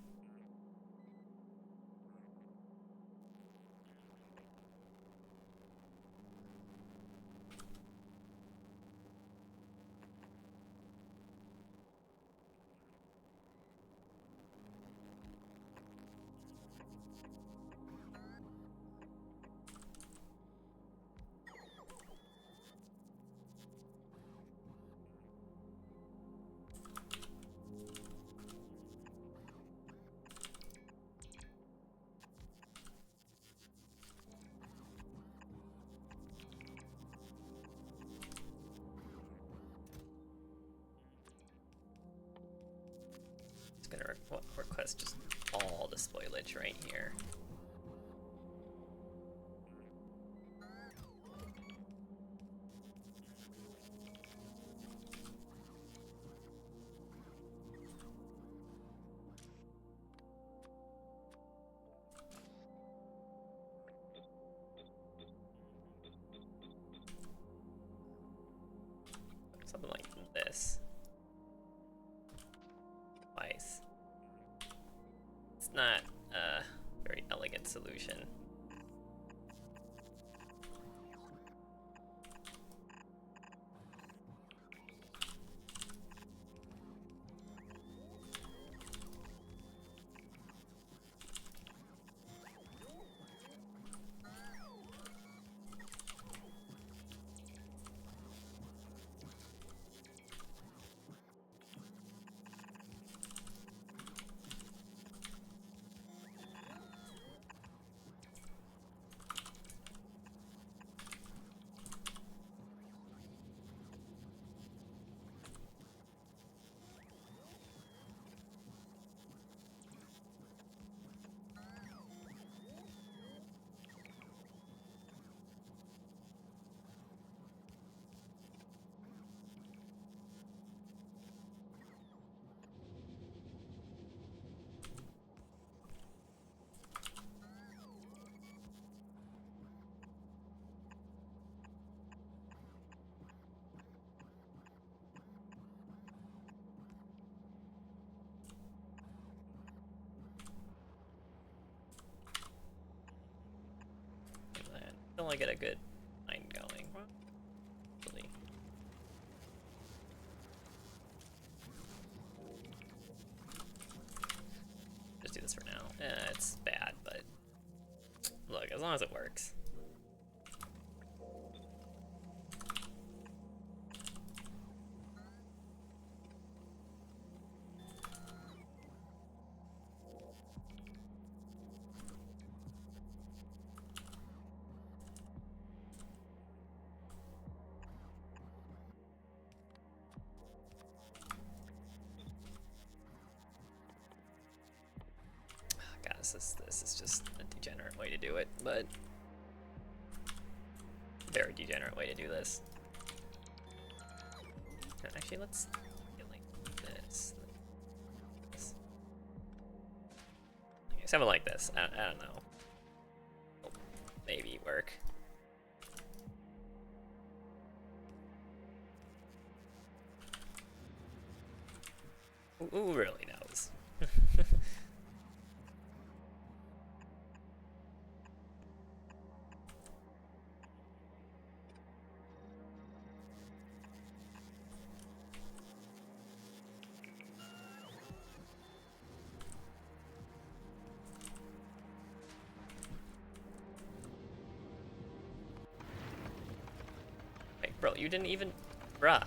Gonna request just all the spoilage right here. Something like this. Twice. It's not a very elegant solution. only get a good 9 going. Really. Just do this for now. It's bad, but look, as long as it works. This is just a degenerate way to do it, but very degenerate way to do this. Actually, let's get like this. Okay, something like this. I don't know. It'll maybe work. Who really knows? Bro, you didn't even... Bruh.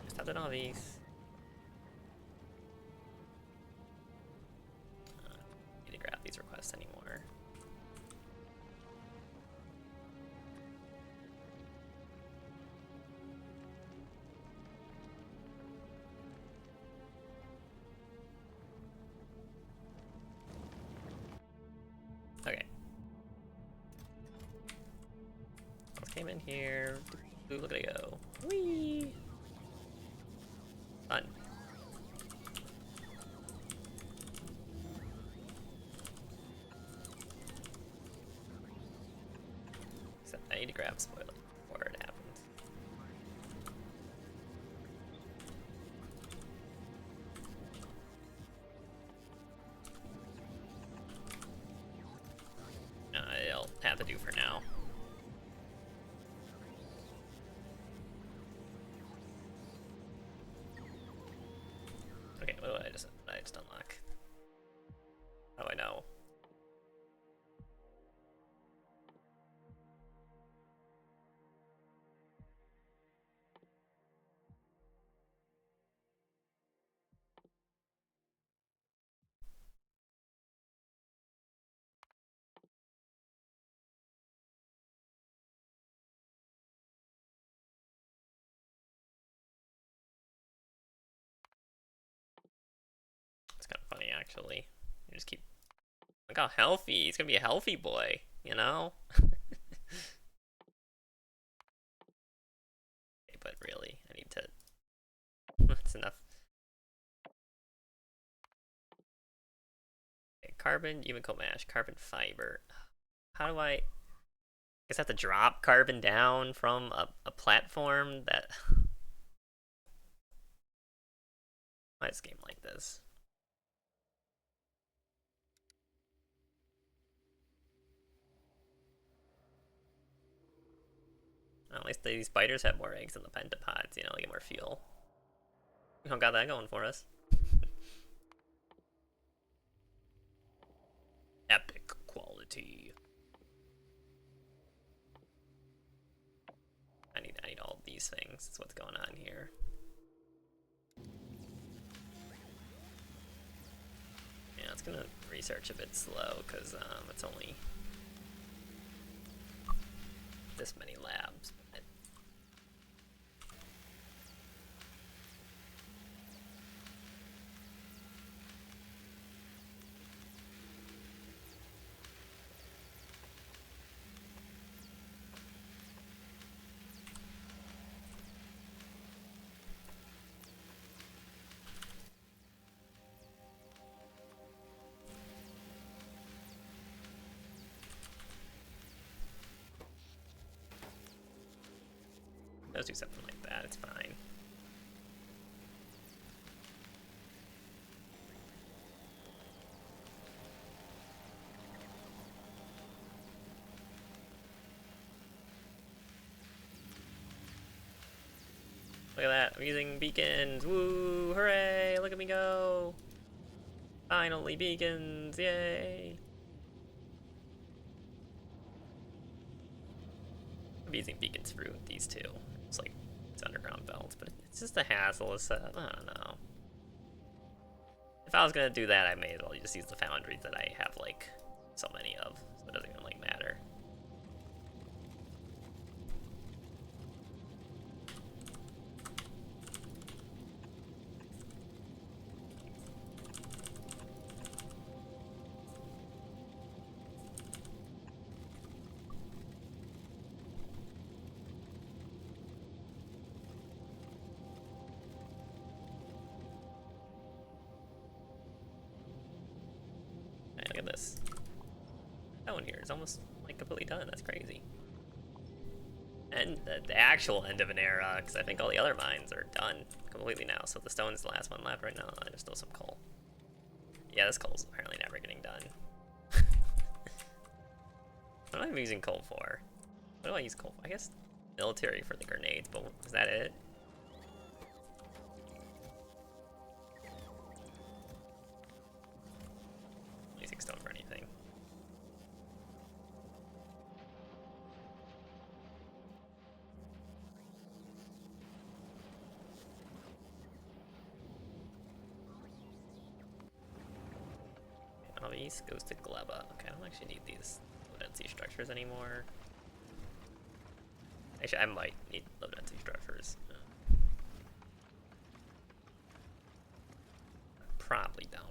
Stop the Nauvis. Need to grab these requests anymore. Okay. Let's came in here. Ooh, look at it go. Whee! Fun. Except I need to grab spoilage before it happens. It'll have to do for now. Okay, what did I just unlock? How do I know? It's kind of funny, actually. You just keep... Look how healthy. He's gonna be a healthy boy, you know? Okay, but really, I need to... That's enough. Okay, carbon, Yumako mash, carbon fiber. How do I guess I have to drop carbon down from a platform that... Why is this game like this? Well, at least these spiders have more eggs than the pentapods, you know, they get more fuel. We don't got that going for us. Epic quality. I need all of these things. That's what's going on here. Yeah, it's gonna research a bit slow because it's only this many labs. But let's do something like that, it's fine. Look at that, I'm using beacons, woo, hooray, look at me go! Finally beacons, yay! I'm using beacons for these two. It's like, it's underground belts, but it's just a hassle to set. I don't know. If I was gonna do that, I may as well just use the foundries that I have, like, so many of, so it doesn't even, like, matter. Look at this. That one here is almost like completely done. That's crazy. And the actual end of an era, because I think all the other mines are done completely now. So the stone's the last one left right now. There's still some coal. Yeah, this coal's apparently never getting done. What am I using coal for? What do I use coal for? I guess military for the grenades, but is that it? Using stone for anything. Nauvis goes to Gleba. Okay, I don't actually need these low density structures anymore. Actually, I might need low density structures. Probably don't.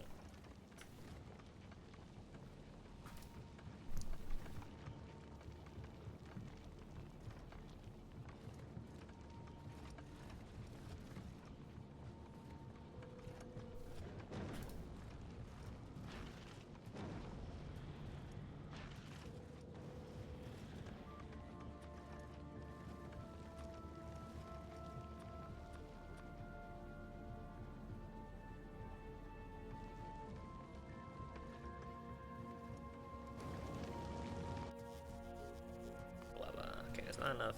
Okay, there's not enough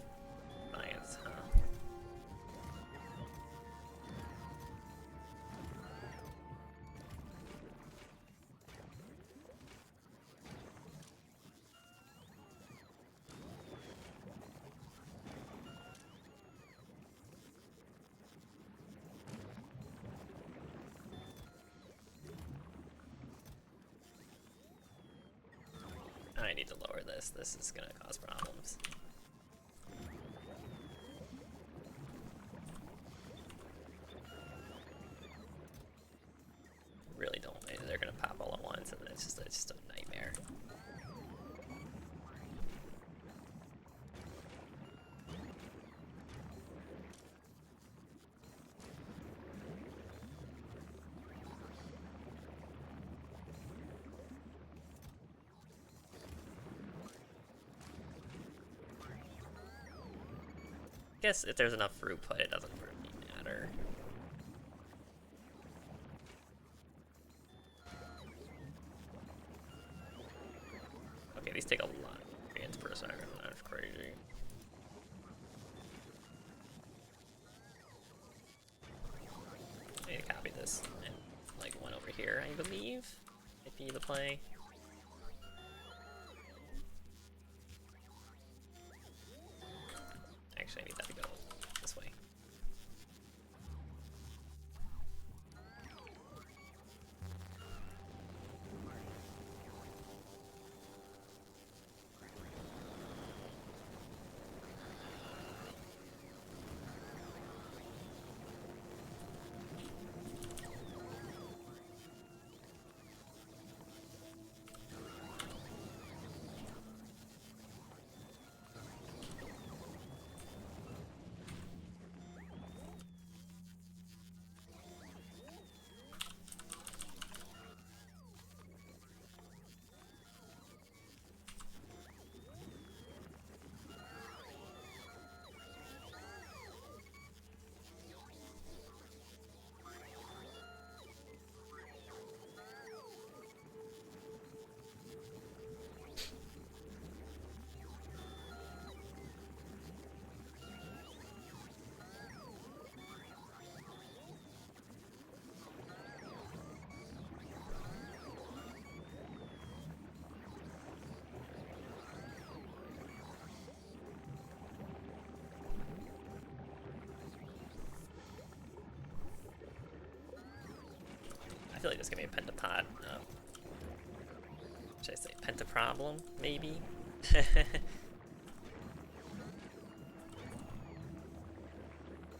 science, huh? I need to lower this. This is gonna cause problems. Really don't. They're gonna pop all at once, and it's just a nightmare. I guess if there's enough throughput, it doesn't really matter. Okay, these take a lot of nutrients per second. That's crazy. here, I believe. Might be the play. Actually, I need that to go this way. I feel like there's gonna be a Penta-pod. Should I say Penta-problem, maybe?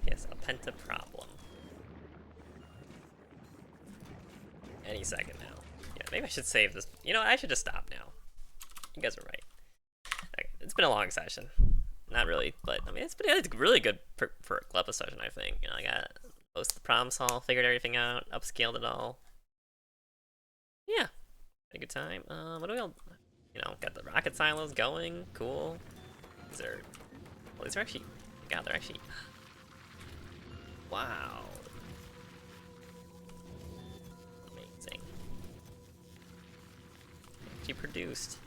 Yes, a Penta-problem. Any second now. Yeah, maybe I should save this. You know, I should just stop now. You guys are right. It's been a long session. Not really, but I mean, it's really good for a Gleba session, I think. You know, I got most of the problem solved, figured everything out, upscaled it all. Yeah, had a good time. What do we all, you know, got the rocket silos going, cool. These are, well, these are actually, God, they're actually, wow. Amazing. Actually produced.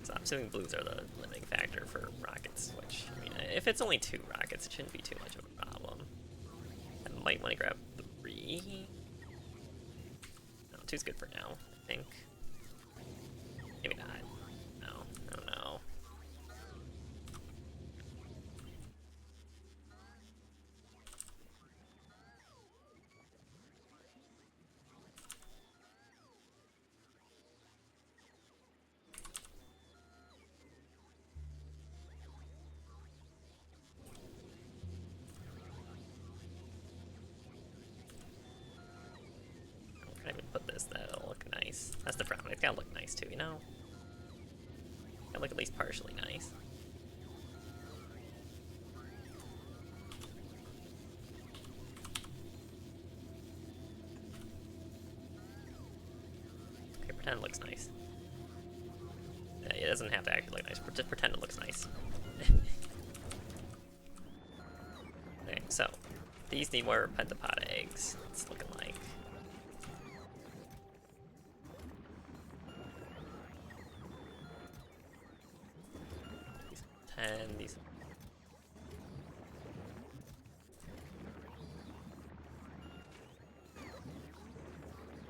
So I'm assuming blues are the limiting factor for rockets, which, I mean, if it's only 2 rockets, it shouldn't be too much of a problem. I might want to grab 3. 2's good for now, I think. Maybe not. No, I don't know. I can put this, that'll look nice. That's the problem, it's gotta look nice too, you know? Gotta look at least partially nice. Okay, pretend it looks nice. Yeah, it doesn't have to actually look nice, just pretend it looks nice. Okay, so, these need more Penta-pod eggs, it's looking like. And these.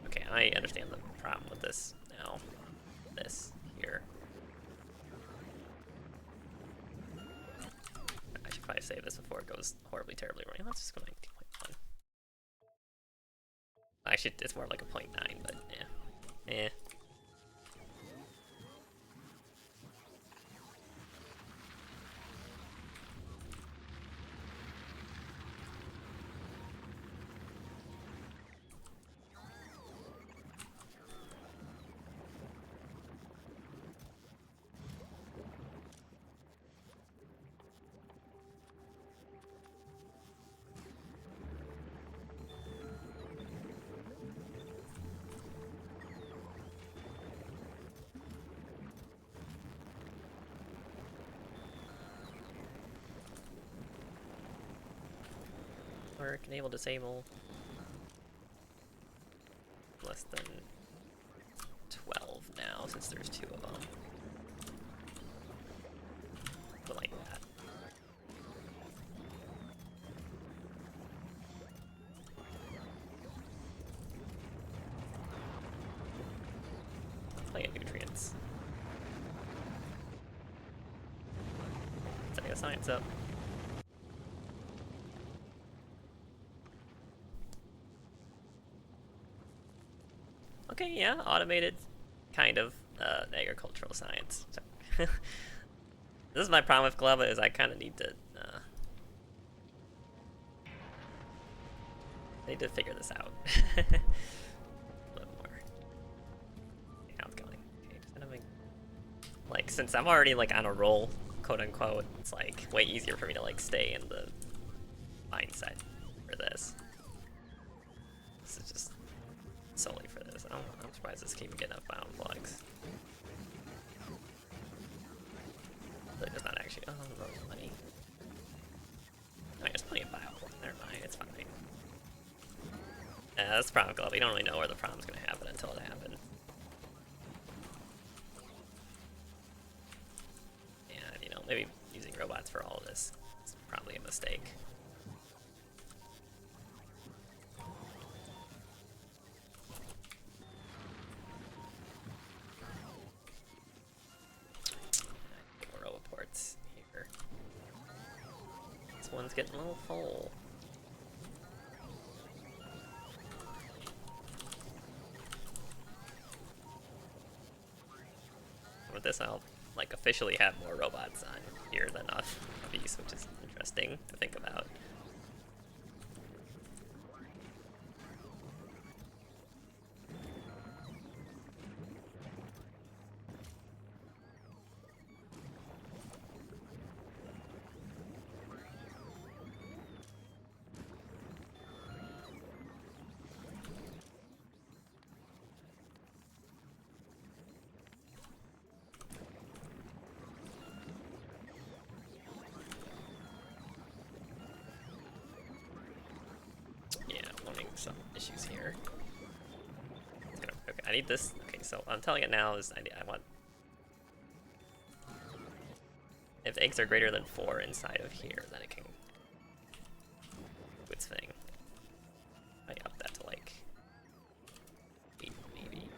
Okay, I understand the problem with this now. This here. I should probably save this before it goes horribly, terribly wrong. Let's just go 19.1. Actually, it's more like a 0.9, but yeah. Eh. Work, enable, disable. Less than 12 now, since there's 2 of them. But like that. plant nutrients. Setting the science up. Okay, yeah, automated, kind of, agricultural science. So this is my problem with Gleba, is I kind of need to figure this out. A little more. See how it's going. Okay, just kind of like, since I'm already like on a roll, quote unquote, it's like way easier for me to like stay in the mindset for this. This is just solely for this. I'm surprised this can even get enough Bioflux. But it's not actually. Oh, no money. I mean, there's plenty of Bioflux. Never mind, it's fine. That's the problem, Gleba. You don't really know where the problem's gonna happen until it happens. And, you know, maybe using robots for all of this is probably a mistake. More roboports here. This one's getting a little full. With this, I'll like officially have more robots on here than off these, which is interesting to think about. Some issues here. Okay, I need this. Okay, so I'm telling it now is I want, if the eggs are greater than 4 inside of here, then it can do its thing. I up that to like 8 maybe.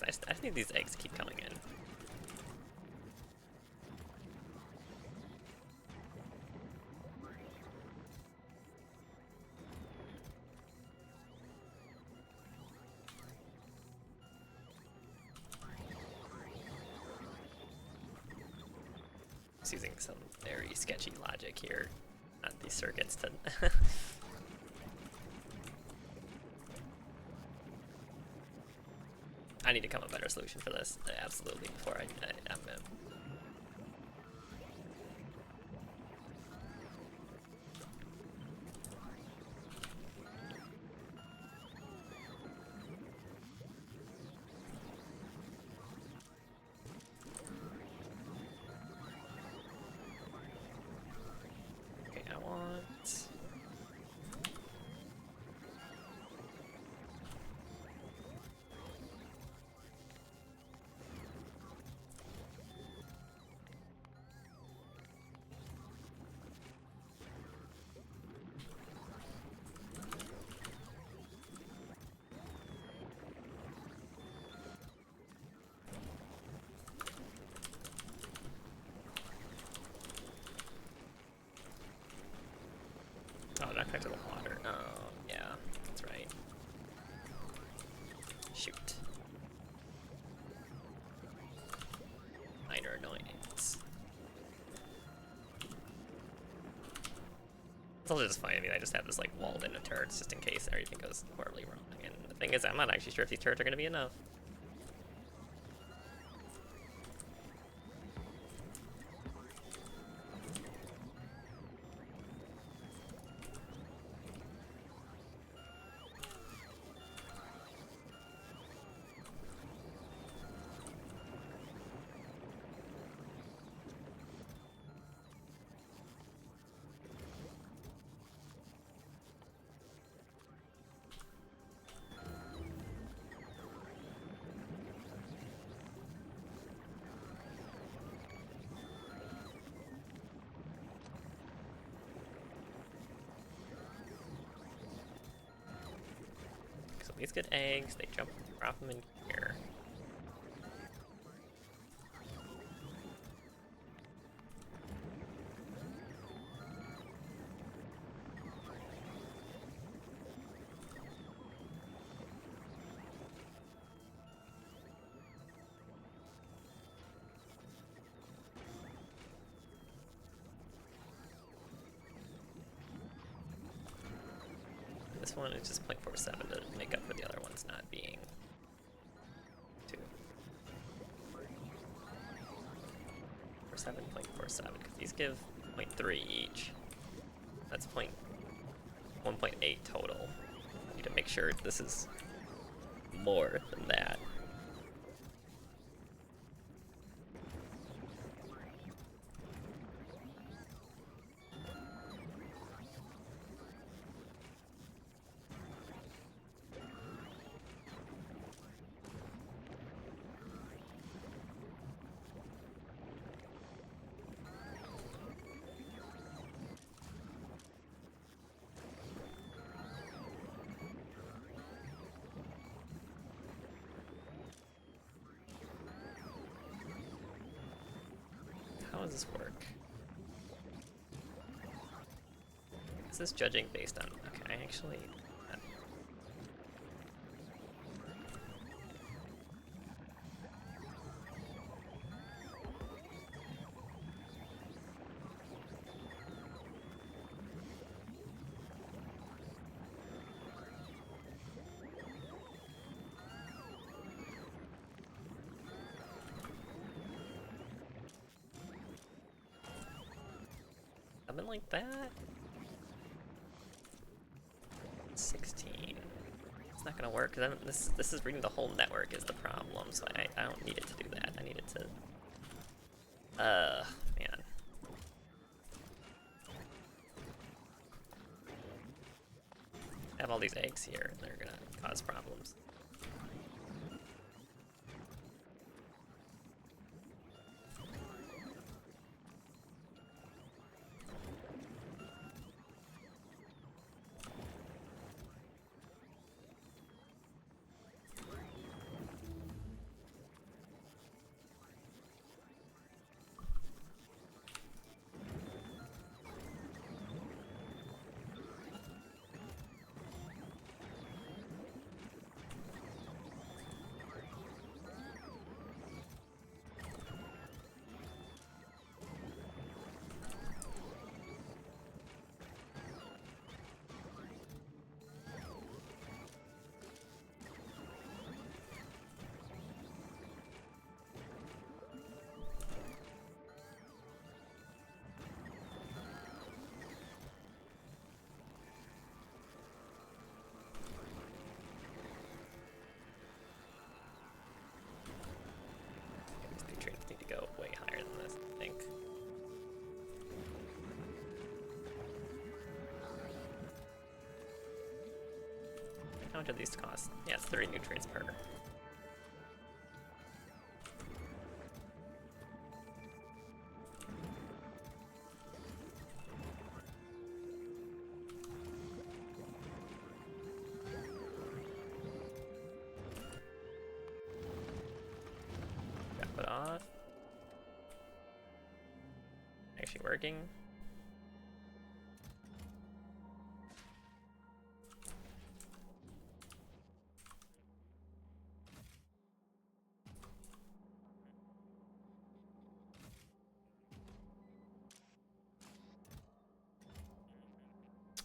I just need these eggs to keep coming in. Using some very sketchy logic here on these circuits to I need to come up with a better solution for this, absolutely, before I'm gonna oh, not connected to the water. Oh, yeah, that's right. Shoot. Minor annoyance. It's also just fine. I mean, I just have this like walled in of turrets just in case everything goes horribly wrong. And the thing is, I'm not actually sure if these turrets are going to be enough. These get eggs, they drop them in here. This one is just 0.47 to make up for the other ones not being 2. 47.47, because these give 0.3 each. That's 1.8 total. I need to make sure this is more than that. How does this work? Is this judging based on... Okay, actually... Something like that? 16. It's not gonna work, because this is reading the whole network is the problem, so I don't need it to do that. I need it to... man. I have all these eggs here, and they're gonna cause problems. Go way higher than this, I think. How much do these cost? Yeah, it's 30 nutrients per. Got put off. Actually working.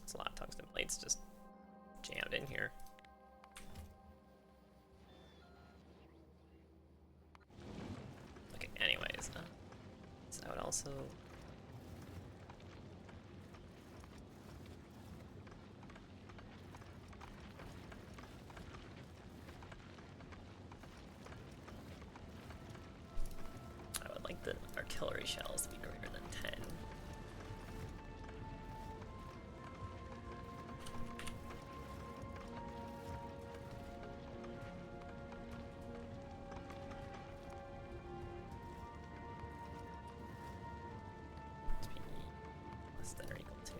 It's a lot of tungsten plates just jammed in here. Okay, anyways, so I would also the artillery shells to be greater than 10. To be less than or equal to.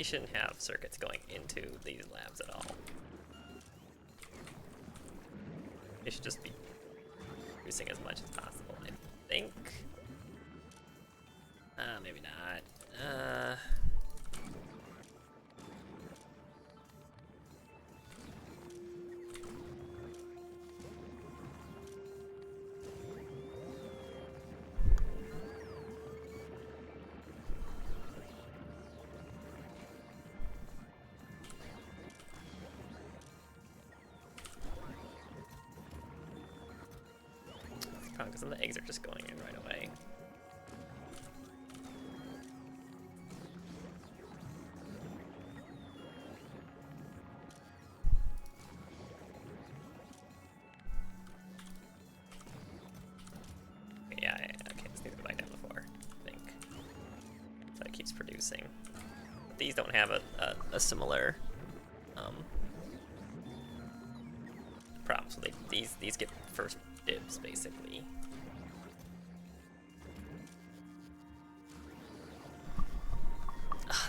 These shouldn't have circuits going into these labs at all. They should just be producing as much as possible, I think. Maybe not. Because some of the eggs are just going in right away. Yeah, okay, this needs to go back down to 4, I think. So it keeps producing. These don't have a similar problem, so these get first dibs, basically.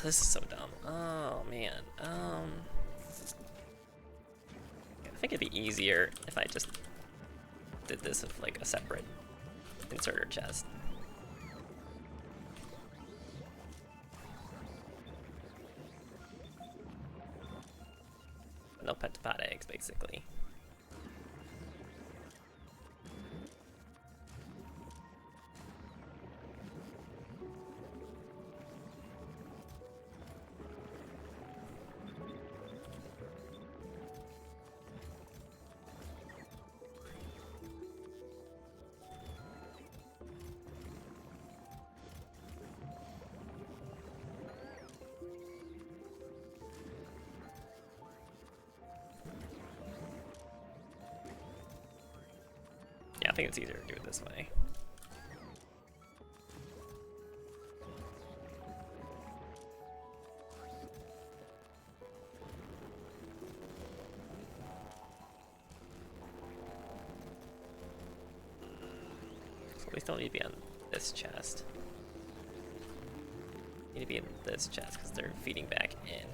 This is so dumb. Oh, man. I think it'd be easier if I just did this with, like, a separate inserter chest. No Penta-panic eggs, basically. Yeah, I think it's easier to do it this way. So we still need to be on this chest. Need to be in this chest because they're feeding back in.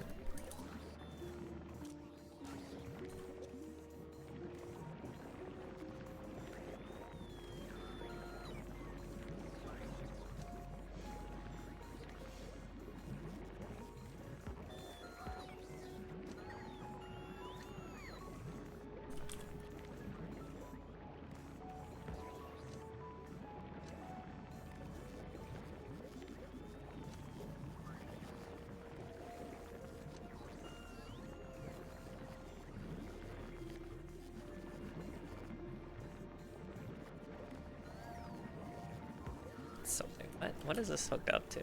Something. What is this hooked up to?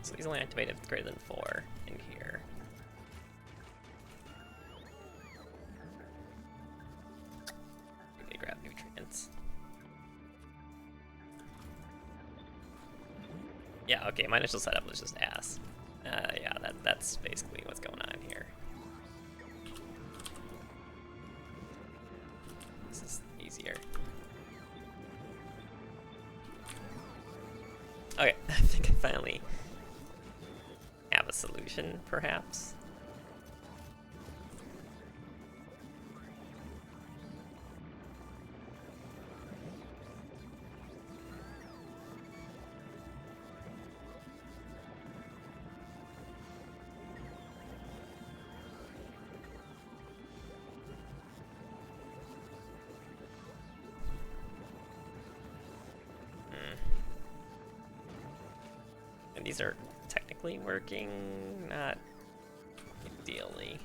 So these only activated with greater than 4 in here. We need to grab nutrients. Yeah, okay, my initial setup was just ass. Yeah, that's basically what's going on here. This is easier. Okay, I think I finally have a solution, perhaps. And these are technically working, not ideally.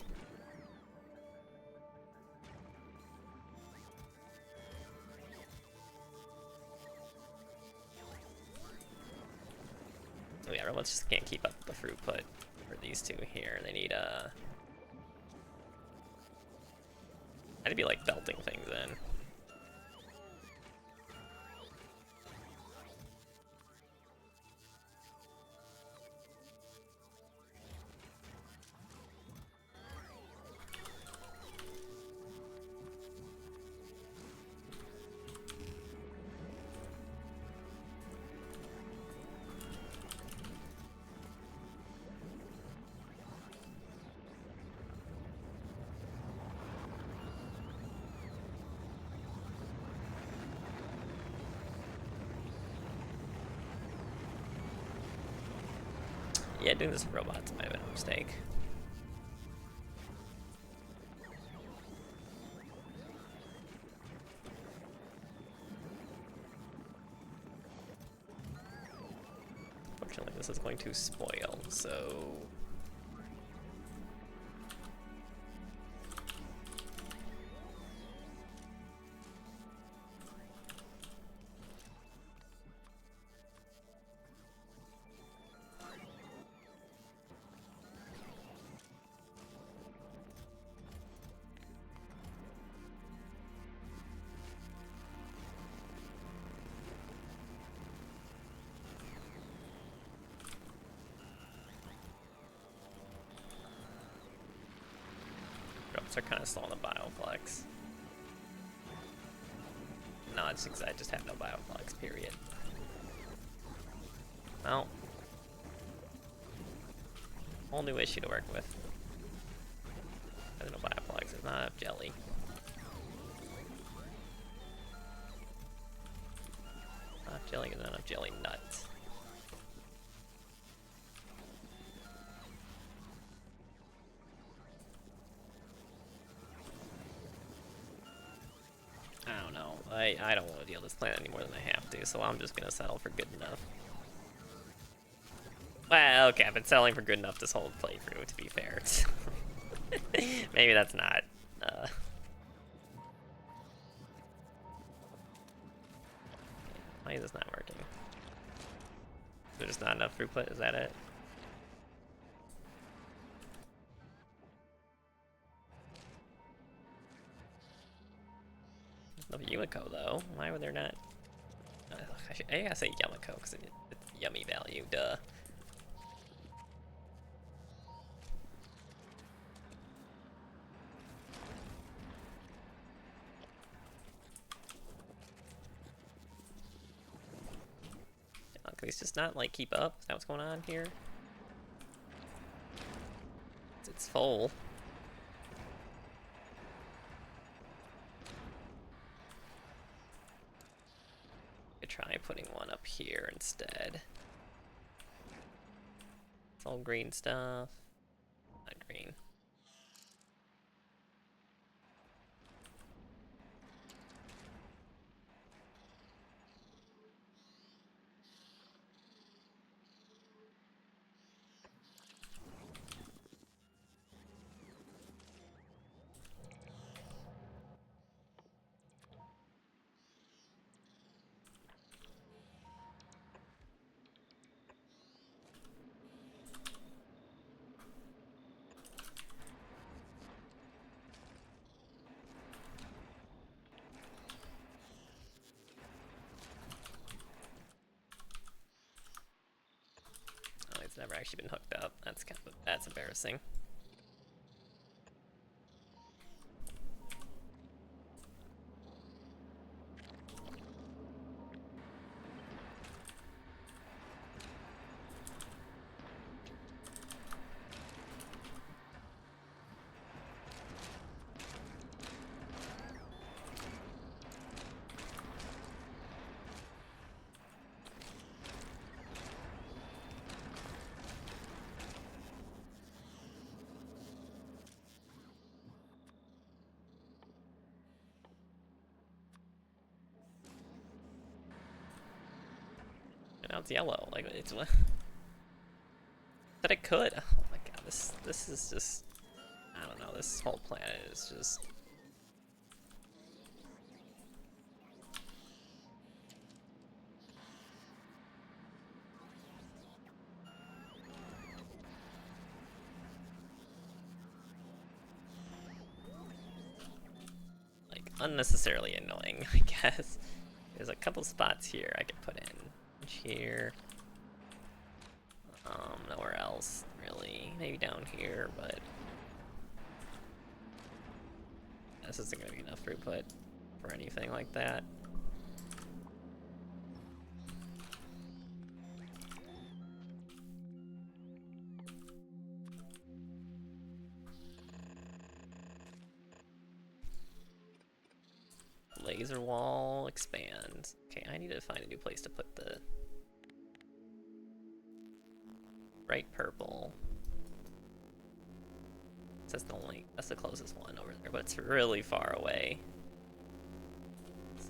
Oh yeah, robots just can't keep up with the throughput for these two here. They need I'd be like belting things in. Yeah, doing this with robots might have been a mistake. Unfortunately, this is going to spoil, so... Robots are kind of slow on the Bioflux. No, it's because I just have no Bioflux, period. Well, whole new issue to work with. There's no Bioflux, there's not enough jelly. Not enough jelly, there's not enough jelly nuts. I don't know. I don't want to deal with this planet any more than I have to, so I'm just gonna settle for good enough. Well, okay, I've been settling for good enough this whole playthrough, to be fair. Maybe that's not. Why is this not working? Is there just not enough throughput? Is that it? Love Yumako though. Why would there not? I gotta say Yumako because it's yummy value. Duh. Can these just not like keep up? Is that what's going on here? It's full. Try putting one up here instead. It's all green stuff. Not green. Never actually been hooked up. That's embarrassing. Now it's yellow. Like it's what? But I could. Oh my god, this is just I don't know, this whole planet is just... like, unnecessarily annoying, I guess. There's a couple spots here I could put in. Here. Nowhere else, really. Maybe down here, but... this isn't gonna be enough throughput for anything like that. Laser wall expands. Okay, I need to find a new place to put the bright purple. That's the closest one over there, but it's really far away.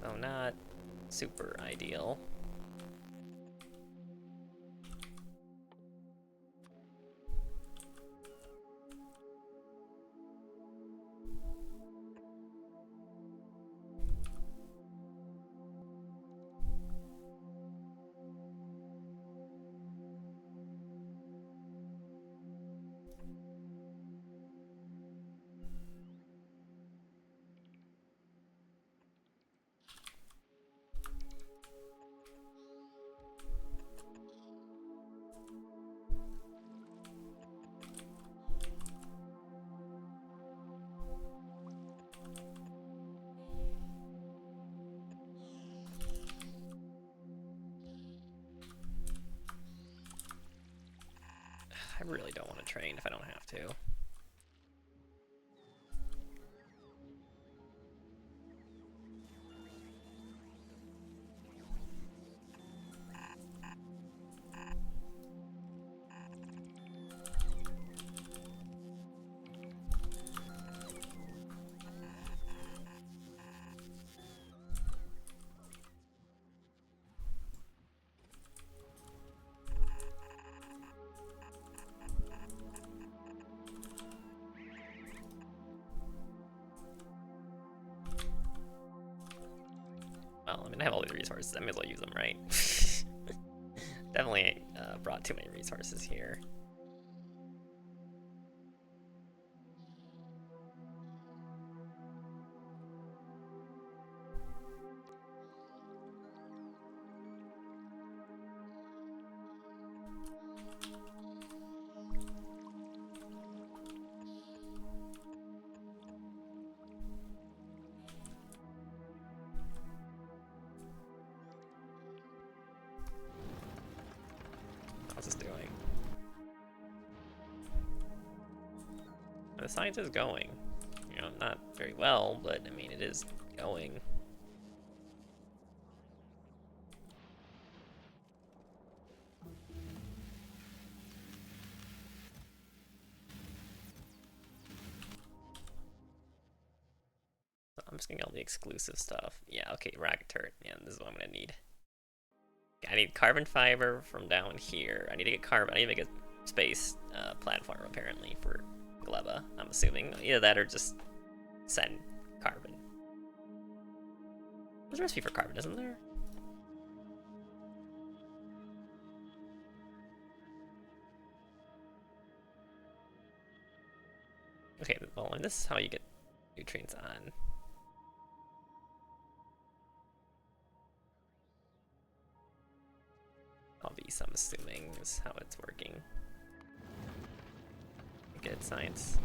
So not super ideal. I really don't want to train if I don't have to. Well, I mean, I have all the resources. I may as well use them, right? Definitely brought too many resources here. How's this doing? The science is going. You know, not very well, but I mean, it is going. So I'm just getting all the exclusive stuff. Yeah, okay, rocket turret. Man, this is what I'm gonna need. I need carbon fiber from down here. I need to get carbon. I need to make a space platform apparently for Gleba. I'm assuming either that or just send carbon. There's a recipe for carbon, isn't there? Okay, well, and this is how you get nutrients on. Obvious, I'm assuming, is how it's working. Good science.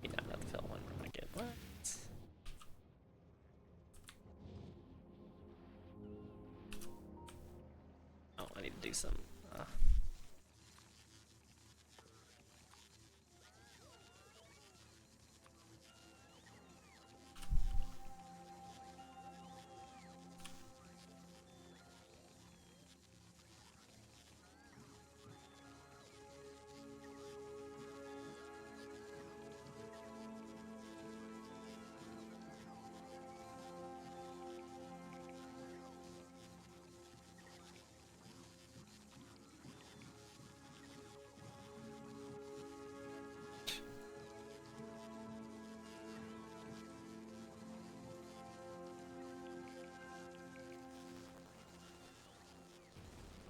Maybe not the fill one. I get what? Oh, I need to do some.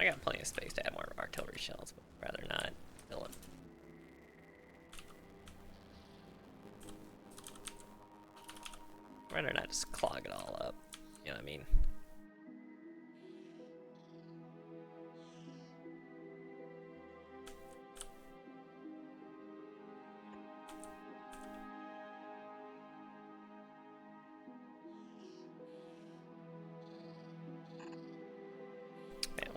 I got plenty of space to add more artillery shells, but I'd rather not fill it. I'd rather not just clog it all up. You know what I mean?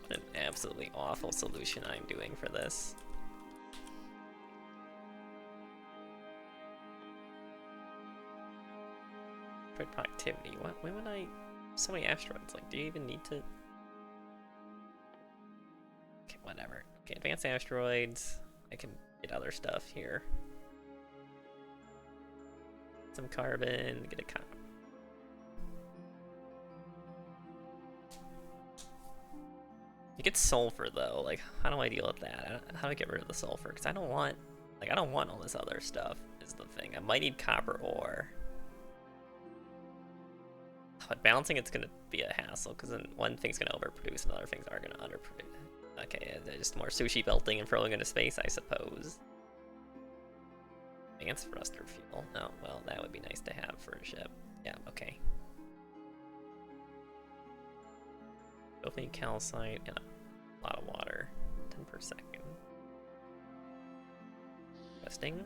An absolutely awful solution I'm doing for this. Productivity. What? When would I? So many asteroids. Like, do you even need to? Okay, whatever. Okay, advanced asteroids. I can get other stuff here. Some carbon. Get a copper. You get sulfur though. Like, how do I deal with that? How do I get rid of the sulfur? Because I don't want all this other stuff. Is the thing. I might need copper ore. But balancing it's gonna be a hassle because then one thing's gonna overproduce and other things are gonna underproduce. Okay, just more sushi belting and throwing into space, I suppose. Advanced thruster fuel. Oh, well, that would be nice to have for a ship. Yeah, okay. Opening calcite and a lot of water. 10 per second. Testing.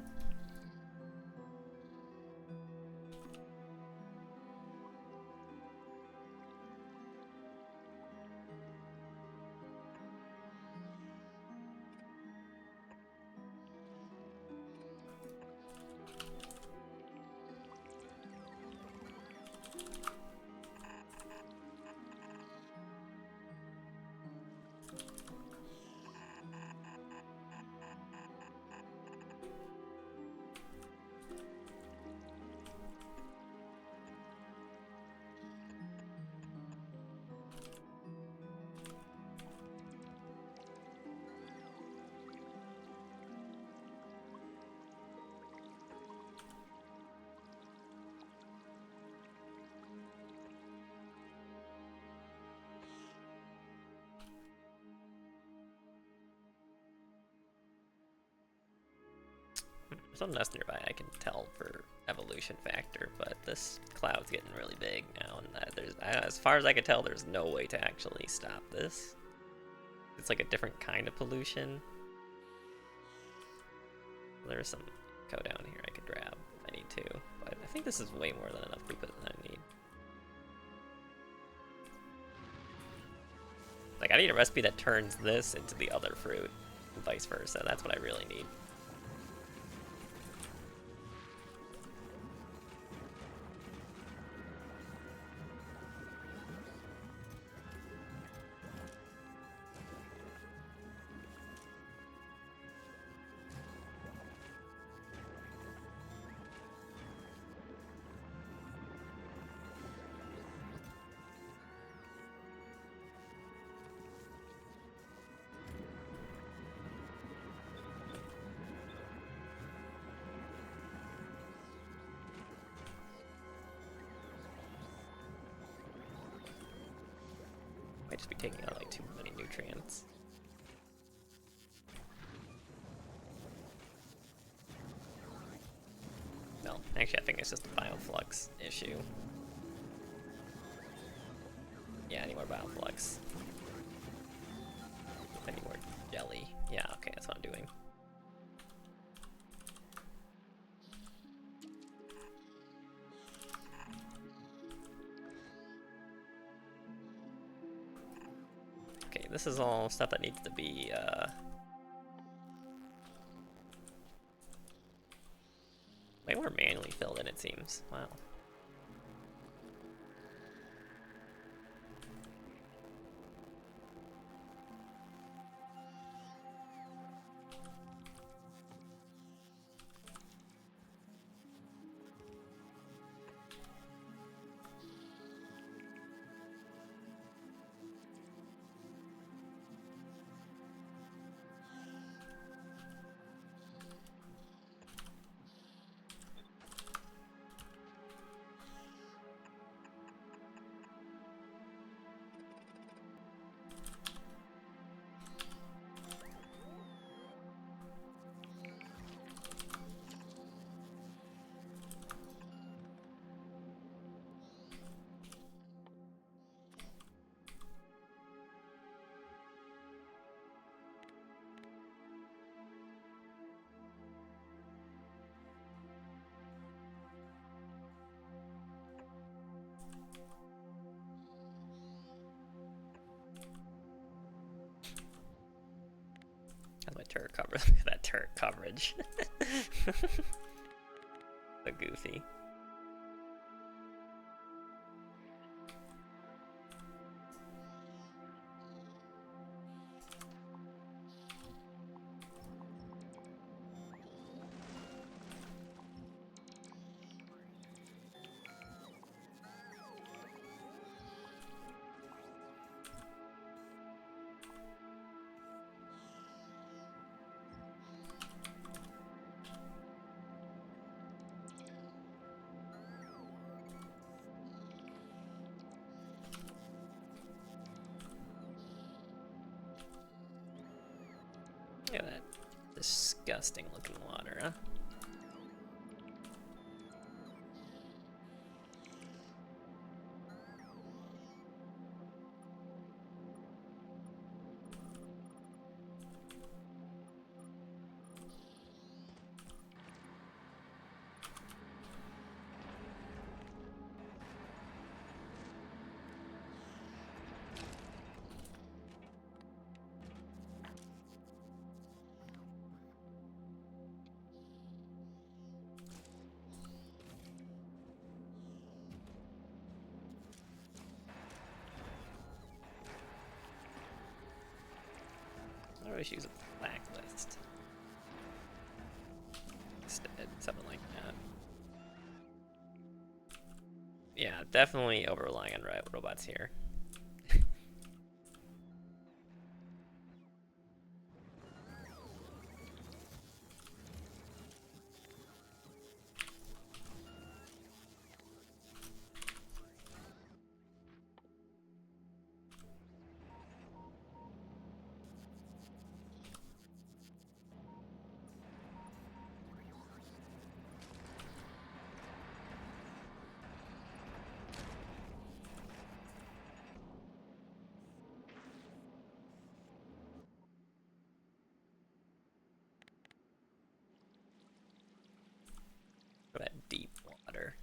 Something else nearby I can tell for evolution factor, but this cloud's getting really big now, and there's, as far as I can tell, there's no way to actually stop this. It's like a different kind of pollution. There's some go down here I could grab if I need to, but I think this is way more than enough throughput than I need. Like, I need a recipe that turns this into the other fruit, and vice versa. That's what I really need. Might just be taking out like too many nutrients. No, actually I think it's just a Bioflux issue. Yeah, I need more Bioflux. I need more jelly. Yeah, okay, that's what I'm doing. Okay, this is all stuff that needs to be, way more manually filled in, it seems. Wow. Turret coverage. Look at that turret coverage. So goofy. Look at that disgusting looking water, huh? I always use a blacklist instead, something like that. Yeah, definitely over relying on robots here. For that deep water.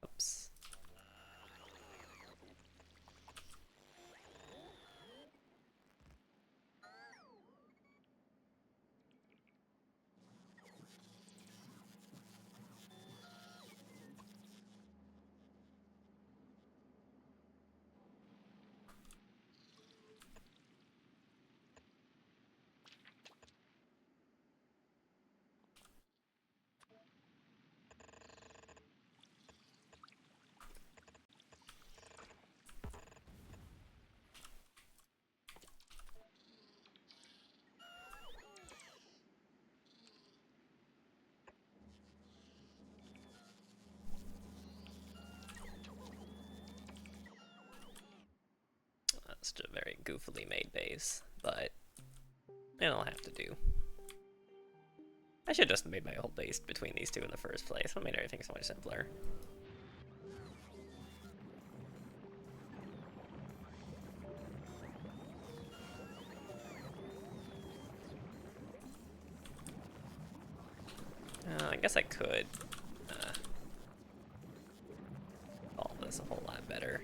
Oops. That's just a very goofily made base, but it'll have to do. I should have just made my whole base between these two in the first place. It made everything so much simpler. I guess I could solve this a whole lot better.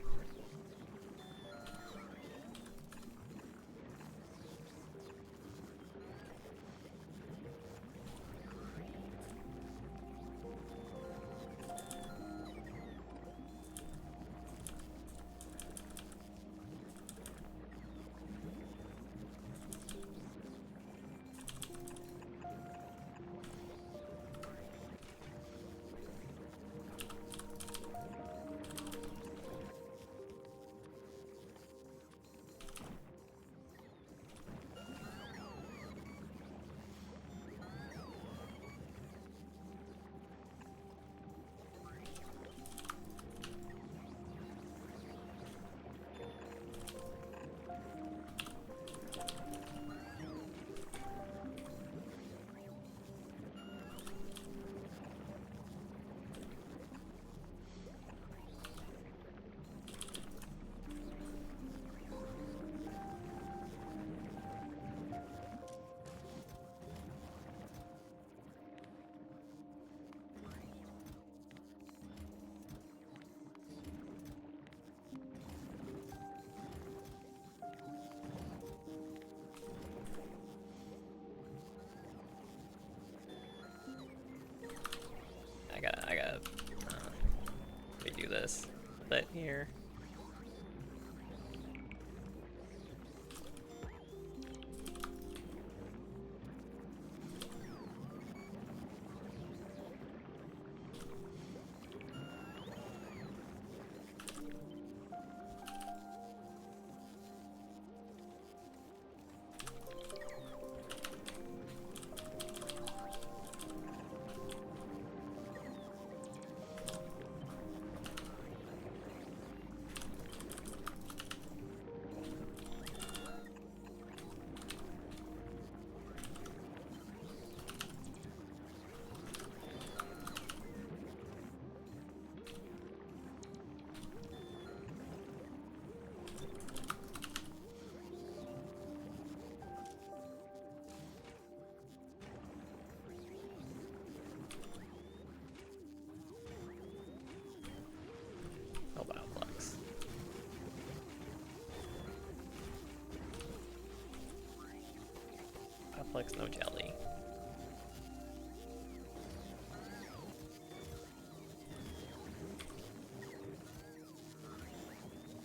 Bioflux, no jelly.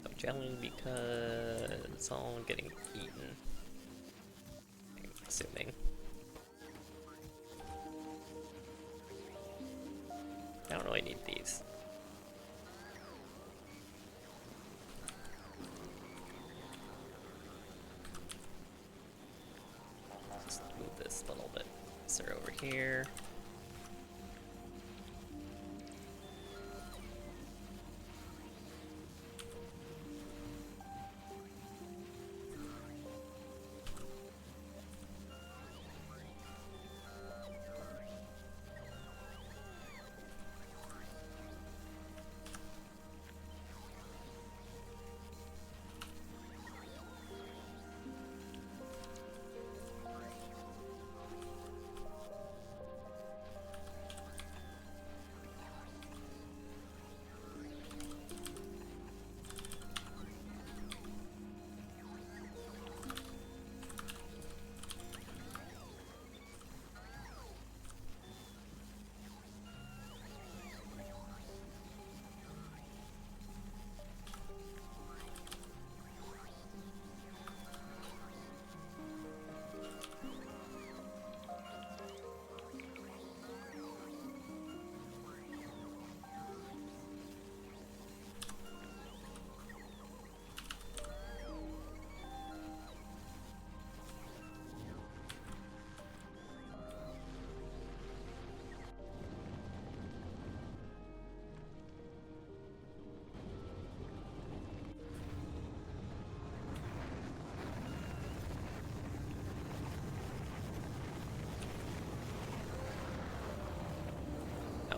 No jelly because it's all getting eaten. I'm assuming. I don't really need these. Just move this a little bit closer over here.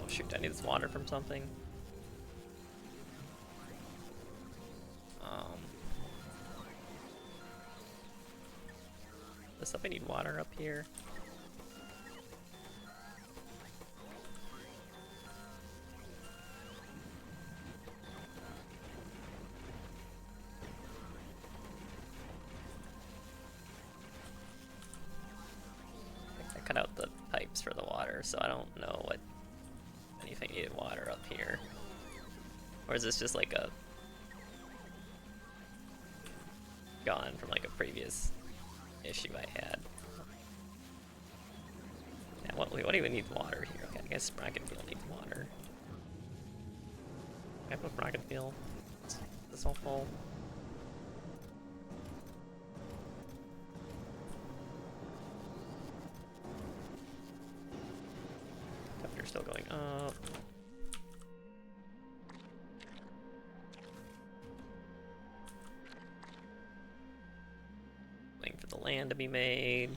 Shoot, I need this water from something. Does somebody need water up here? I cut out the pipes for the water, so I don't know what anything needed water up here. Or is this just like a gone from like a previous issue I had? Yeah, what do we need water here? Okay, I guess Sprocket Field needs water. Can I put Sprocket Field? Is this all full? Temperature still going up. Waiting for the land to be made.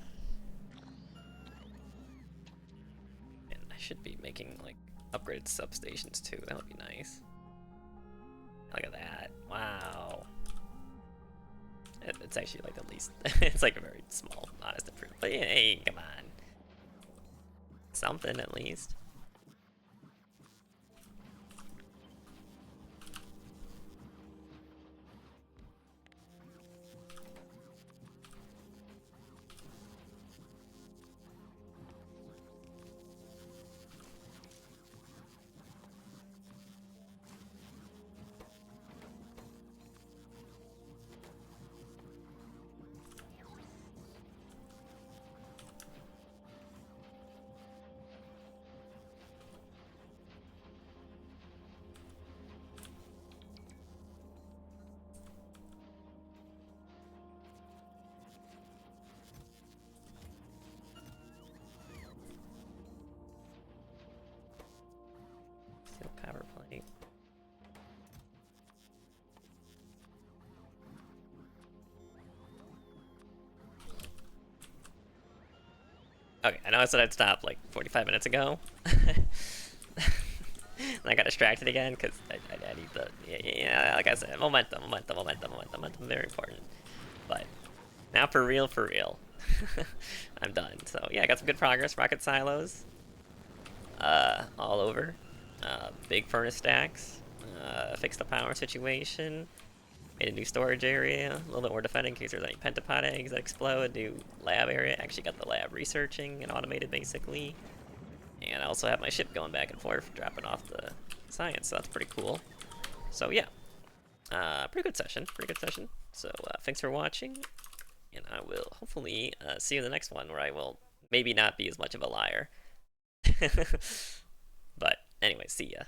And I should be making like upgraded substations too. That would be nice. Look at that. Wow. It's actually like the least. It's like a very small, modest improvement. But yeah, hey, come on. Something at least. Power plate. Okay, I know I said I'd stop like 45 minutes ago. And I got distracted again because I need the, yeah, like I said, momentum, very important. But now for real, I'm done. So yeah, I got some good progress. Rocket silos, all over. Big furnace stacks, fixed the power situation, Made a new storage area, a little bit more defending in case there's any Penta-panics that explode. New lab area. Actually got the lab researching and automated basically. And I also have my ship going back and forth, dropping off the science, so that's pretty cool. So yeah, pretty good session, So thanks for watching, and I will hopefully see you in the next one where I will maybe not be as much of a liar. But anyway, see ya.